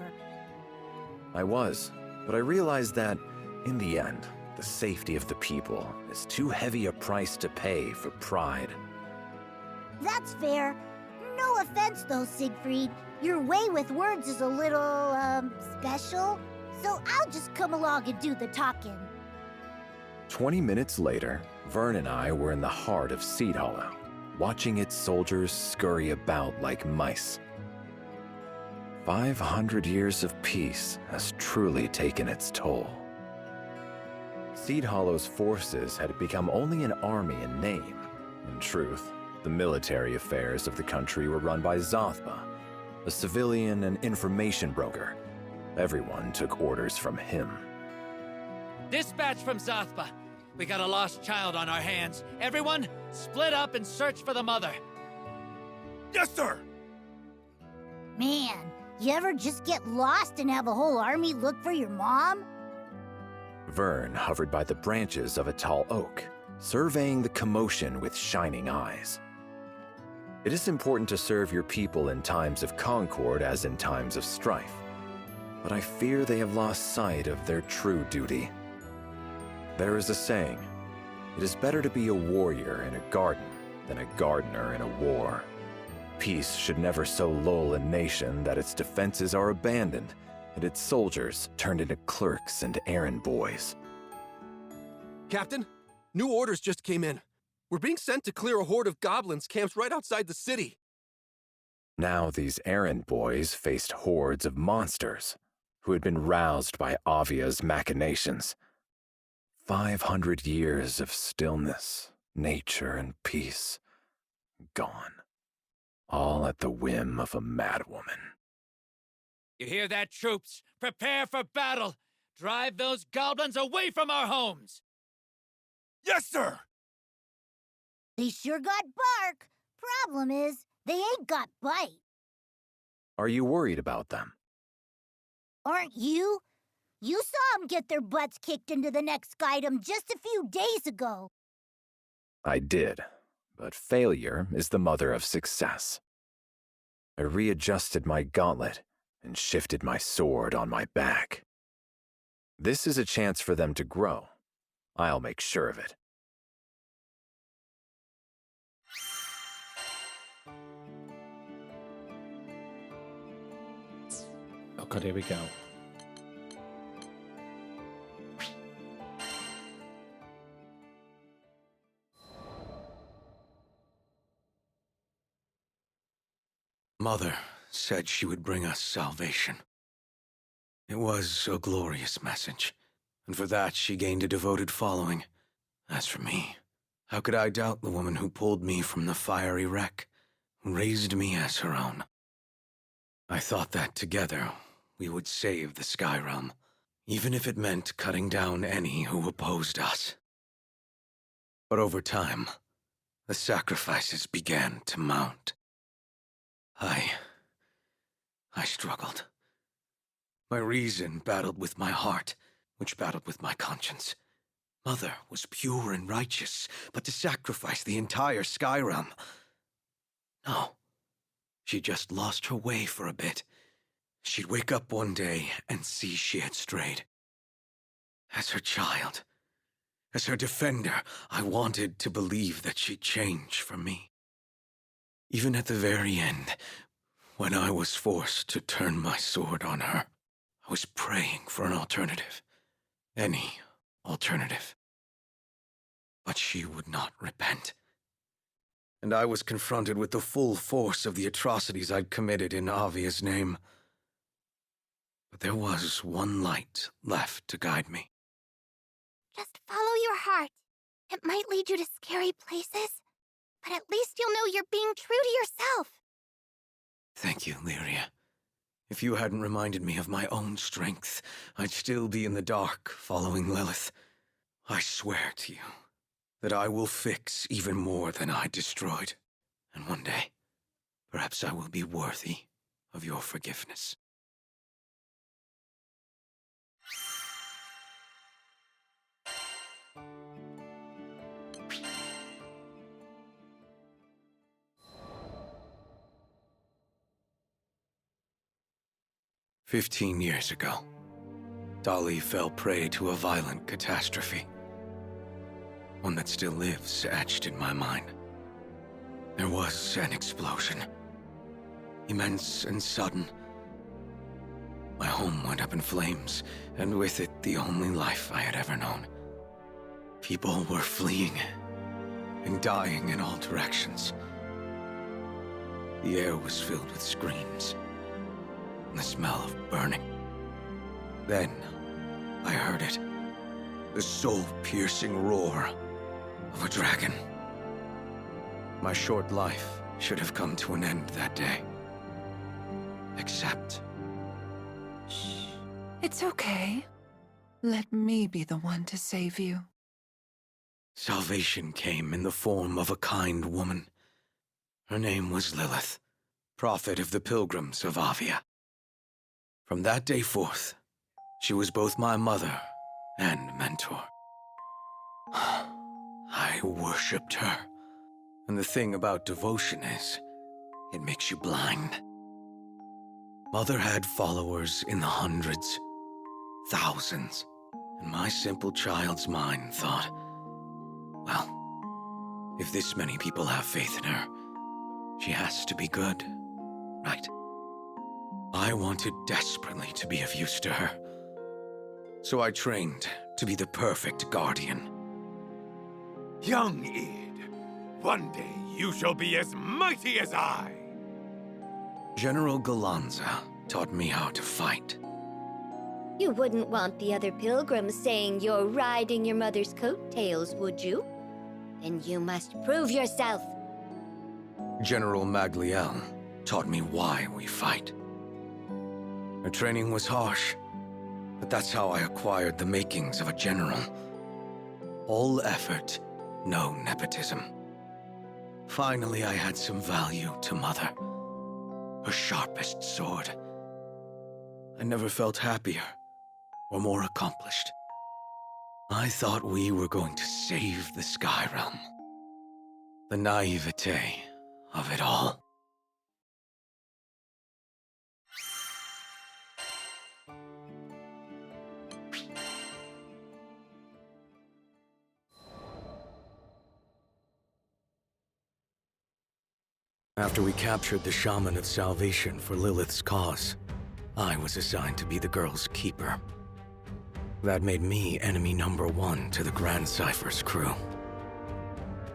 I was, but I realized that In the end, the safety of the people is too heavy a price to pay for pride. That's fair. No offense, though, Siegfried. Your way with words is a little, special. So I'll just come along and do the talking. 20 minutes later, Vern and I were in the heart of Seed Hollow, watching its soldiers scurry about like mice. 500 years of peace has truly taken its toll. Seed Hollow's forces had become only an army in name. In truth, the military affairs of the country were run by Zothpa, a civilian and information broker. Everyone took orders from him. Dispatch from Zothpa. We got a lost child on our hands. Everyone, split up and search for the mother. Yes, sir! Man, you ever just get lost and have a whole army look for your mom? Vern hovered by the branches of a tall oak, surveying the commotion with shining eyes. It is important to serve your people in times of concord as in times of strife, but I fear they have lost sight of their true duty. There is a saying, it is better to be a warrior in a garden than a gardener in a war. Peace should never so lull a nation that its defenses are abandoned and its soldiers turned into clerks and errand boys. Captain, new orders just came in. We're being sent to clear a horde of goblins camped right outside the city. Now these errand boys faced hordes of monsters who had been roused by Avia's machinations. 500 years of stillness, nature, and peace gone. All at the whim of a madwoman. You hear that, troops? Prepare for battle! Drive those goblins away from our homes! Yes, sir! They sure got bark. Problem is, they ain't got bite. Are you worried about them? Aren't you? You saw them get their butts kicked into the next Skydom just a few days ago. I did, but failure is the mother of success. I readjusted my gauntlet and shifted my sword on my back. This is a chance for them to grow. I'll make sure of it. Oh god, here we go. Mother said she would bring us salvation. It was a glorious message, and for that she gained a devoted following. As for me, how could I doubt the woman who pulled me from the fiery wreck, who raised me as her own? I thought that together we would save the Sky Realm, even if it meant cutting down any who opposed us. But over time, the sacrifices began to mount. I struggled. My reason battled with my heart, which battled with my conscience. Mother was pure and righteous, but to sacrifice the entire Sky Realm... No. She just lost her way for a bit. She'd wake up one day and see she had strayed. As her child, as her defender, I wanted to believe that she'd change for me. Even at the very end, when I was forced to turn my sword on her, I was praying for an alternative. Any alternative. But she would not repent. And I was confronted with the full force of the atrocities I'd committed in Avia's name. But there was one light left to guide me. Just follow your heart. It might lead you to scary places, but at least you'll know you're being true to yourself. Thank you, Lyria. If you hadn't reminded me of my own strength, I'd still be in the dark following Lilith. I swear to you that I will fix even more than I destroyed. And one day, perhaps I will be worthy of your forgiveness. "15 years ago, Dolly fell prey to a violent catastrophe. One that still lives etched in my mind. There was an explosion. Immense and sudden. My home went up in flames, and with it the only life I had ever known. People were fleeing and dying in all directions. The air was filled with screams and the smell of burning. Then I heard it. The soul-piercing roar of a dragon. My short life should have come to an end that day. Except... It's okay. Let me be the one to save you. salvation came in the form of a kind woman. Her name was Lilith, prophet of the pilgrims of Avia. From that day forth, she was both my mother and mentor. I worshipped her. And the thing about devotion is, it makes you blind. Mother had followers in the hundreds, thousands, and my simple child's mind thought, well, if this many people have faith in her, she has to be good, right? I wanted desperately to be of use to her. So I trained to be the perfect guardian. Young Id, one day you shall be as mighty as I. General Galanza taught me how to fight. You wouldn't want the other pilgrims saying you're riding your mother's coattails, would you? Then you must prove yourself. General Magliel taught me why we fight. Her training was harsh, but that's how I acquired the makings of a general. All effort, no nepotism. Finally, I had some value to Mother. Her sharpest sword. I never felt happier or more accomplished. I thought we were going to save the Sky Realm. The naivete of it all. After we captured the Shaman of Salvation for Lilith's cause, I was assigned to be the girl's keeper. That made me enemy #1 to the Grand Cypher's crew.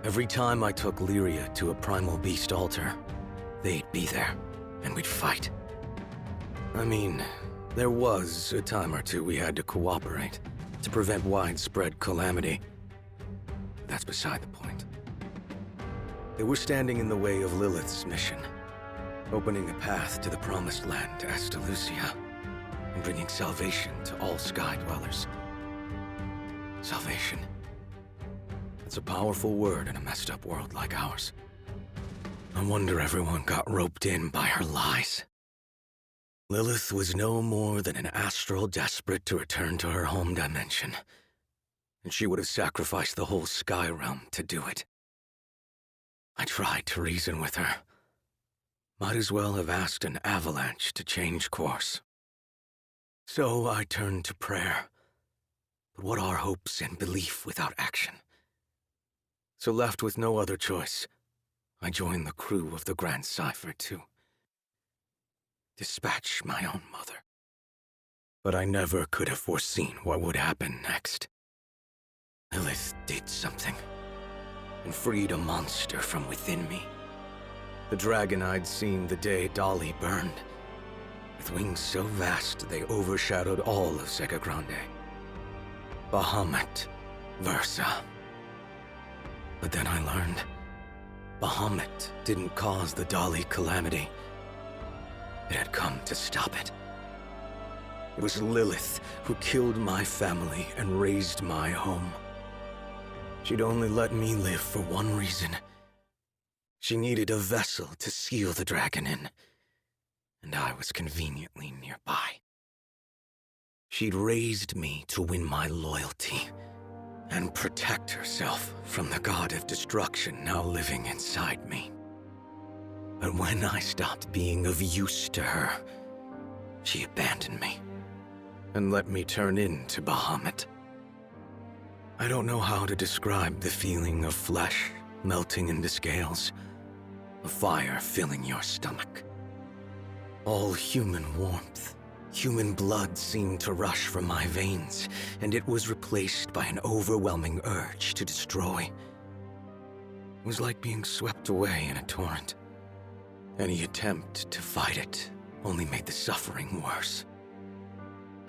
Every time I took Lyria to a primal beast altar, they'd be there, and we'd fight. I mean, there was a time or two we had to cooperate to prevent widespread calamity. That's beside the point. They were standing in the way of Lilith's mission, opening a path to the Promised Land to Estalucia, and bringing salvation to all Sky Dwellers. Salvation. It's a powerful word in a messed up world like ours. No wonder everyone got roped in by her lies. Lilith was no more than an astral desperate to return to her home dimension, and she would have sacrificed the whole Sky Realm to do it. I tried to reason with her. Might as well have asked an avalanche to change course. So I turned to prayer. But what are hopes and belief without action? So left with no other choice, I joined the crew of the Grand Cypher to dispatch my own mother. But I never could have foreseen what would happen next. Lilith did something, and freed a monster from within me. The dragon I'd seen the day Dolly burned, with wings so vast they overshadowed all of Zegagrande. Bahamut Versa. But then I learned, Bahamut didn't cause the Dolly calamity. It had come to stop it. It was Lilith who killed my family and razed my home. She'd only let me live for one reason. She needed a vessel to seal the dragon in, and I was conveniently nearby. She'd raised me to win my loyalty and protect herself from the god of destruction now living inside me. But when I stopped being of use to her, she abandoned me and let me turn into Bahamut. I don't know how to describe the feeling of flesh melting into scales, a fire filling your stomach. All human warmth, human blood seemed to rush from my veins, and it was replaced by an overwhelming urge to destroy. It was like being swept away in a torrent. Any attempt to fight it only made the suffering worse.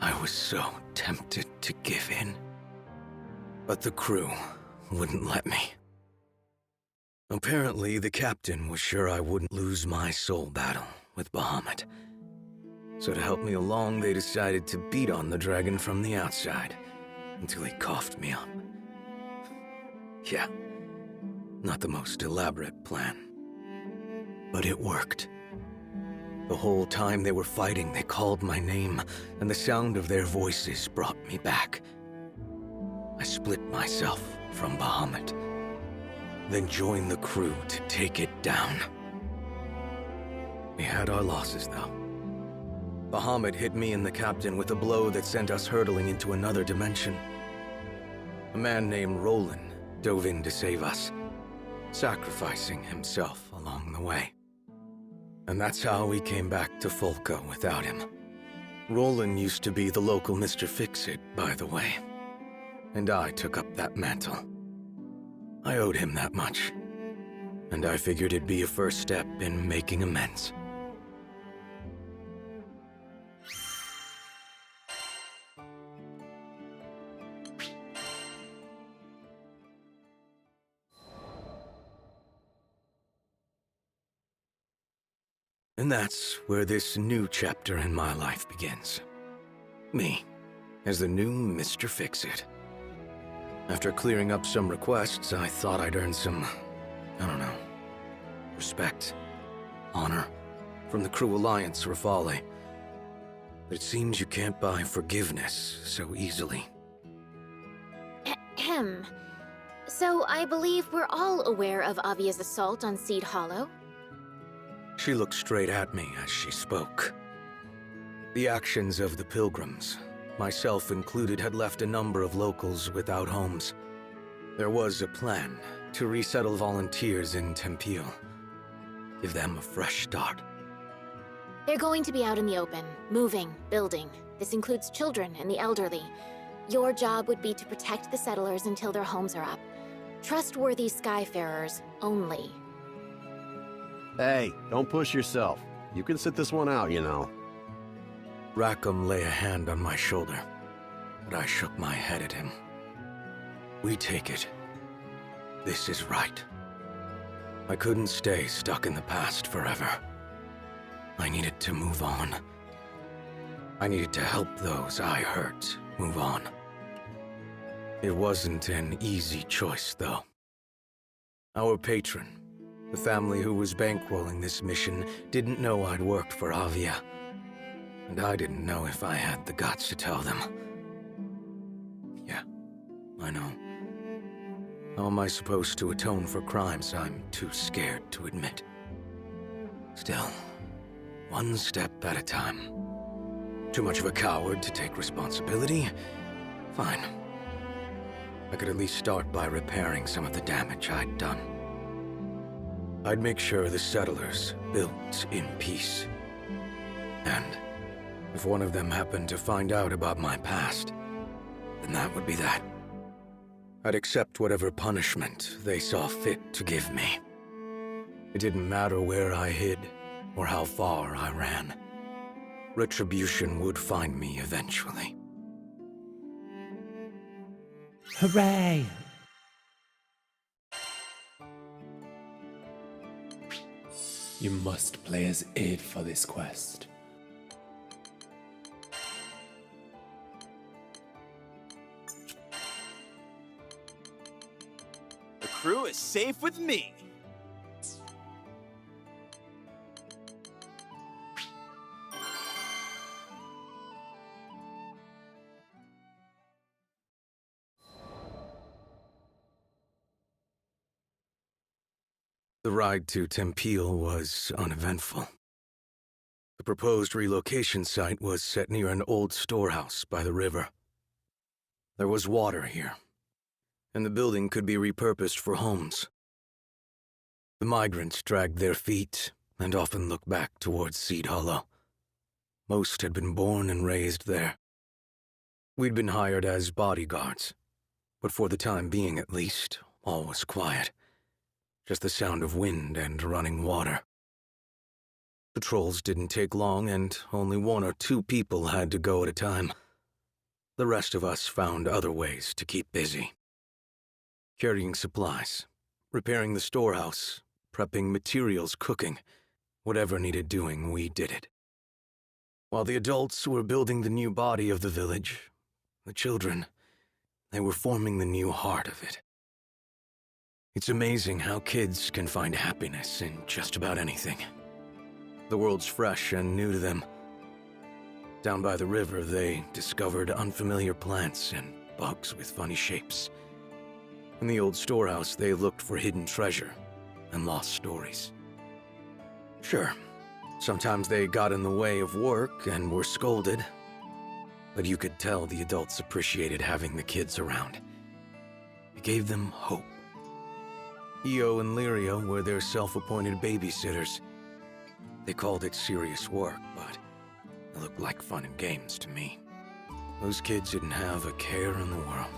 I was so tempted to give in. But the crew wouldn't let me. Apparently, the captain was sure I wouldn't lose my soul battle with Bahamut. So to help me along, they decided to beat on the dragon from the outside until he coughed me up. Yeah, not the most elaborate plan. But it worked. The whole time they were fighting, they called my name, and the sound of their voices brought me back. I split myself from Bahamut, then joined the crew to take it down. We had our losses, though. Bahamut hit me and the captain with a blow that sent us hurtling into another dimension. A man named Roland dove in to save us, sacrificing himself along the way. And that's how we came back to Folco without him. Roland used to be the local Mr. Fix-It, by the way. And I took up that mantle. I owed him that much. And I figured it'd be a first step in making amends. And that's where this new chapter in my life begins. Me, as the new Mr. Fix-It. After clearing up some requests, I thought I'd earn some, I don't know, respect, honor, from the Crew Alliance Rafale. But it seems you can't buy forgiveness so easily. Ahem. So I believe we're all aware of Avia's assault on Seed Hollow. She looked straight at me as she spoke. The actions of the pilgrims, myself included, had left a number of locals without homes. There was a plan to resettle volunteers in Tempio, give them a fresh start. They're going to be out in the open, moving, building. This includes children and the elderly. Your job would be to protect the settlers until their homes are up. Trustworthy Skyfarers only. Hey, don't push yourself. You can sit this one out, you know. Rackham lay a hand on my shoulder, but I shook my head at him. We take it. This is right. I couldn't stay stuck in the past forever. I needed to move on. I needed to help those I hurt move on. It wasn't an easy choice, though. Our patron, the family who was bankrolling this mission, didn't know I'd worked for Avia. And I didn't know if I had the guts to tell them. Yeah, I know. How am I supposed to atone for crimes I'm too scared to admit? Still, one step at a time. Too much of a coward to take responsibility? Fine. I could at least start by repairing some of the damage I'd done. I'd make sure the settlers built in peace. And if one of them happened to find out about my past, then that would be that. I'd accept whatever punishment they saw fit to give me. It didn't matter where I hid or how far I ran. Retribution would find me eventually. Hooray! You must play as Id for this quest. The crew is safe with me. The ride to Tempeal was uneventful. The proposed relocation site was set near an old storehouse by the river. There was water here, and the building could be repurposed for homes. The migrants dragged their feet and often looked back towards Seed Hollow. Most had been born and raised there. We'd been hired as bodyguards, but for the time being at least, all was quiet. Just the sound of wind and running water. Patrols didn't take long, and only 1 or 2 people had to go at a time. The rest of us found other ways to keep busy. Carrying supplies, repairing the storehouse, prepping materials, cooking. Whatever needed doing, we did it. While the adults were building the new body of the village, the children, they were forming the new heart of it. It's amazing how kids can find happiness in just about anything. The world's fresh and new to them. Down by the river, they discovered unfamiliar plants and bugs with funny shapes. In the old storehouse, they looked for hidden treasure and lost stories. Sure, sometimes they got in the way of work and were scolded, but you could tell the adults appreciated having the kids around. It gave them hope. Io and Lyria were their self-appointed babysitters. They called it serious work, but it looked like fun and games to me. Those kids didn't have a care in the world.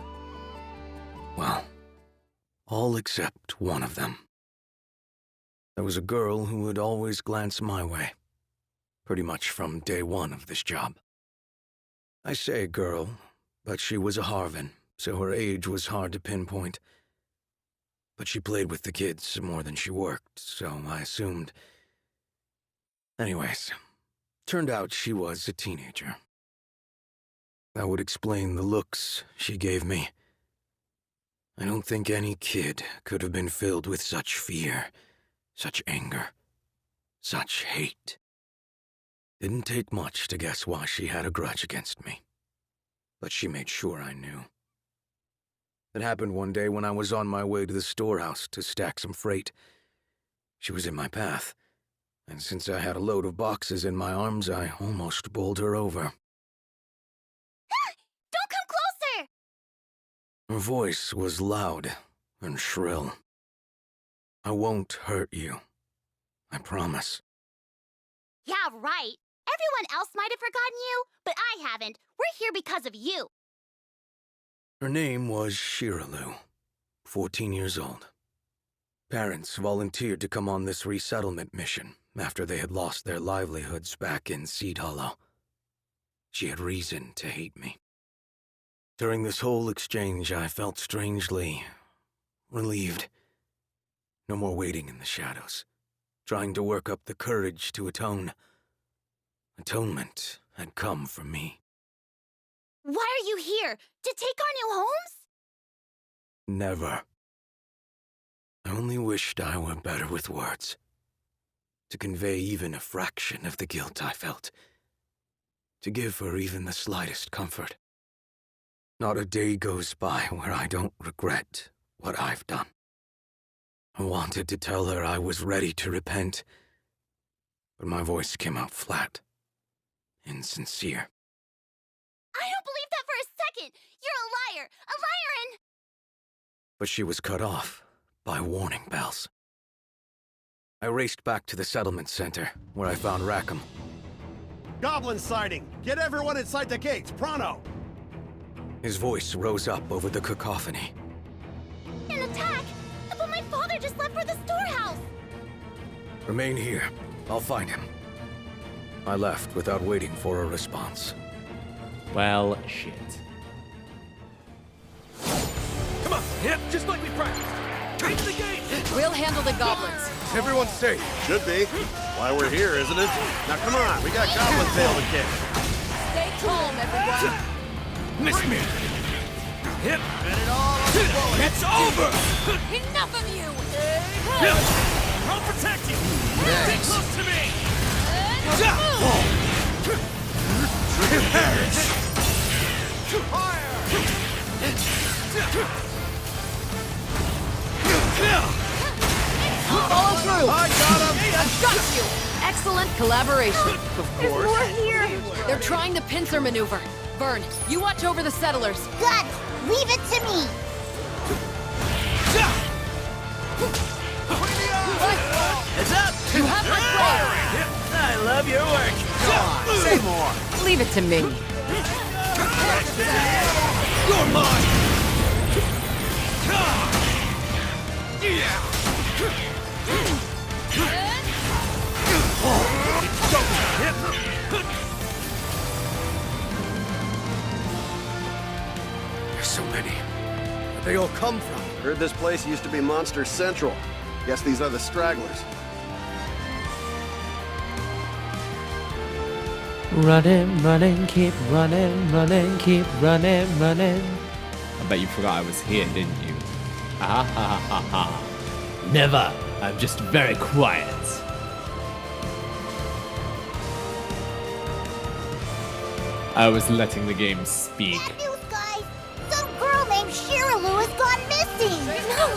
Well, all except one of them. There was a girl who would always glance my way, pretty much from day 1 of this job. I say girl, but she was a Harvan, so her age was hard to pinpoint. But she played with the kids more than she worked, so I assumed. Anyways, turned out she was a teenager. That would explain the looks she gave me. I don't think any kid could have been filled with such fear, such anger, such hate. Didn't take much to guess why she had a grudge against me. But she made sure I knew. It happened one day when I was on my way to the storehouse to stack some freight. She was in my path, and since I had a load of boxes in my arms, I almost bowled her over. Don't come closer! Her voice was loud and shrill. I won't hurt you. I promise. Yeah, right. Everyone else might have forgotten you, but I haven't. We're here because of you. Her name was Shiralu, 14 years old. Parents volunteered to come on this resettlement mission after they had lost their livelihoods back in Seed Hollow. She had reason to hate me. During this whole exchange, I felt strangely relieved. No more waiting in the shadows, trying to work up the courage to atone. Atonement had come for me. Why are you here? To take our new homes? Never. I only wished I were better with words. To convey even a fraction of the guilt I felt. To give her even the slightest comfort. Not a day goes by where I don't regret what I've done. I wanted to tell her I was ready to repent, but my voice came out flat, insincere. I don't believe that for a second! You're a liar! A liar and... But she was cut off by warning bells. I raced back to the settlement center, where I found Rackham. Goblin sighting! Get everyone inside the gates, pronto! His voice rose up over the cacophony. An attack! But my father just left for the storehouse! Remain here. I'll find him. I left without waiting for a response. Well, shit. Come on, hit! Just like we practiced! Reach the gate! We'll handle the goblins. Everyone's safe. Should be. Why we're here, isn't it? Now come on, we got goblin tail to kick. Stay calm, everyone. Miss me! Hit! Get it all on the bullet! It's over! Enough of you! I'll protect you! Stay close to me! Follow through! I got him! I've got you! Excellent collaboration. There's more here. They're trying the pincer maneuver. Vern, you watch over the settlers. Gut, leave it to me. Heads up! You have my prayer. I love your work. Go on, say more. Leave it to me. You're mine! There's so many. Where'd they all come from? Heard this place used to be Monster Central. Guess these are the stragglers. Running, running, keep running, running, keep running, running. I bet you forgot I was here, didn't you? Ah ha ha ha. Never. I'm just very quiet. I was letting the game speak. Bad news, guys. Some girl named Shiraloo has gone missing. No,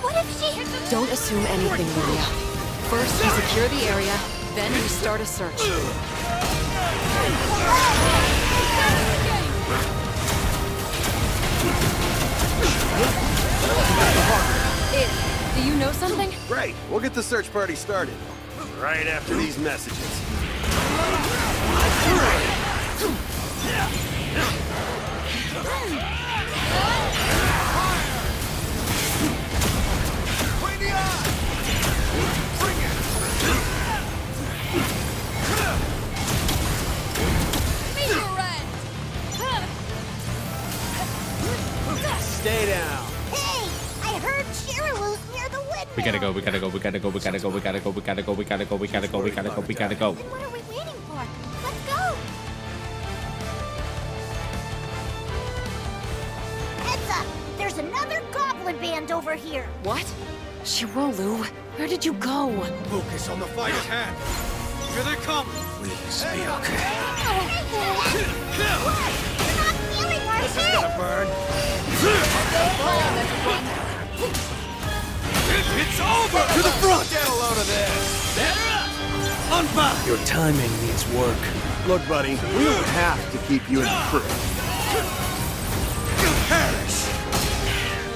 what if she... Don't assume anything, Lyria. First, we secure the area, then we start a search. Do you know something? Great. We'll get the search party started. Right after these messages. Stay down. Hey, I heard Shiraloo's near the windmill. We gotta go, we gotta go, we gotta go, we gotta go, we gotta go, we gotta go, we gotta go, we gotta go, we gotta go, we gotta go. Then what are we waiting for? Let's go. Heads up. There's another goblin band over here. What? Shiraloo, where did you go? Focus on the fight at hand. Here they come. Please be okay. We're not feeling our This is gonna burn. It's over! To the front! Get a load of this! Unbound! Your timing needs work. Look, buddy, we don't have to keep you in the crew. Perish!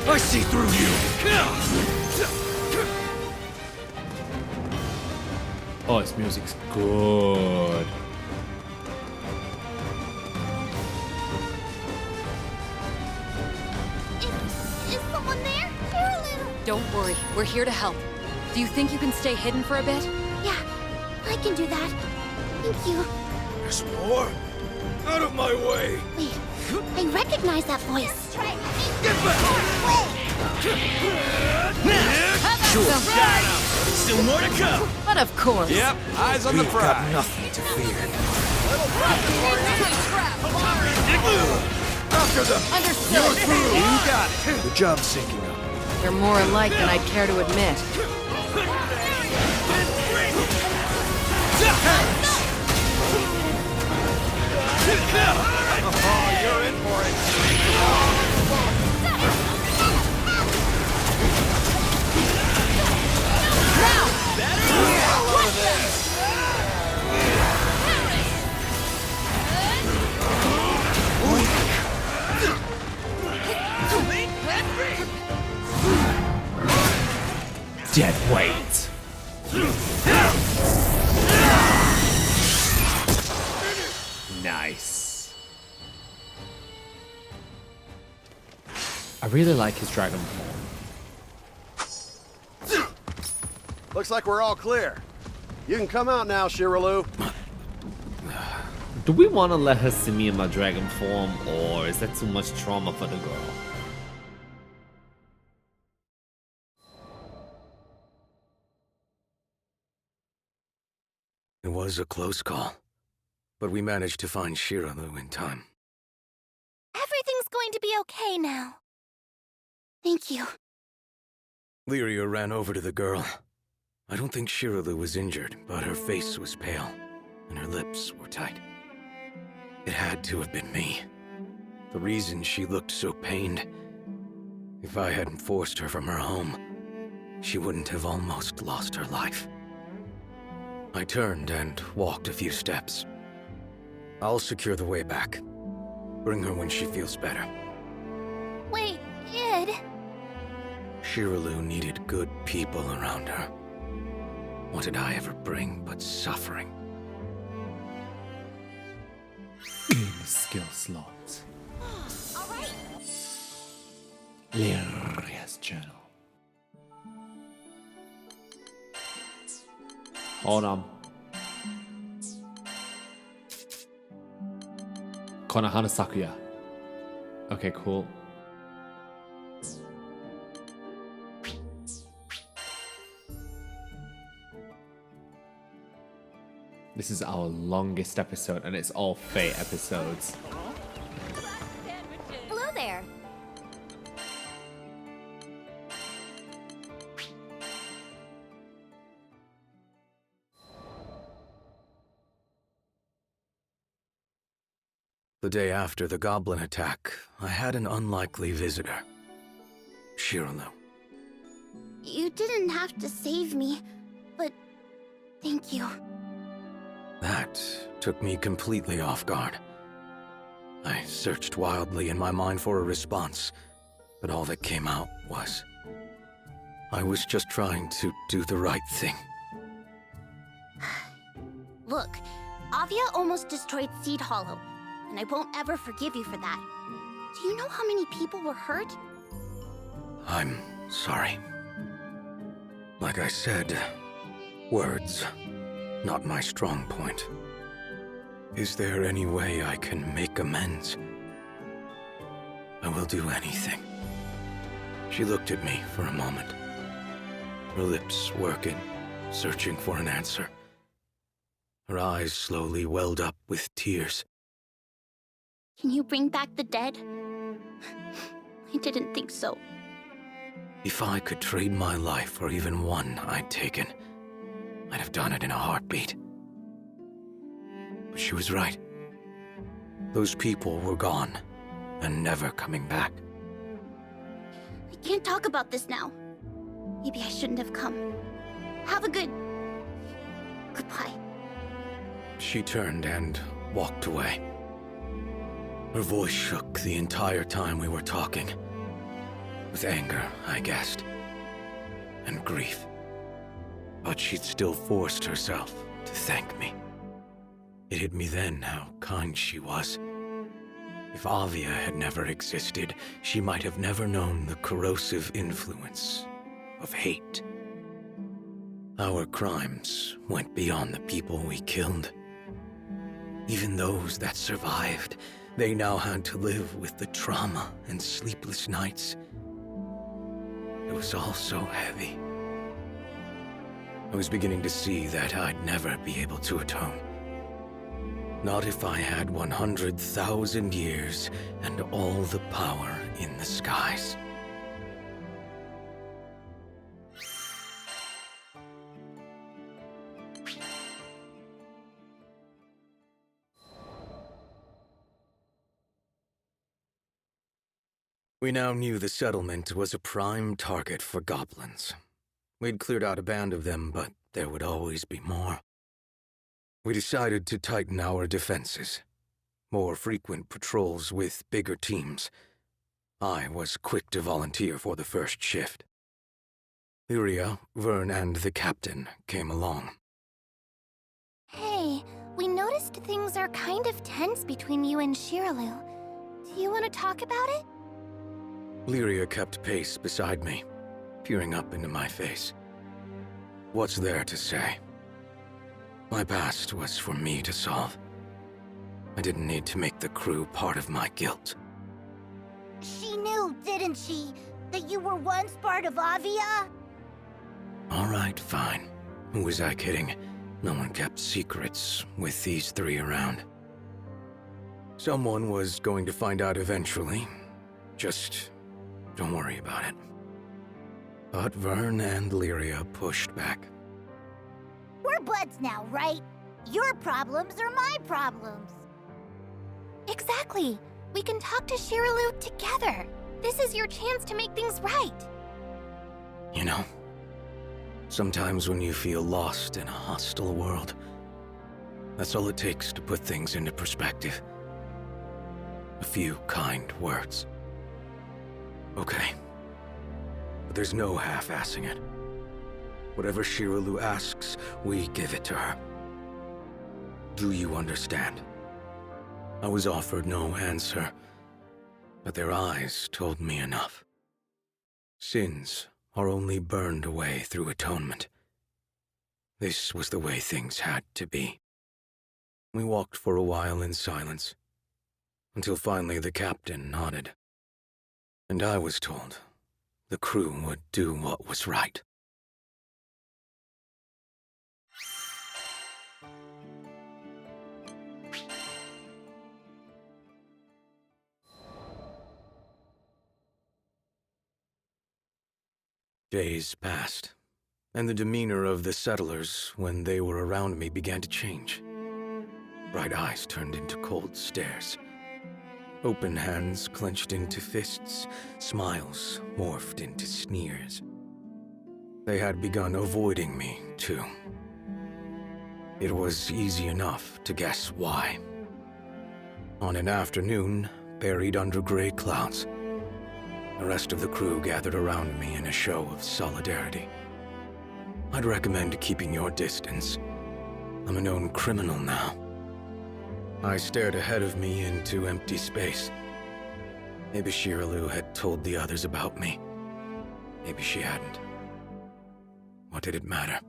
I see through you! Oh, this music's good. Is someone there? Shiraloo. Don't worry, we're here to help. Do you think you can stay hidden for a bit? Yeah, I can do that. Thank you. There's more? Out of my way! Wait, I recognize that voice. Get back! Sure. Still more to come! But of course. Yep, eyes on the We've got prize. nothing to fear. After them! Understood. You're through! You got it! The job's sinking up. You're more alike than I'd care to admit. Oh, you're in for it! Now! Dead weight. Nice. I really like his dragon form. Looks like we're all clear. You can come out now, Shiraloo. Do we want to let her see me in my dragon form, or is that too much trauma for the girl? It was a close call, but we managed to find Shiraloo in time. Everything's going to be okay now. Thank you. Lyria ran over to the girl. I don't think Shiraloo was injured, but her face was pale, and her lips were tight. It had to have been me. The reason she looked so pained. If I hadn't forced her from her home, she wouldn't have almost lost her life. I turned and walked a few steps. I'll secure the way back. Bring her when she feels better. Wait, Id. Shiraloo needed good people around her. What did I ever bring but suffering? In skill slot. Alright. Lyria's journal. Hold on. Konohana Sakuya. Okay, cool. This is our longest episode, and it's all Fate episodes. Hello there. The day after the goblin attack, I had an unlikely visitor. Shiraloo. You didn't have to save me, but thank you. That took me completely off guard. I searched wildly in my mind for a response, but all that came out was... I was just trying to do the right thing. Look, Avia almost destroyed Seed Hollow, and I won't ever forgive you for that. Do you know how many people were hurt? I'm sorry. Like I said, words, not my strong point. Is there any way I can make amends? I will do anything. She looked at me for a moment, her lips working, searching for an answer. Her eyes slowly welled up with tears. Can you bring back the dead? I didn't think so. If I could trade my life for even one I'd taken, I'd have done it in a heartbeat. But she was right. Those people were gone, and never coming back. We can't talk about this now. Maybe I shouldn't have come. Have a good... goodbye. She turned and walked away. Her voice shook the entire time we were talking. With anger, I guessed. And grief. But she'd still forced herself to thank me. It hit me then how kind she was. If Avia had never existed, she might have never known the corrosive influence of hate. Our crimes went beyond the people we killed. Even those that survived, they now had to live with the trauma and sleepless nights. It was all so heavy. I was beginning to see that I'd never be able to atone. Not if I had 100,000 years and all the power in the skies. We now knew the settlement was a prime target for goblins. We'd cleared out a band of them, but there would always be more. We decided to tighten our defenses. More frequent patrols with bigger teams. I was quick to volunteer for the first shift. Lyria, Vane, and the captain came along. Hey, we noticed things are kind of tense between you and Shiraloo. Do you want to talk about it? Lyria kept pace beside me, peering up into my face. What's there to say? My past was for me to solve. I didn't need to make the crew part of my guilt. She knew, didn't she, that you were once part of Avia? All right, fine. Who was I kidding? No one kept secrets with these three around. Someone was going to find out eventually. Just don't worry about it. But Vane and Lyria pushed back. We're buds now, right? Your problems are my problems. Exactly. We can talk to Shiraloo together. This is your chance to make things right. You know, Sometimes when you feel lost in a hostile world, that's all it takes to put things into perspective. A few kind words. Okay. But there's no half-assing it. Whatever Shiraloo asks, we give it to her. Do you understand? I was offered no answer, but their eyes told me enough. Sins are only burned away through atonement. This was the way things had to be. We walked for a while in silence, until finally the captain nodded. And I was told the crew would do what was right. Days passed, and the demeanor of the settlers when they were around me began to change. Bright eyes turned into cold stares. Open hands clenched into fists, smiles morphed into sneers. They had begun avoiding me, too. It was easy enough to guess why. On an afternoon, buried under gray clouds, the rest of the crew gathered around me in a show of solidarity. I'd recommend keeping your distance. I'm a known criminal now. I stared ahead of me into empty space. Maybe Shiraloo had told the others about me. Maybe she hadn't. What did it matter?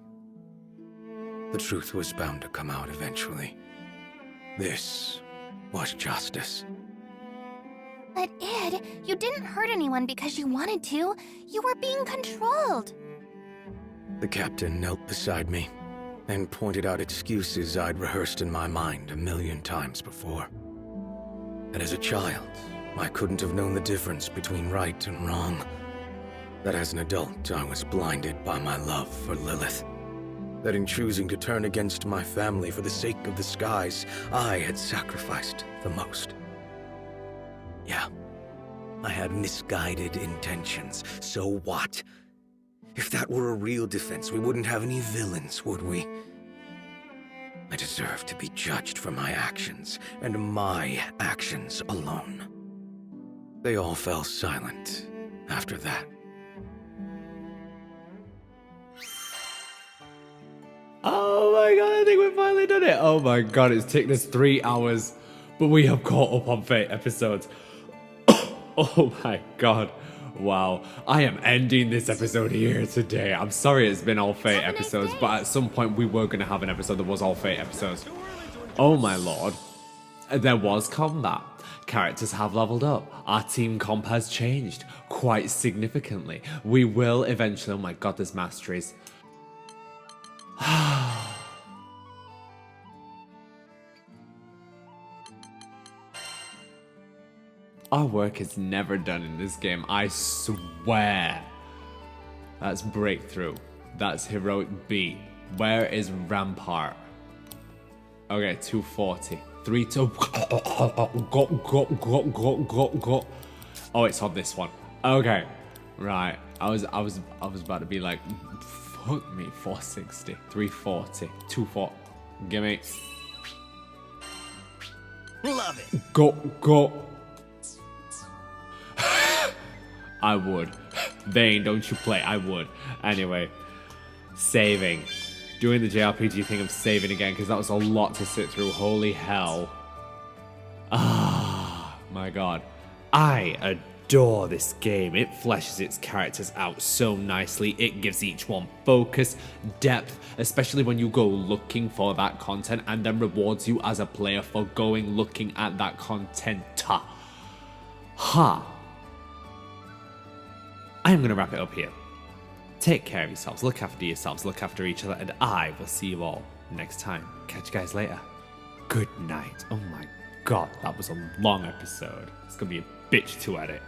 The truth was bound to come out eventually. This was justice. But Ed, you didn't hurt anyone because you wanted to. You were being controlled. The captain knelt beside me and pointed out excuses I'd rehearsed in my mind 1,000,000 times before. That as a child, I couldn't have known the difference between right and wrong. That as an adult, I was blinded by my love for Lilith. That in choosing to turn against my family for the sake of the skies, I had sacrificed the most. Yeah, I had misguided intentions. So what? If that were a real defense, we wouldn't have any villains, would we? I deserve to be judged for my actions, and my actions alone. They all fell silent after that. Oh my god, I think we've finally done it. Oh my god, it's taken us 3 hours, but we have caught up on Fate episodes. Oh my god. Wow. I am ending this episode here today. I'm sorry it's been all Fate episodes, but at some point we were going to have an episode that was all Fate episodes. Oh my lord. There was combat. Characters have leveled up. Our team comp has changed quite significantly. We will eventually... Oh my god, there's masteries. Our work is never done in this game, I swear. That's Breakthrough. That's Heroic B. Where is Rampart? Okay, 240. 3 to... Go. Oh, it's on this one. Okay. Right. I was about to be like, fuck me, 460. 340. 240. Gimme. Love it. Go. I would. Vane, don't you play. I would. Anyway. Saving. Doing the JRPG thing of saving again, because that was a lot to sit through. Holy hell. Ah, my god. I adore this game. It fleshes its characters out so nicely. It gives each one focus, depth, especially when you go looking for that content, and then rewards you as a player for going looking at that content. I am going to wrap it up here. Take care of yourselves, look after yourselves, look after each other, and I will see you all next time. Catch you guys later. Good night. Oh my god, that was a long episode. It's going to be a bitch to edit.